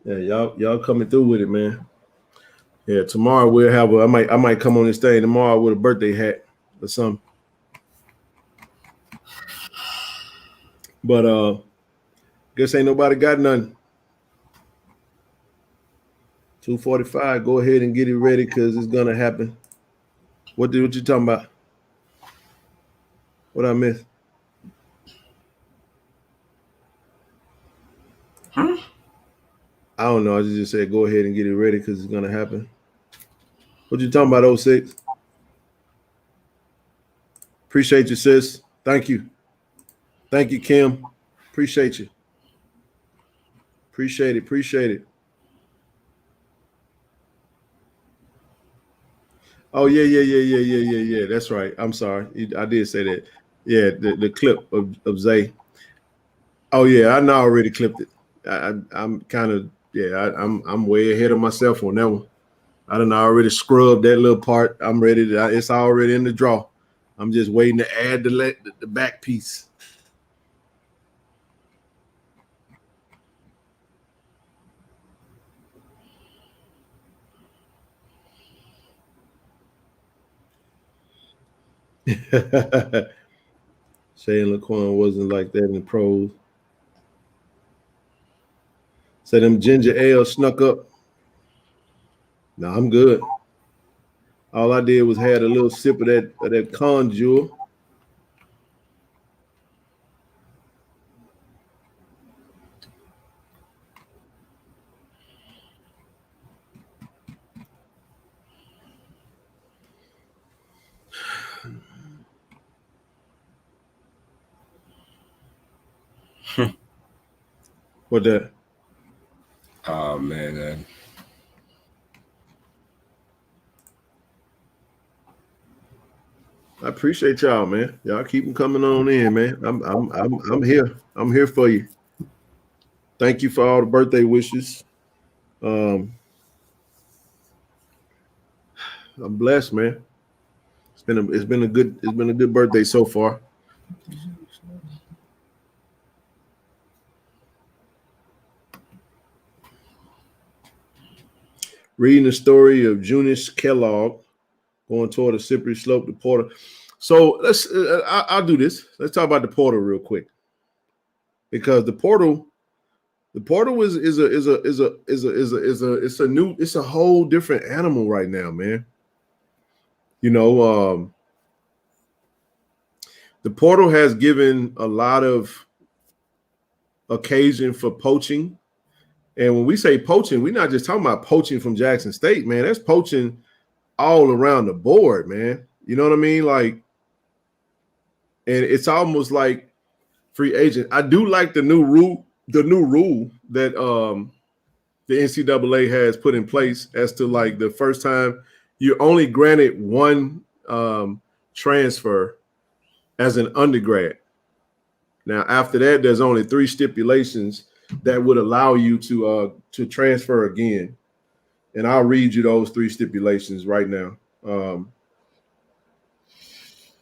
Yeah, y'all coming through with it, man. Yeah, tomorrow we'll have I might come on this thing tomorrow with a birthday hat or something. But guess ain't nobody got nothing. 2:45. Go ahead and get it ready because it's gonna happen. What you talking about? What I missed? Huh? I don't know. I just said go ahead and get it ready because it's gonna happen. What you talking about, 06? Appreciate you, sis. Thank you. Thank you, Kim. Appreciate you. Appreciate it. Oh, yeah. That's right. I'm sorry. I did say that. Yeah, the clip of Zay. Oh, yeah, I know I already clipped it. I'm kind of, I'm way ahead of myself on that one. I done already scrubbed that little part. I'm ready to, it's already in the draw. I'm just waiting to add the back piece. Shane Laquan wasn't like that in the pros. So them ginger ale snuck up. No, I'm good. All I did was had a little sip of that conjure. What that? Oh man. I appreciate y'all, man. Y'all keep them coming on in, man. I'm here. I'm here for you. Thank you for all the birthday wishes. I'm blessed, man. It's been a good birthday so far. Reading the story of Junius Kellogg going toward a slippery slope to Porter. So I'll do this. Let's talk about the portal real quick, because the portal is a whole different animal right now, man. You know, the portal has given a lot of occasion for poaching. And when we say poaching, we're not just talking about poaching from Jackson State, man. That's poaching all around the board, man. You know what I mean? Like, and it's almost like free agent. I do like the new rule that the NCAA has put in place as to like the first time you're only granted one transfer as an undergrad. Now, after that, there's only 3 stipulations that would allow you to transfer again. And I'll read you those 3 stipulations right now.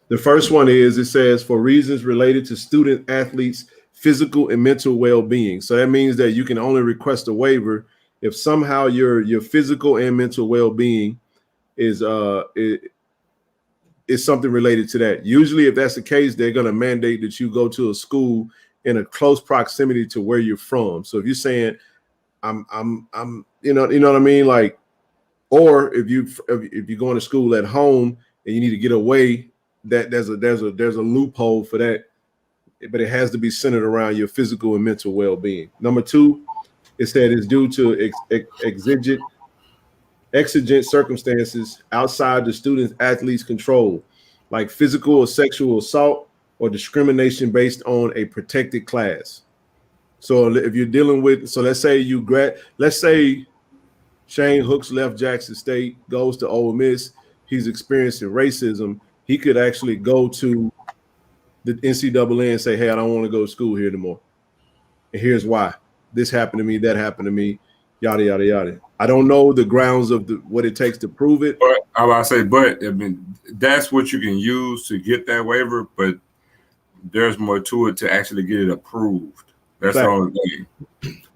The first one is, it says, for reasons related to student athletes' physical and mental well-being. So that means that you can only request a waiver if somehow your physical and mental well-being is something related to that. Usually, if that's the case, they're going to mandate that you go to a school in a close proximity to where you're from. So if you're saying, I'm you know what I mean? Like, or if you're going to school at home and you need to get away, that there's a loophole for that, but it has to be centered around your physical and mental well-being. Number 2, it said it's due to exigent circumstances outside the student's athlete's control, like physical or sexual assault or discrimination based on a protected class. So if you're dealing with, so let's say Shane Hooks left Jackson State, goes to Ole Miss, he's experiencing racism, he could actually go to the NCAA and say, hey, I don't want to go to school here anymore. And here's why. This happened to me, that happened to me, yada, yada, yada. I don't know the grounds of what it takes to prove it. But I mean, that's what you can use to get that waiver, but there's more to it to actually get it approved. That's the only thing.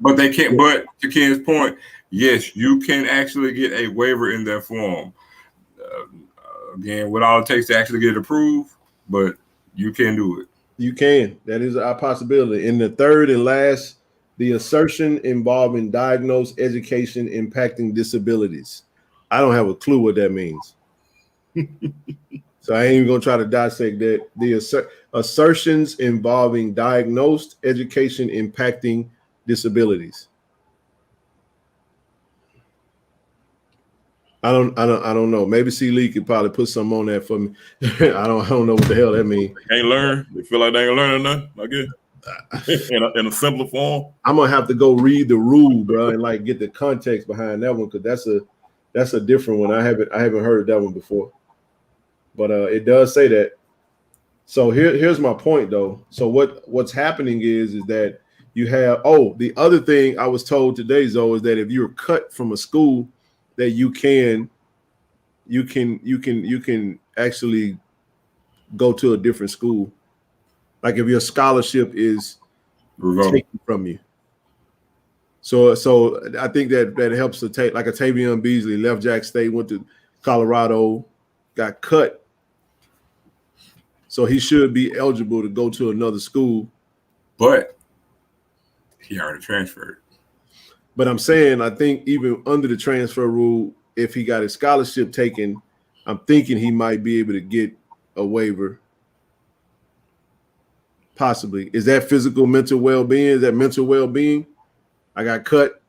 But they can't, but to Ken's point, yes, you can actually get a waiver in that form. Again, what all it takes to actually get it approved, but you can do it. You can. That is a possibility. In the third and last, the assertion involving diagnosed education impacting disabilities. I don't have a clue what that means. So I ain't even gonna try to dissect that. The assertions involving diagnosed education impacting disabilities. I don't know. Maybe C. Lee could probably put something on that for me. I don't know what the hell that means. They ain't learn. They feel like they ain't learning nothing. I guess in a simpler form. I'm gonna have to go read the rule, bro, and like get the context behind that one, because that's a different one. I haven't heard that one before. But it does say that. So here's my point though. So what's happening is that you have the other thing I was told today, Zoe, is that if you're cut from a school, that you can actually go to a different school. Like if your scholarship is taken from you. So I think that helps to take, like a Tavion Beasley left Jack State, went to Colorado, got cut. So he should be eligible to go to another school. But he already transferred. But I'm saying, I think even under the transfer rule, if he got his scholarship taken, I'm thinking he might be able to get a waiver. Possibly. Is that physical, mental well-being? Is that mental well-being? I got cut.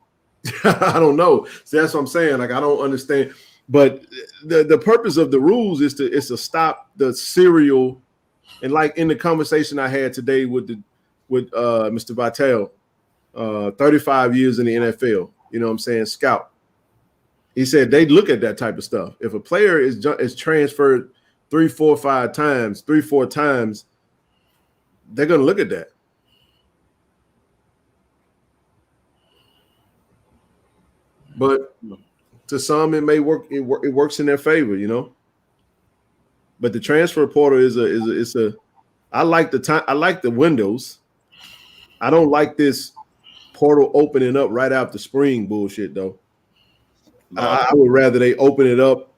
I don't know. So that's what I'm saying. Like, I don't understand. But the purpose of the rules is to stop the serial. And like in the conversation I had today with Mr. Vitale, 35 years in the NFL, you know what I'm saying, scout. He said they look at that type of stuff. If a player is transferred 3, 4, 5 times, 3, 4 times, they're going to look at that. But to some, it may work. It works in their favor, you know. But the transfer portal is a. I like the time. I like the windows. I don't like this portal opening up right after spring bullshit, though. I would rather they open it up.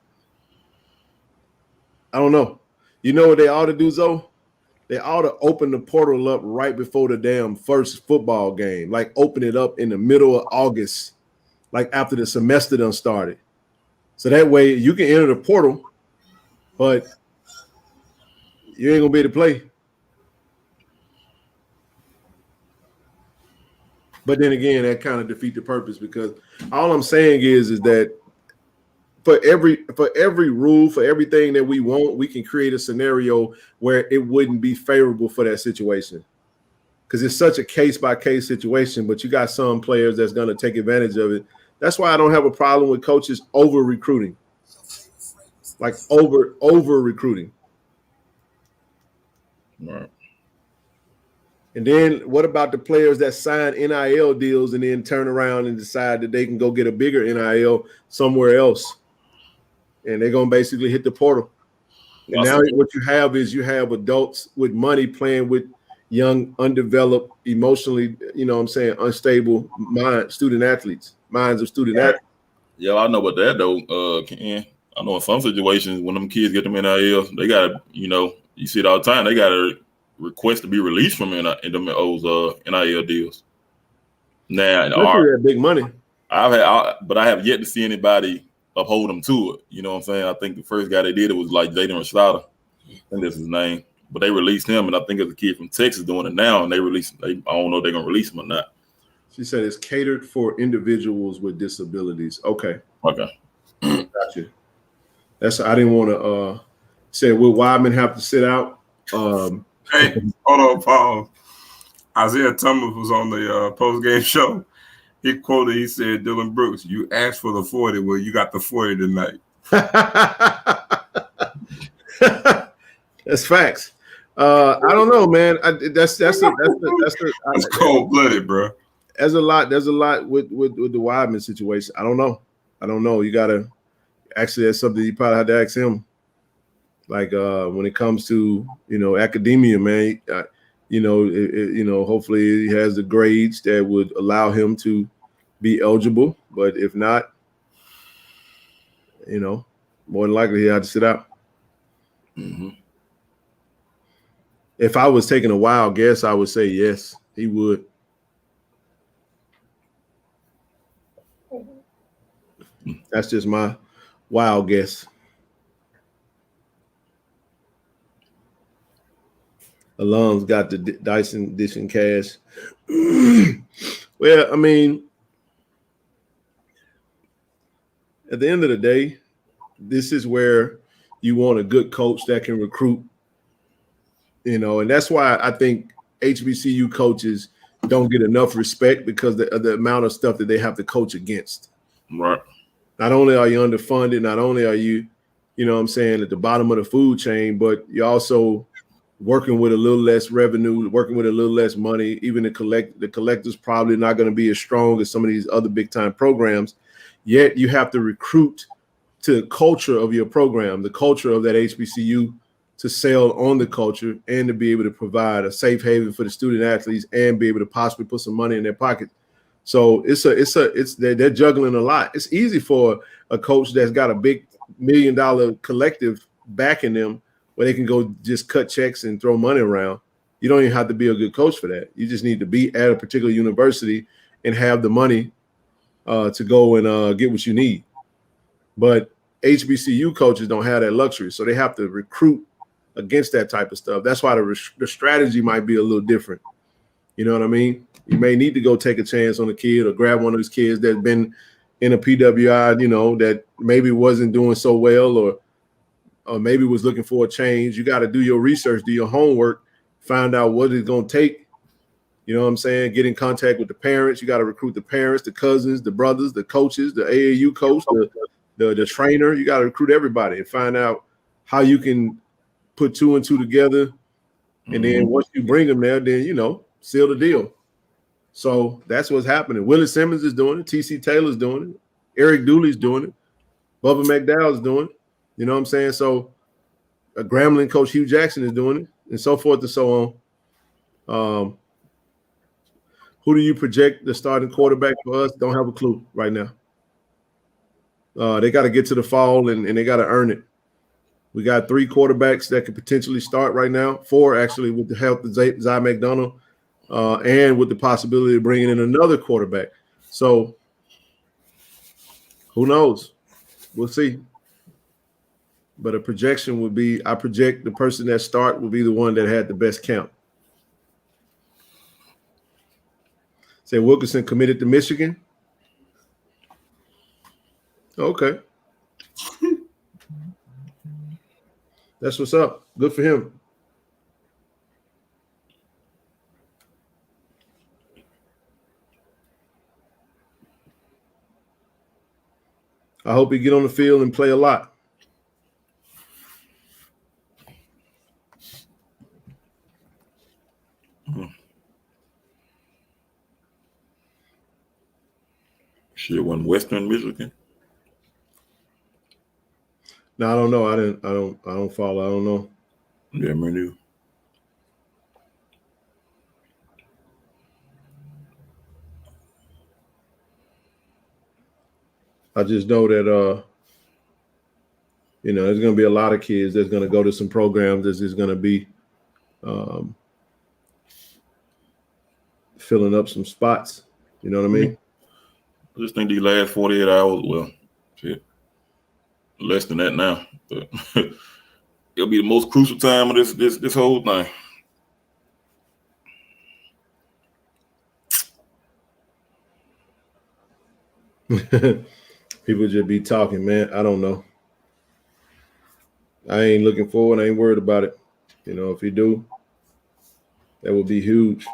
I don't know. You know what they ought to do, Zoe? They ought to open the portal up right before the damn first football game. Like open it up in the middle of August, like after the semester done started. So that way you can enter the portal, but you ain't gonna be able to play. But then again, that kind of defeats the purpose, because all I'm saying is that for every rule, for everything that we want, we can create a scenario where it wouldn't be favorable for that situation. Because it's such a case-by-case situation, but you got some players that's going to take advantage of it. That's why I don't have a problem with coaches over-recruiting. Like over-recruiting. Right. And then what about the players that sign NIL deals and then turn around and decide that they can go get a bigger NIL somewhere else? And they're going to basically hit the portal. And now what you have is adults with money playing with young, undeveloped, emotionally, you know what I'm saying, unstable student athletes, minds of student athletes. Yeah, I know about that, though, Ken. I know in some situations when them kids get them NIL, they got to, you see it all the time, they got to request to be released from those NIL deals. Now, that big money. But I have yet to see anybody uphold them to it. You know what I'm saying? I think the first guy they did it was like Jaden Rashada. I think that's his name. But they released him, and I think there's a kid from Texas doing it now, and I don't know if they're gonna release him or not. She said it's catered for individuals with disabilities. Okay. Gotcha. I didn't want to say, will Weidman have to sit out? Hey, hold on, Paul. Isaiah Thomas was on the post-game show. He said, Dylan Brooks, you asked for the 40. Well, you got the 40 tonight. That's facts. I don't know, man. That's cold-blooded, bro. There's a lot with the Weidman situation. I don't know. You gotta actually, that's something you probably have to ask him. Like when it comes to academia, man. Hopefully he has the grades that would allow him to be eligible. But if not, more than likely he had to sit out. Mm-hmm. If I was taking a wild guess, I would say yes, he would. That's just my wild guess. Alon's got the Dyson dishing cash. Well, I mean, at the end of the day, this is where you want a good coach that can recruit, and that's why I think HBCU coaches don't get enough respect because of the amount of stuff that they have to coach against. Right. Not only are you underfunded, not only are you, at the bottom of the food chain, but you're also working with a little less revenue, working with a little less money. Even the collector's probably not going to be as strong as some of these other big time programs. Yet you have to recruit to the culture of your program, the culture of that HBCU, to sell on the culture and to be able to provide a safe haven for the student athletes and be able to possibly put some money in their pocket. So they're juggling a lot. It's easy for a coach that's got a big $1 million collective backing them where they can go just cut checks and throw money around. You don't even have to be a good coach for that. You just need to be at a particular university and have the money to go and get what you need. But HBCU coaches don't have that luxury, so they have to recruit against that type of stuff. That's why the strategy might be a little different. You know what I mean? You may need to go take a chance on a kid or grab one of those kids that's been in a PWI, that maybe wasn't doing so well or maybe was looking for a change. You got to do your research, do your homework, find out what it's going to take. You know what I'm saying? Get in contact with the parents. You got to recruit the parents, the cousins, the brothers, the coaches, the AAU coach, the trainer. You got to recruit everybody and find out how you can put 2 and 2 together. And then once you bring them there, then, seal the deal. So that's what's happening. Willie Simmons is doing it. T.C. Taylor's doing it. Eric Dooley's doing it. Bubba McDowell's doing it. You know what I'm saying? So a Grambling coach, Hugh Jackson, is doing it, and so forth and so on. Who do you project the starting quarterback for us? Don't have a clue right now. They got to get to the fall, and they got to earn it. We got 3 quarterbacks that could potentially start right now, 4 actually with the help of Zy McDonald, and with the possibility of bringing in another quarterback. So who knows? We'll see. But a projection would be, I project the person that start will be the one that had the best count. Say Wilkinson committed to Michigan. Okay. That's what's up. Good for him. I hope he get on the field and play a lot. Shit, won Western Michigan. No, I don't know. I don't follow. I don't know. Yeah, me neither. I just know that there's going to be a lot of kids that's going to go to some programs that's just going to be filling up some spots. You know what I mean? I just think these last 48 hours, well, shit, less than that now, but it'll be the most crucial time of this whole thing. People just be talking, man. I don't know. I ain't looking forward. I ain't worried about it. If he do, that would be huge.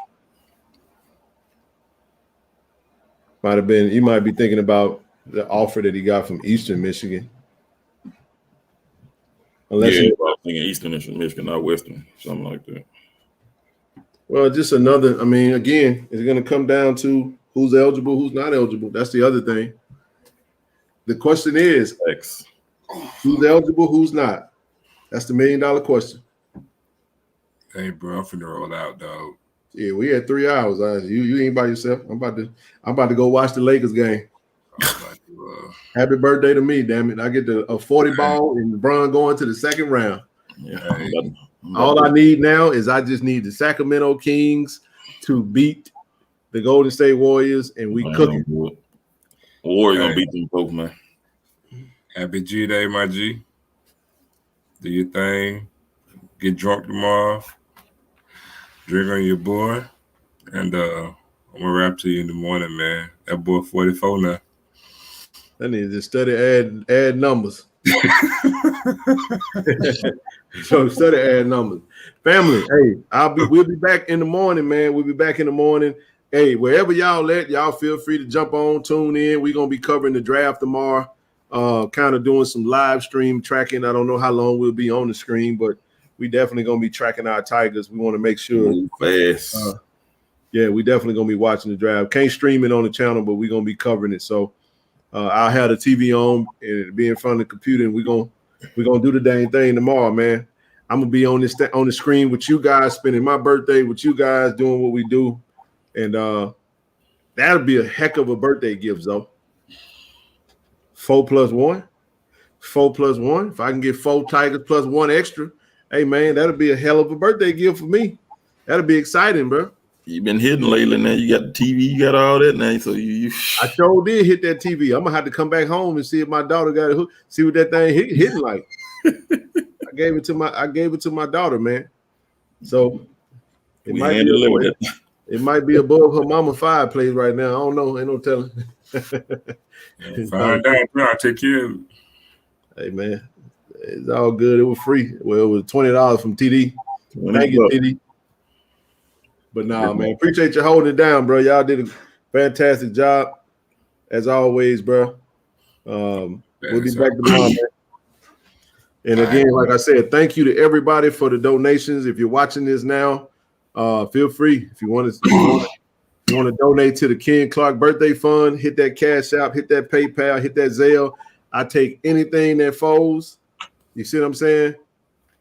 He might be thinking about the offer that he got from Eastern Michigan. Unless I was thinking Eastern Michigan, not Western, something like that. Well, just another. I mean, again, it's going to come down to who's eligible, who's not eligible. That's the other thing. The question is, who's eligible, who's not? That's the $1 million question. Hey, bro, I'm finna roll out, dog. Yeah, we had 3 hours. You ain't by yourself. I'm about to go watch the Lakers game. Happy birthday to me, damn it! I get a 40 ball and LeBron going to the second round. Yeah, all I need now is I just need the Sacramento Kings to beat the Golden State Warriors, and we cooking. Warriors gonna beat them both, man. Happy G Day, my G. Do your thing. Get drunk tomorrow. Drink on your boy. And I'm gonna rap to you in the morning, man. That boy 44 now. I need to study add numbers. So study add numbers. Family, hey, we'll be back in the morning, man. We'll be back in the morning. Hey, wherever y'all at, y'all feel free to jump on, tune in. We're gonna be covering the draft tomorrow. Kind of doing some live stream tracking. I don't know how long we'll be on the screen, but we definitely gonna be tracking our Tigers. We want to make sure fast. Yeah, we definitely gonna be watching the draft. Can't stream it on the channel, but we're gonna be covering it. So I'll have the TV on and be in front of the computer, and we're gonna do the dang thing tomorrow, man. I'm gonna be on the screen with you guys, spending my birthday with you guys, doing what we do, and that'll be a heck of a birthday gift, though. 4 + 1, 4 + 1. If I can get 4 Tigers plus 1 extra, hey man, that'll be a hell of a birthday gift for me. That'll be exciting, bro. You've been hitting lately now. You got the TV, you got all that now. So you I sure did hit that TV. I'm gonna have to come back home and see if my daughter got it. See what that thing hitting like. I gave it to my daughter, man. So it might be above her mama fireplace right now. I don't know. Ain't no telling. Find out. I'll take care of it. Hey man, it's all good. It was free. Well, it was $20 from TD. Thank you, TD. But nah, man, appreciate you holding it down, bro. Y'all did a fantastic job, as always, bro. We'll be back tomorrow, man. And again, like I said, thank you to everybody for the donations. If you're watching this now, feel free. If you want to donate to the Ken Clark Birthday Fund, hit that Cash App, hit that PayPal, hit that Zelle. I take anything that folds. You see what I'm saying?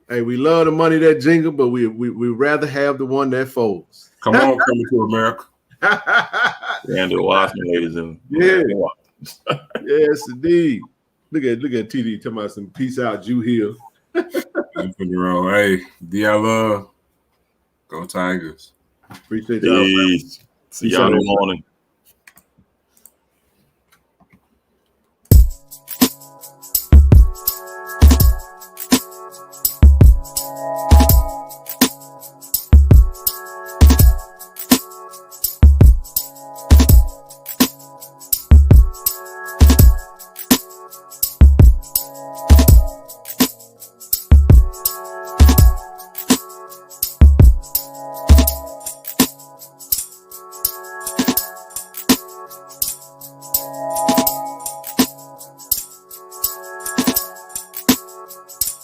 Hey, we love the money that jingle, but we rather have the one that folds. Come on, coming to America. And the Washington ladies and yes, indeed. Look at TD talking about some peace out, Jew Hill. Hey, DLL, go Tigers. Appreciate y'all. See y'all in the morning.